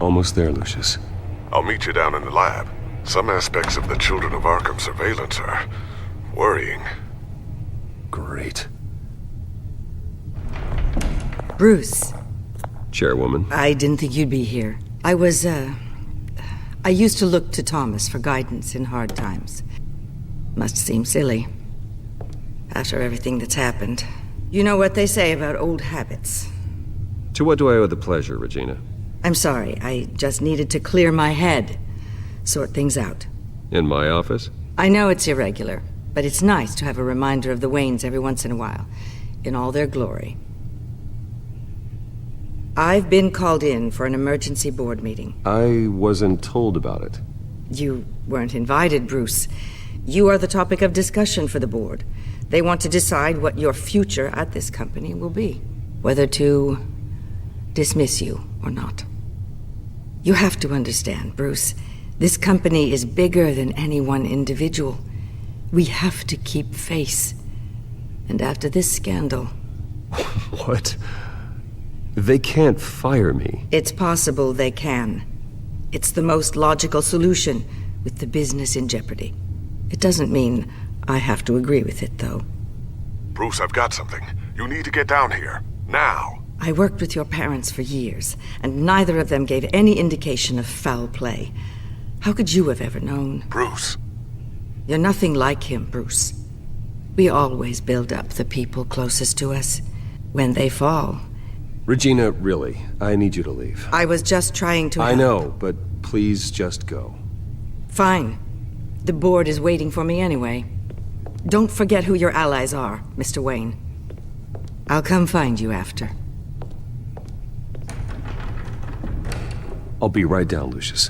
Almost there, Lucius. I'll meet you down in the lab. Some aspects of the Children of Arkham surveillance are worrying. Great. Bruce. Chairwoman. I didn't think you'd be here. I used to look to Thomas for guidance in hard times. Must seem silly. After everything that's happened. You know what they say about old habits. To what do I owe the pleasure, Regina? I'm sorry, I just needed to clear my head. Sort things out. In my office? I know it's irregular, but it's nice to have a reminder of the Waynes every once in a while, in all their glory. I've been called in for an emergency board meeting. I wasn't told about it. You weren't invited, Bruce. You are the topic of discussion for the board. They want to decide what your future at this company will be. Whether to dismiss you or not. You have to understand, Bruce. This company is bigger than any one individual. We have to keep face. And after this scandal... What? They can't fire me. It's possible they can. It's the most logical solution, with the business in jeopardy. It doesn't mean I have to agree with it, though. Bruce, I've got something. You need to get down here. Now. I worked with your parents for years, and neither of them gave any indication of foul play. How could you have ever known? Bruce. You're nothing like him, Bruce. We always build up the people closest to us. When they fall... Regina, really, I need you to leave. I was just trying to I help. know, but please just go. Fine. The board is waiting for me anyway. Don't forget who your allies are, Mr. Wayne. I'll come find you after. I'll be right down, Lucius.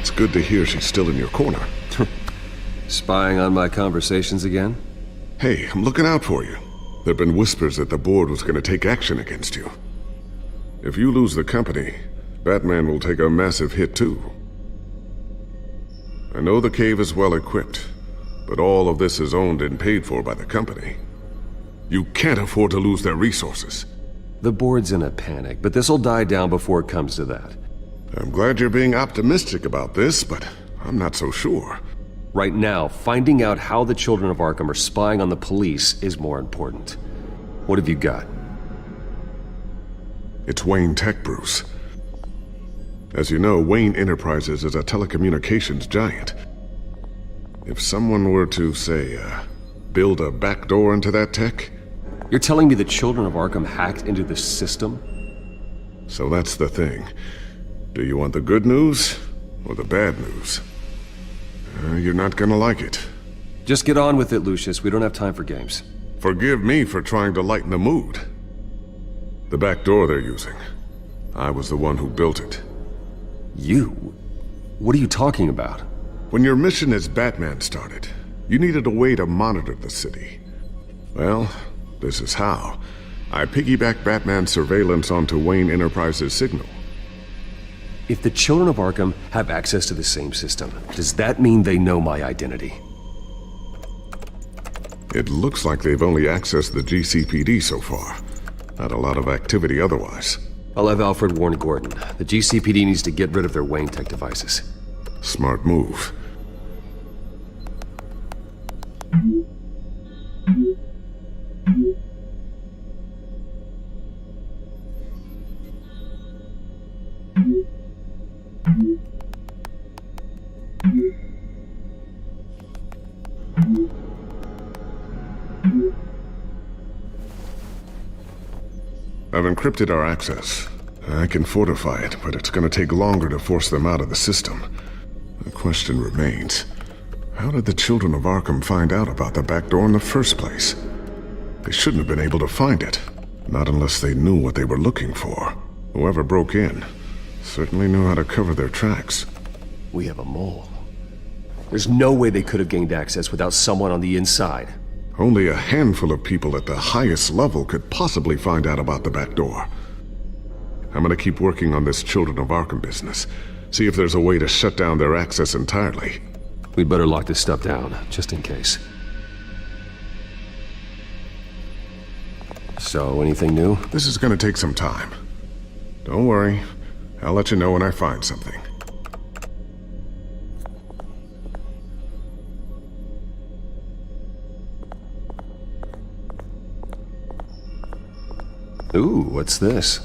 It's good to hear she's still in your corner. Spying on my conversations again? Hey, I'm looking out for you. There've been whispers that the board was going to take action against you. If you lose the company, Batman will take a massive hit too. I know the cave is well equipped, but all of this is owned and paid for by the company. You can't afford to lose their resources. The board's in a panic, but this'll die down before it comes to that. I'm glad you're being optimistic about this, but I'm not so sure. Right now, finding out how the Children of Arkham are spying on the police is more important. What have you got? It's Wayne Tech, Bruce. As you know, Wayne Enterprises is a telecommunications giant. If someone were to, say, build a backdoor into that tech... You're telling me the Children of Arkham hacked into the system? So that's the thing. Do you want the good news or the bad news? You're not gonna like it. Just get on with it, Lucius. We don't have time for games. Forgive me for trying to lighten the mood. The back door they're using. I was the one who built it. You? What are you talking about? When your mission as Batman started, you needed a way to monitor the city. Well, this is how. I piggybacked Batman's surveillance onto Wayne Enterprises' signal. If the children of Arkham have access to the same system, does that mean they know my identity? It looks like they've only accessed the GCPD so far. Not a lot of activity otherwise. I'll have Alfred warn Gordon. The GCPD needs to get rid of their Wayne Tech devices. Smart move. I've encrypted our access. I can fortify it, but it's gonna take longer to force them out of the system. The question remains, how did the children of Arkham find out about the back door in the first place? They shouldn't have been able to find it. Not unless they knew what they were looking for. Whoever broke in certainly knew how to cover their tracks. We have a mole. There's no way they could have gained access without someone on the inside. Only a handful of people at the highest level could possibly find out about the back door. I'm gonna keep working on this Children of Arkham business. See if there's a way to shut down their access entirely. We'd better lock this stuff down, just in case. So, anything new? This is gonna take some time. Don't worry. I'll let you know when I find something. Ooh, what's this?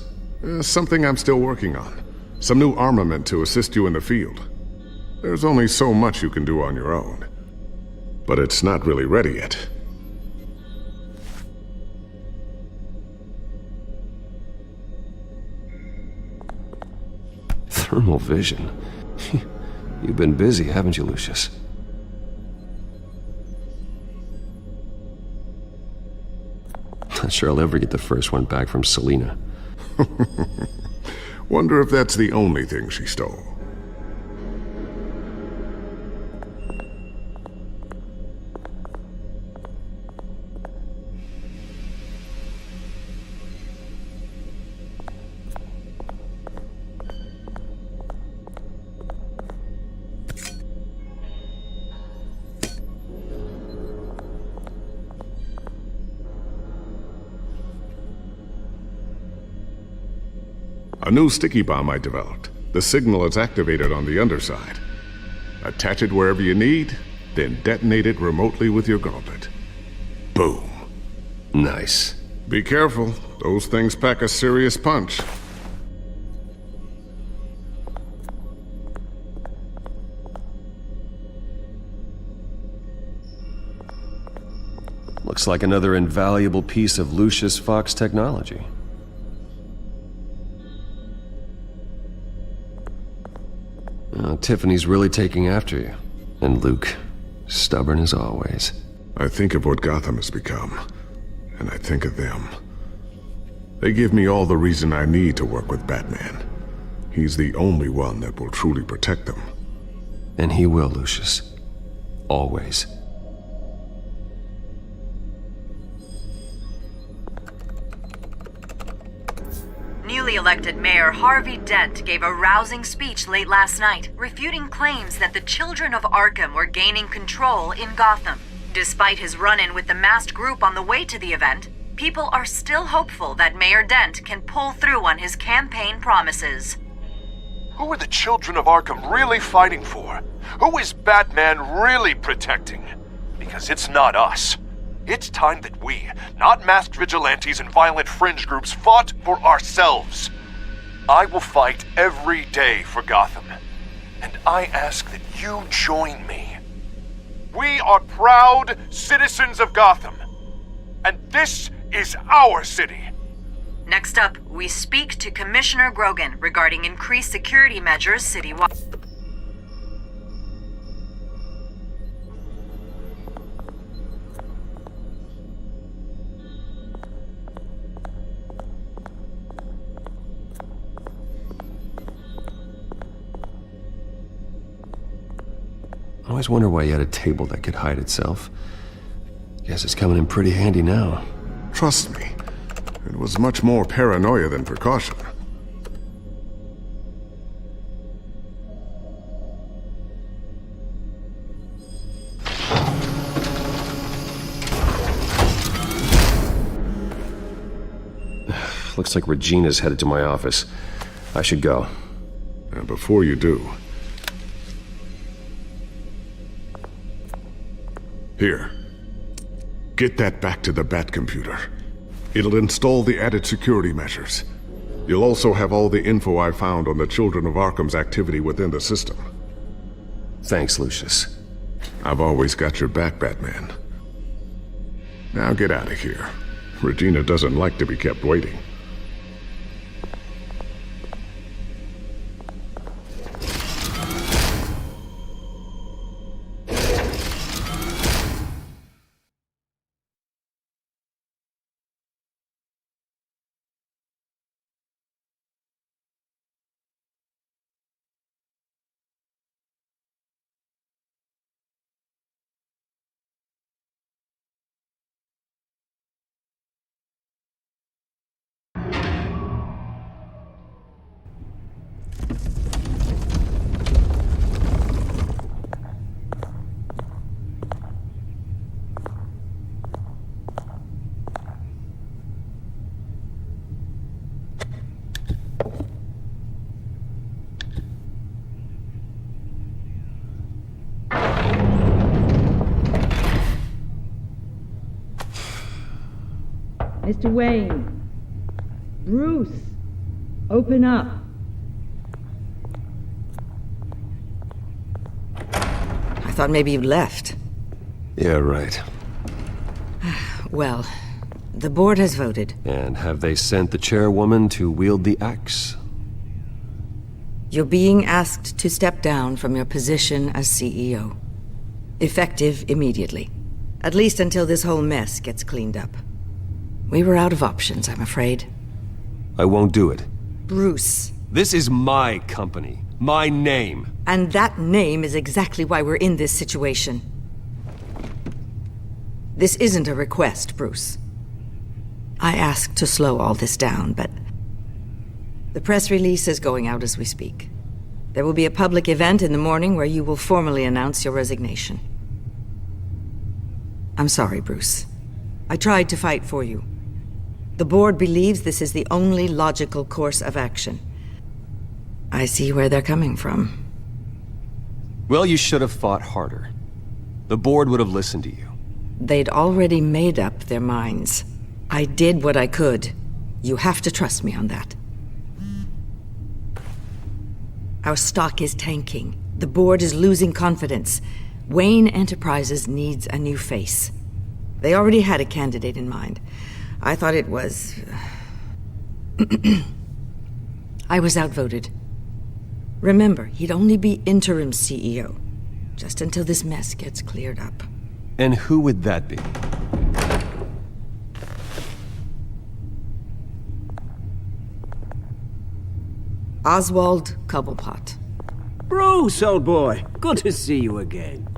Something I'm still working on. Some new armament to assist you in the field. There's only so much you can do on your own. But it's not really ready yet. Thermal vision. You've been busy, haven't you, Lucius? Not sure I'll ever get the first one back from Selina. Wonder if that's the only thing she stole. A new sticky bomb I developed. The signal is activated on the underside. Attach it wherever you need, then detonate it remotely with your gauntlet. Boom. Nice. Be careful. Those things pack a serious punch. Looks like another invaluable piece of Lucius Fox technology. Tiffany's really taking after you. And Luke, stubborn as always. I think of what Gotham has become, and I think of them. They give me all the reason I need to work with Batman. He's the only one that will truly protect them. And he will, Lucius. Always. Newly elected Mayor Harvey Dent gave a rousing speech late last night, refuting claims that the children of Arkham were gaining control in Gotham. Despite his run-in with the masked group on the way to the event, people are still hopeful that Mayor Dent can pull through on his campaign promises. Who are the children of Arkham really fighting for? Who is Batman really protecting? Because it's not us. It's time that we, not masked vigilantes and violent fringe groups, fought for ourselves. I will fight every day for Gotham. And I ask that you join me. We are proud citizens of Gotham. And this is our city. Next up, we speak to Commissioner Grogan regarding increased security measures citywide. I always wonder why you had a table that could hide itself. Guess it's coming in pretty handy now. Trust me, it was much more paranoia than precaution. Looks like Regina's headed to my office. I should go. And before you do... Here. Get that back to the Bat computer. It'll install the added security measures. You'll also have all the info I found on the Children of Arkham's activity within the system. Thanks, Lucius. I've always got your back, Batman. Now get out of here. Regina doesn't like to be kept waiting. Mr. Wayne. Bruce. Open up. I thought maybe you'd left. Yeah, right. Well, the board has voted. And have they sent the chairwoman to wield the axe? You're being asked to step down from your position as CEO. Effective immediately. At least until this whole mess gets cleaned up. We were out of options, I'm afraid. I won't do it. Bruce. This is my company. My name. And that name is exactly why we're in this situation. This isn't a request, Bruce. I asked to slow all this down, but... the press release is going out as we speak. There will be a public event in the morning where you will formally announce your resignation. I'm sorry, Bruce. I tried to fight for you. The board believes this is the only logical course of action. I see where they're coming from. Well, you should have fought harder. The board would have listened to you. They'd already made up their minds. I did what I could. You have to trust me on that. Our stock is tanking. The board is losing confidence. Wayne Enterprises needs a new face. They already had a candidate in mind. I thought it was... I was outvoted. Remember, he'd only be interim CEO, just until this mess gets cleared up. And who would that be? Oswald Cobblepot. Bruce, old boy. Good to see you again.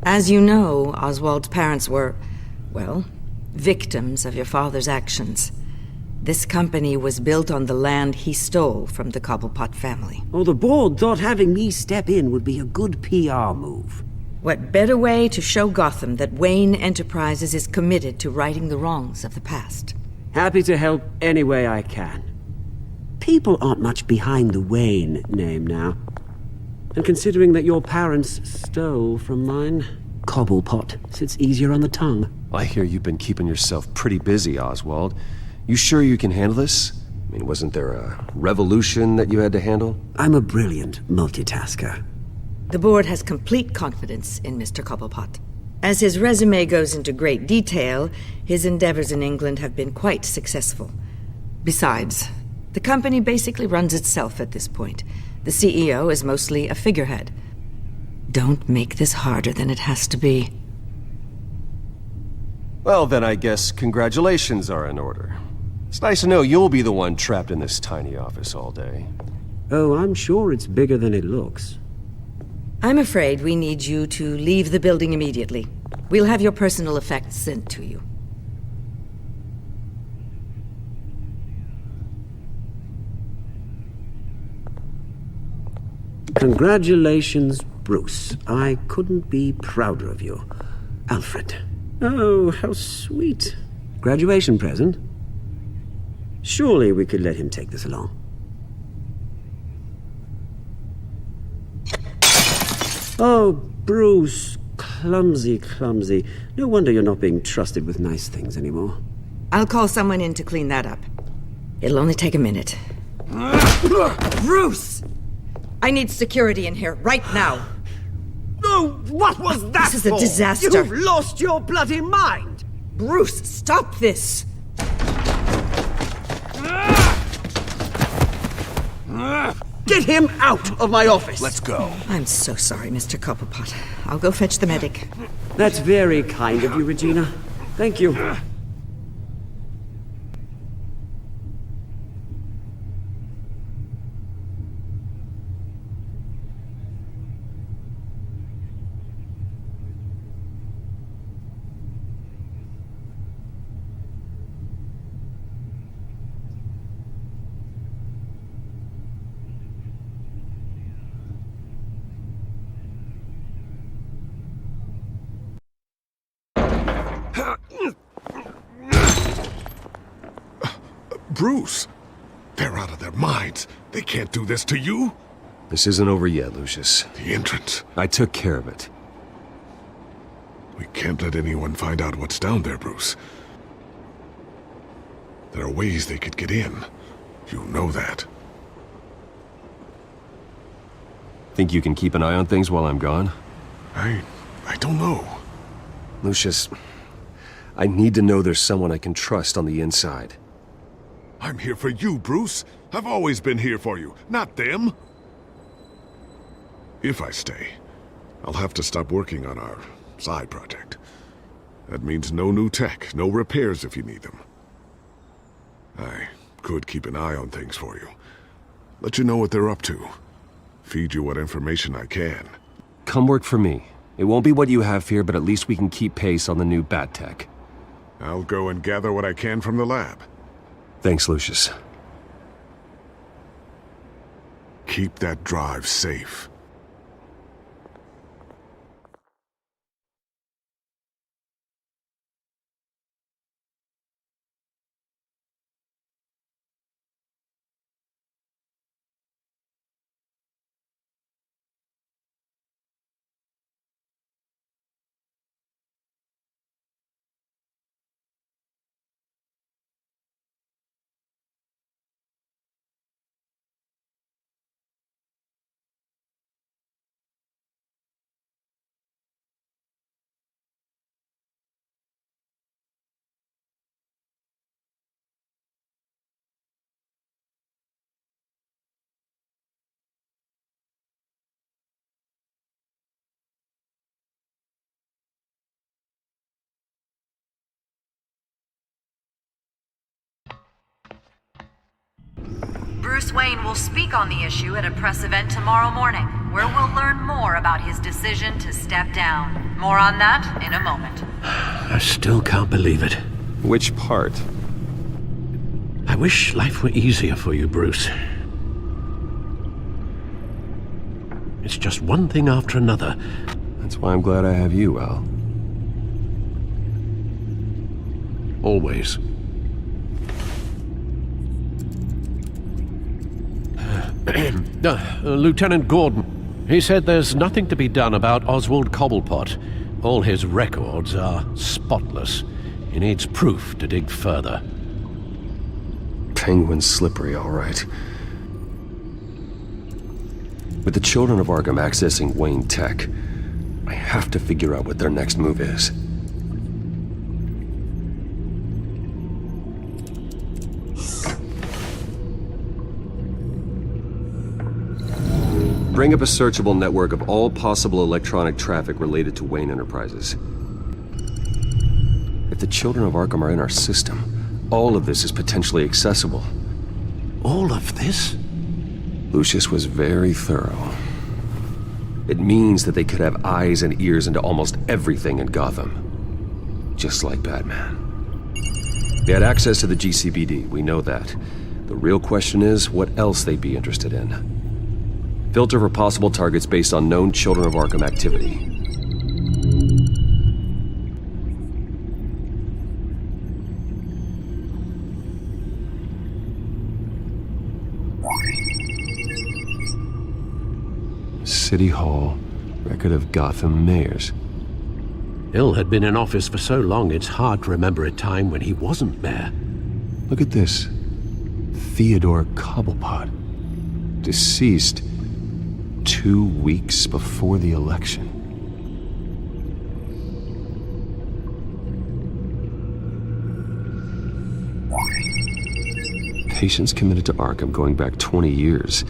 As you know, Oswald's parents were, well, victims of your father's actions. This company was built on the land he stole from the Cobblepot family. Oh, the board thought having me step in would be a good PR move. What better way to show Gotham that Wayne Enterprises is committed to righting the wrongs of the past? Happy to help any way I can. People aren't much behind the Wayne name now. And considering that your parents stole from mine, Cobblepot sits easier on the tongue. I hear you've been keeping yourself pretty busy, Oswald. You sure you can handle this? I mean, wasn't there a revolution that you had to handle? I'm a brilliant multitasker. The board has complete confidence in Mr. Cobblepot. As his resume goes into great detail, his endeavors in England have been quite successful. Besides, the company basically runs itself at this point. The CEO is mostly a figurehead. Don't make this harder than it has to be. Well, then I guess congratulations are in order. It's nice to know you'll be the one trapped in this tiny office all day. Oh, I'm sure it's bigger than it looks. I'm afraid we need you to leave the building immediately. We'll have your personal effects sent to you. Congratulations, Bruce, I couldn't be prouder of you. Alfred. Oh, how sweet. Graduation present? Surely we could let him take this along. Oh, Bruce. Clumsy, clumsy. No wonder you're not being trusted with nice things anymore. I'll call someone in to clean that up. It'll only take a minute. Bruce! I need security in here, right now. Oh, what was that This is a for? disaster. You've lost your bloody mind! Bruce, stop this! Get him out of my office! Let's go. I'm so sorry, Mr. Cobblepot. I'll go fetch the medic. That's very kind of you, Regina. Thank you. Bruce, they're out of their minds. They can't do this to you. This isn't over yet, Lucius. The entrance. I took care of it. We can't let anyone find out what's down there, Bruce. There are ways they could get in. You know that. Think you can keep an eye on things while I'm gone? I don't know. Lucius, I need to know there's someone I can trust on the inside. I'm here for you, Bruce. I've always been here for you, not them. If I stay, I'll have to stop working on our side project. That means no new tech, no repairs if you need them. I could keep an eye on things for you. Let you know what they're up to. Feed you what information I can. Come work for me. It won't be what you have here, but at least we can keep pace on the new bat tech. I'll go and gather what I can from the lab. Thanks, Lucius. Keep that drive safe. Bruce Wayne will speak on the issue at a press event tomorrow morning, where we'll learn more about his decision to step down. More on that in a moment. I still can't believe it. Which part? I wish life were easier for you, Bruce. It's just one thing after another. That's why I'm glad I have you, Al. Always. Lieutenant Gordon, he said there's nothing to be done about Oswald Cobblepot. All his records are spotless. He needs proof to dig further. Penguin's slippery, all right. With the children of Arkham accessing Wayne Tech, I have to figure out what their next move is. Bring up a searchable network of all possible electronic traffic related to Wayne Enterprises. If the children of Arkham are in our system, all of this is potentially accessible. All of this? Lucius was very thorough. It means that they could have eyes and ears into almost everything in Gotham. Just like Batman. They had access to the GCPD, we know that. The real question is what else they'd be interested in. Filter for possible targets based on known Children of Arkham activity. City Hall, record of Gotham mayors. Hill had been in office for so long, it's hard to remember a time when he wasn't mayor. Look at this. Theodore Cobblepot. Deceased 2 weeks before the election. Patients committed to Arkham going back 20 years.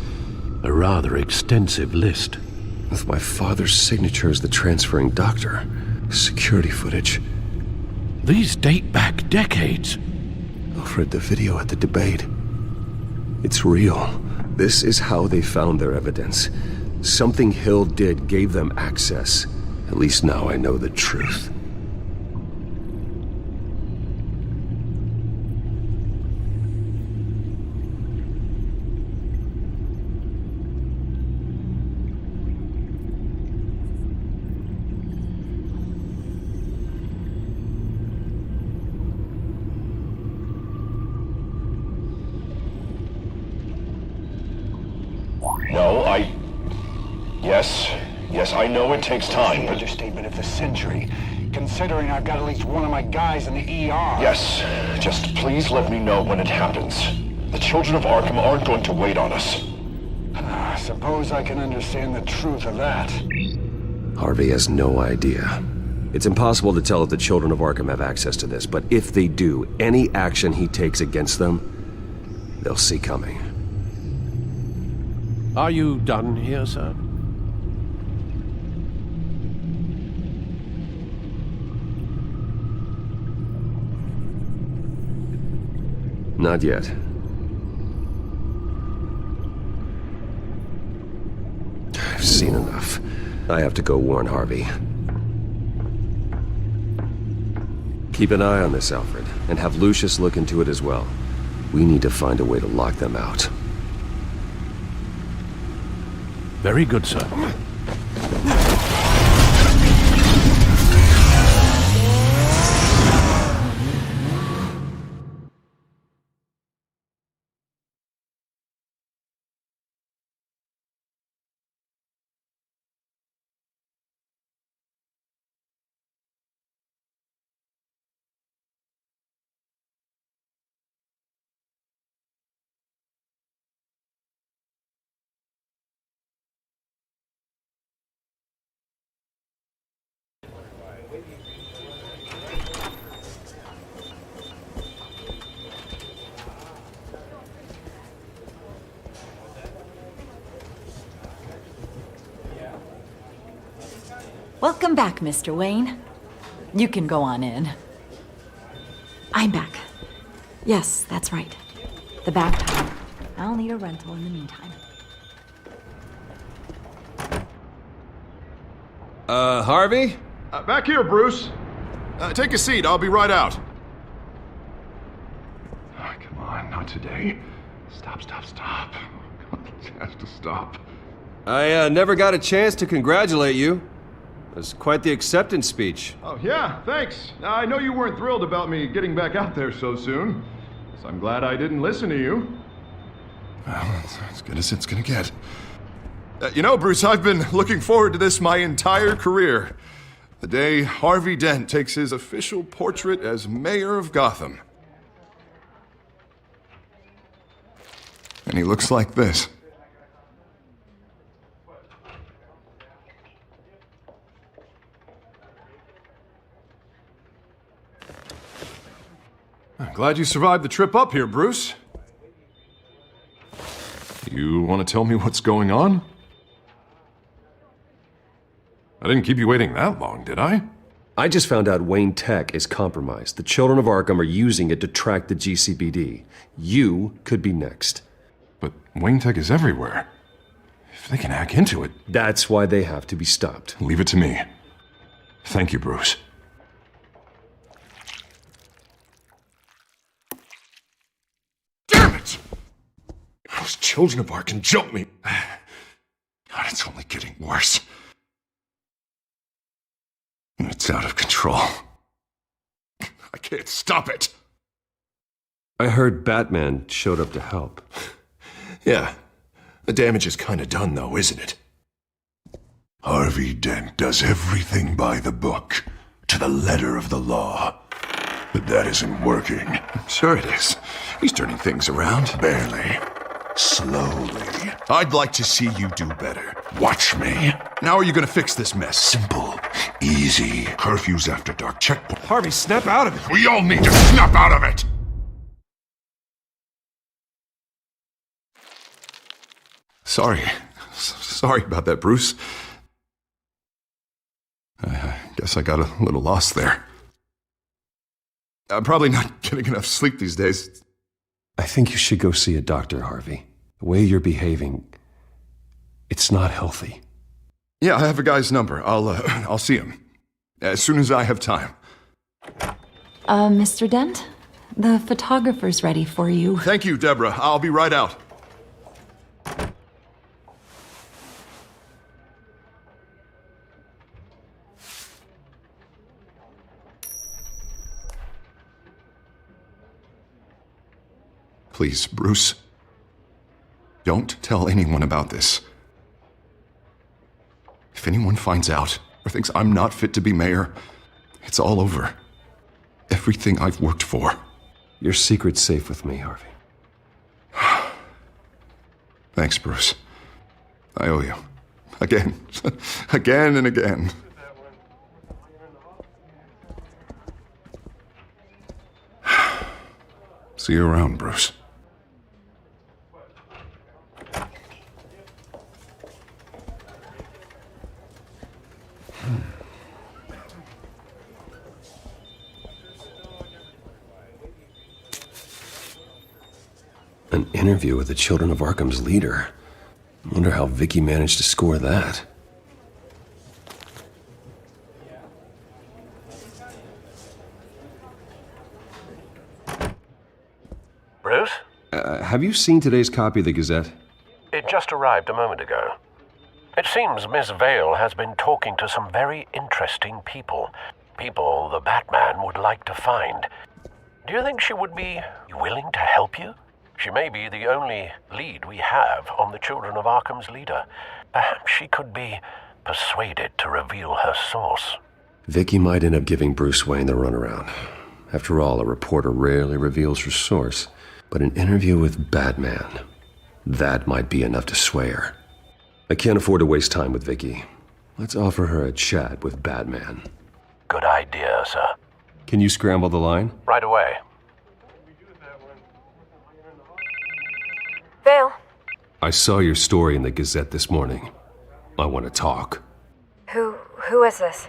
A rather extensive list. With my father's signature as the transferring doctor. Security footage. These date back decades. I've read the video at the debate. It's real. This is how they found their evidence. Something Hill did gave them access. At least now I know the truth. No, Yes, I know it takes time, but... Understatement of the century, considering I've got at least one of my guys in the ER. Yes, just please let me know when it happens. The Children of Arkham aren't going to wait on us. I suppose I can understand the truth of that. Harvey has no idea. It's impossible to tell if the Children of Arkham have access to this, but if they do, any action he takes against them, they'll see coming. Are you done here, sir? Not yet. I've seen enough. I have to go warn Harvey. Keep an eye on this, Alfred, and have Lucius look into it as well. We need to find a way to lock them out. Very good, sir. Welcome back, Mr. Wayne. You can go on in. I'm back. Yes, that's right. The backpack. I'll need a rental in the meantime. Harvey? Back here, Bruce. Take a seat, I'll be right out. Oh, come on, not today. Stop. It has to stop. I never got a chance to congratulate you. It was quite the acceptance speech. Oh, yeah, thanks. I know you weren't thrilled about me getting back out there so soon, so I'm glad I didn't listen to you. Well, it's as good as it's gonna get. You know, Bruce, I've been looking forward to this my entire career. The day Harvey Dent takes his official portrait as mayor of Gotham. And he looks like this. I'm glad you survived the trip up here, Bruce. You want to tell me what's going on? I didn't keep you waiting that long, did I? I just found out Wayne Tech is compromised. The Children of Arkham are using it to track the GCPD. You could be next. But Wayne Tech is everywhere. If they can hack into it... That's why they have to be stopped. Leave it to me. Thank you, Bruce. Damn it! Those Children of Arkham jumped me. worse. It's out of control. I can't stop it. I heard Batman showed up to help. Yeah. The damage is kinda done, though, isn't it? Harvey Dent does everything by the book, to the letter of the law. But that isn't working. Sure it is. He's turning things around. Barely. Slowly. I'd like to see you do better. Watch me. Now are you gonna fix this mess? Simple. Easy. Curfews after dark. Checkpoint. Harvey, snap out of it. We all need to snap out of it! Sorry about that, Bruce. I guess I got a little lost there. I'm probably not getting enough sleep these days. I think you should go see a doctor, Harvey. The way you're behaving, it's not healthy. Yeah, I have a guy's number. I'll see him as soon as I have time. Mr. Dent? The photographer's ready for you. Thank you, Deborah. I'll be right out. Please, Bruce. Don't tell anyone about this. If anyone finds out or thinks I'm not fit to be mayor, it's all over. Everything I've worked for. Your secret's safe with me, Harvey. Thanks, Bruce. I owe you. Again. Again and again. See you around, Bruce. An interview with the Children of Arkham's leader. Wonder how Vicky managed to score that. Bruce? Have you seen today's copy of the Gazette? It just arrived a moment ago. It seems Miss Vale has been talking to some very interesting people. People the Batman would like to find. Do you think she would be willing to help you? She may be the only lead we have on the Children of Arkham's leader. Perhaps she could be persuaded to reveal her source. Vicky might end up giving Bruce Wayne the runaround. After all, a reporter rarely reveals her source. But an interview with Batman, that might be enough to sway her. I can't afford to waste time with Vicky. Let's offer her a chat with Batman. Good idea, sir. Can you scramble the line? Right away. Vale. I saw your story in the Gazette this morning. I want to talk. Who is this?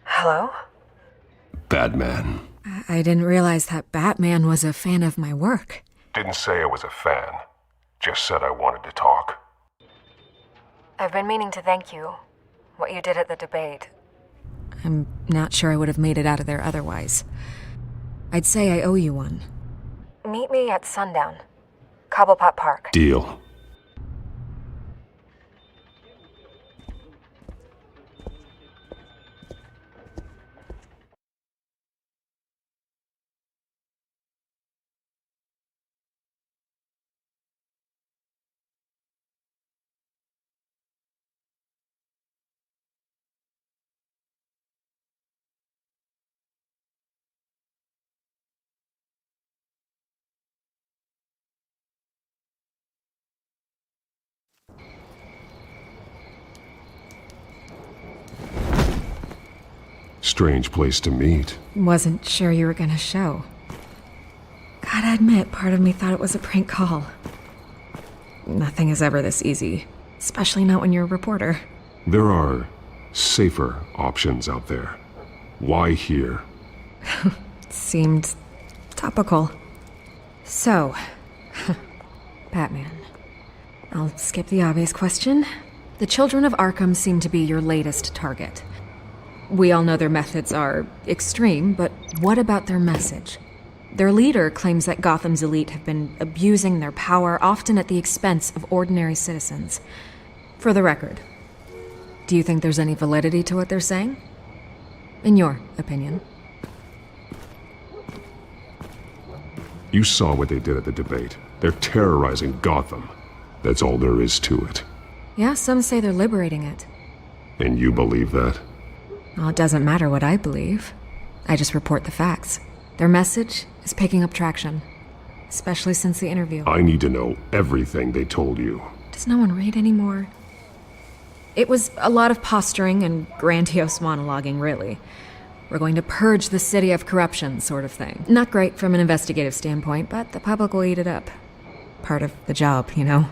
Hello? Batman. I didn't realize that Batman was a fan of my work. Didn't say I was a fan. Just said I wanted to talk. I've been meaning to thank you. What you did at the debate. I'm not sure I would have made it out of there otherwise. I'd say I owe you one. Meet me at sundown. Cobblepot Park. Deal. Strange place to meet. Wasn't sure you were gonna show. Gotta admit, part of me thought it was a prank call. Nothing is ever this easy, especially not when you're a reporter. There are safer options out there. Why here? Seemed topical. So, Batman. I'll skip the obvious question. The Children of Arkham seem to be your latest target. We all know their methods are extreme, but what about their message? Their leader claims that Gotham's elite have been abusing their power, often at the expense of ordinary citizens. For the record, do you think there's any validity to what they're saying? In your opinion? You saw what they did at the debate. They're terrorizing Gotham. That's all there is to it. Yeah, some say they're liberating it. And you believe that? Well, it doesn't matter what I believe. I just report the facts. Their message is picking up traction, especially since the interview. I need to know everything they told you. Does no one read anymore? It was a lot of posturing and grandiose monologuing, really. We're going to purge the city of corruption, sort of thing. Not great from an investigative standpoint, but the public will eat it up. Part of the job, you know?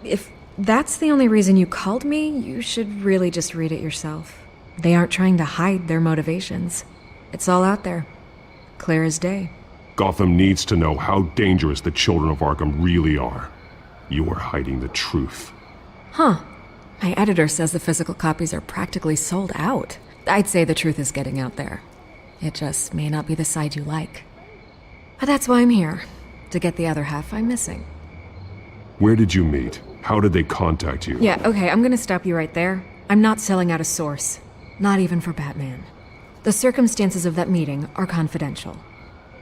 If that's the only reason you called me, you should really just read it yourself. They aren't trying to hide their motivations. It's all out there. Clear as day. Gotham needs to know how dangerous the children of Arkham really are. You are hiding the truth. Huh. My editor says the physical copies are practically sold out. I'd say the truth is getting out there. It just may not be the side you like. But that's why I'm here. To get the other half I'm missing. Where did you meet? How did they contact you? Yeah, okay, I'm gonna stop you right there. I'm not selling out a source. Not even for Batman. The circumstances of that meeting are confidential.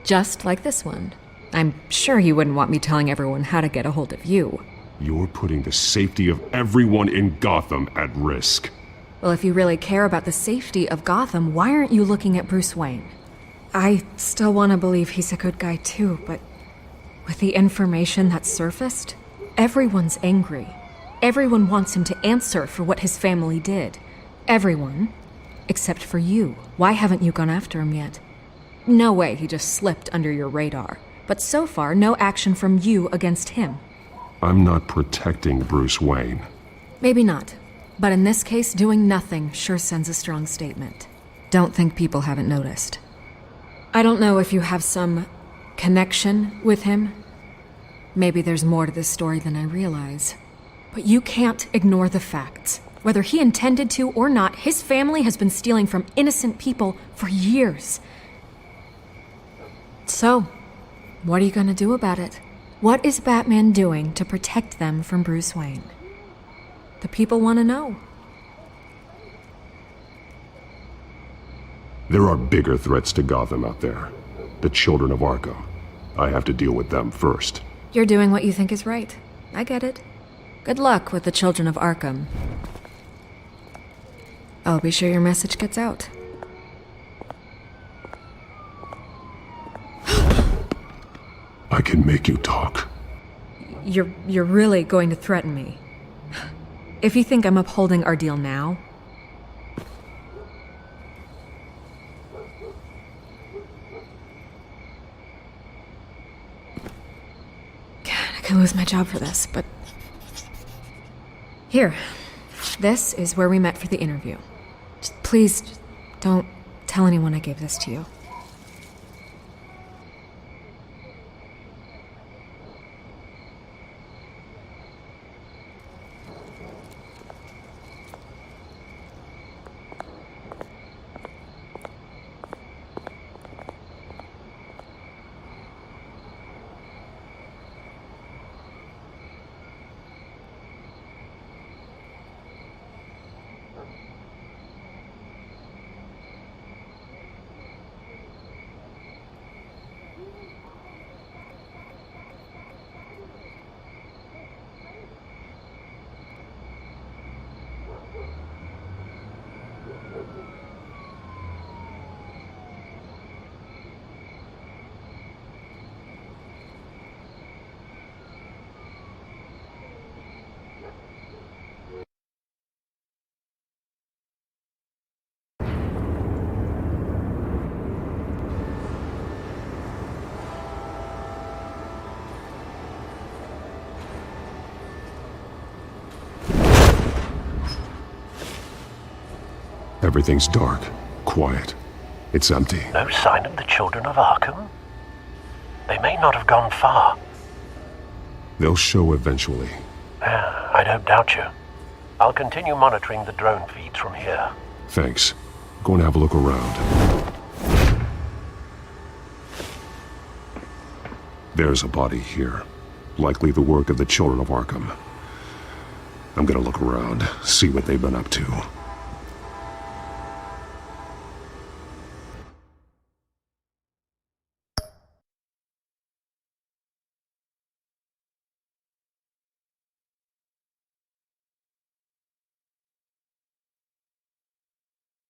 Just like this one. I'm sure you wouldn't want me telling everyone how to get a hold of you. You're putting the safety of everyone in Gotham at risk. Well, if you really care about the safety of Gotham, why aren't you looking at Bruce Wayne? I still want to believe he's a good guy too, but with the information that's surfaced, everyone's angry. Everyone wants him to answer for what his family did. Everyone, except for you. Why haven't you gone after him yet? No way he just slipped under your radar. But so far, no action from you against him. I'm not protecting Bruce Wayne. Maybe not. But in this case, doing nothing sure sends a strong statement. Don't think people haven't noticed. I don't know if you have some connection with him. Maybe there's more to this story than I realize. But you can't ignore the facts. Whether he intended to or not, his family has been stealing from innocent people for years. So, what are you gonna do about it? What is Batman doing to protect them from Bruce Wayne? The people want to know. There are bigger threats to Gotham out there. The children of Arkham. I have to deal with them first. You're doing what you think is right. I get it. Good luck with the children of Arkham. I'll be sure your message gets out. I can make you talk. You're really going to threaten me. If you think I'm upholding our deal now... God, I could lose my job for this, but... Here. This is where we met for the interview. Please, don't tell anyone I gave this to you. Everything's dark, quiet. It's empty. No sign of the children of Arkham? They may not have gone far. They'll show eventually. I don't doubt you. I'll continue monitoring the drone feeds from here. Thanks. Go and have a look around. There's a body here. Likely the work of the Children of Arkham. I'm gonna look around, see what they've been up to.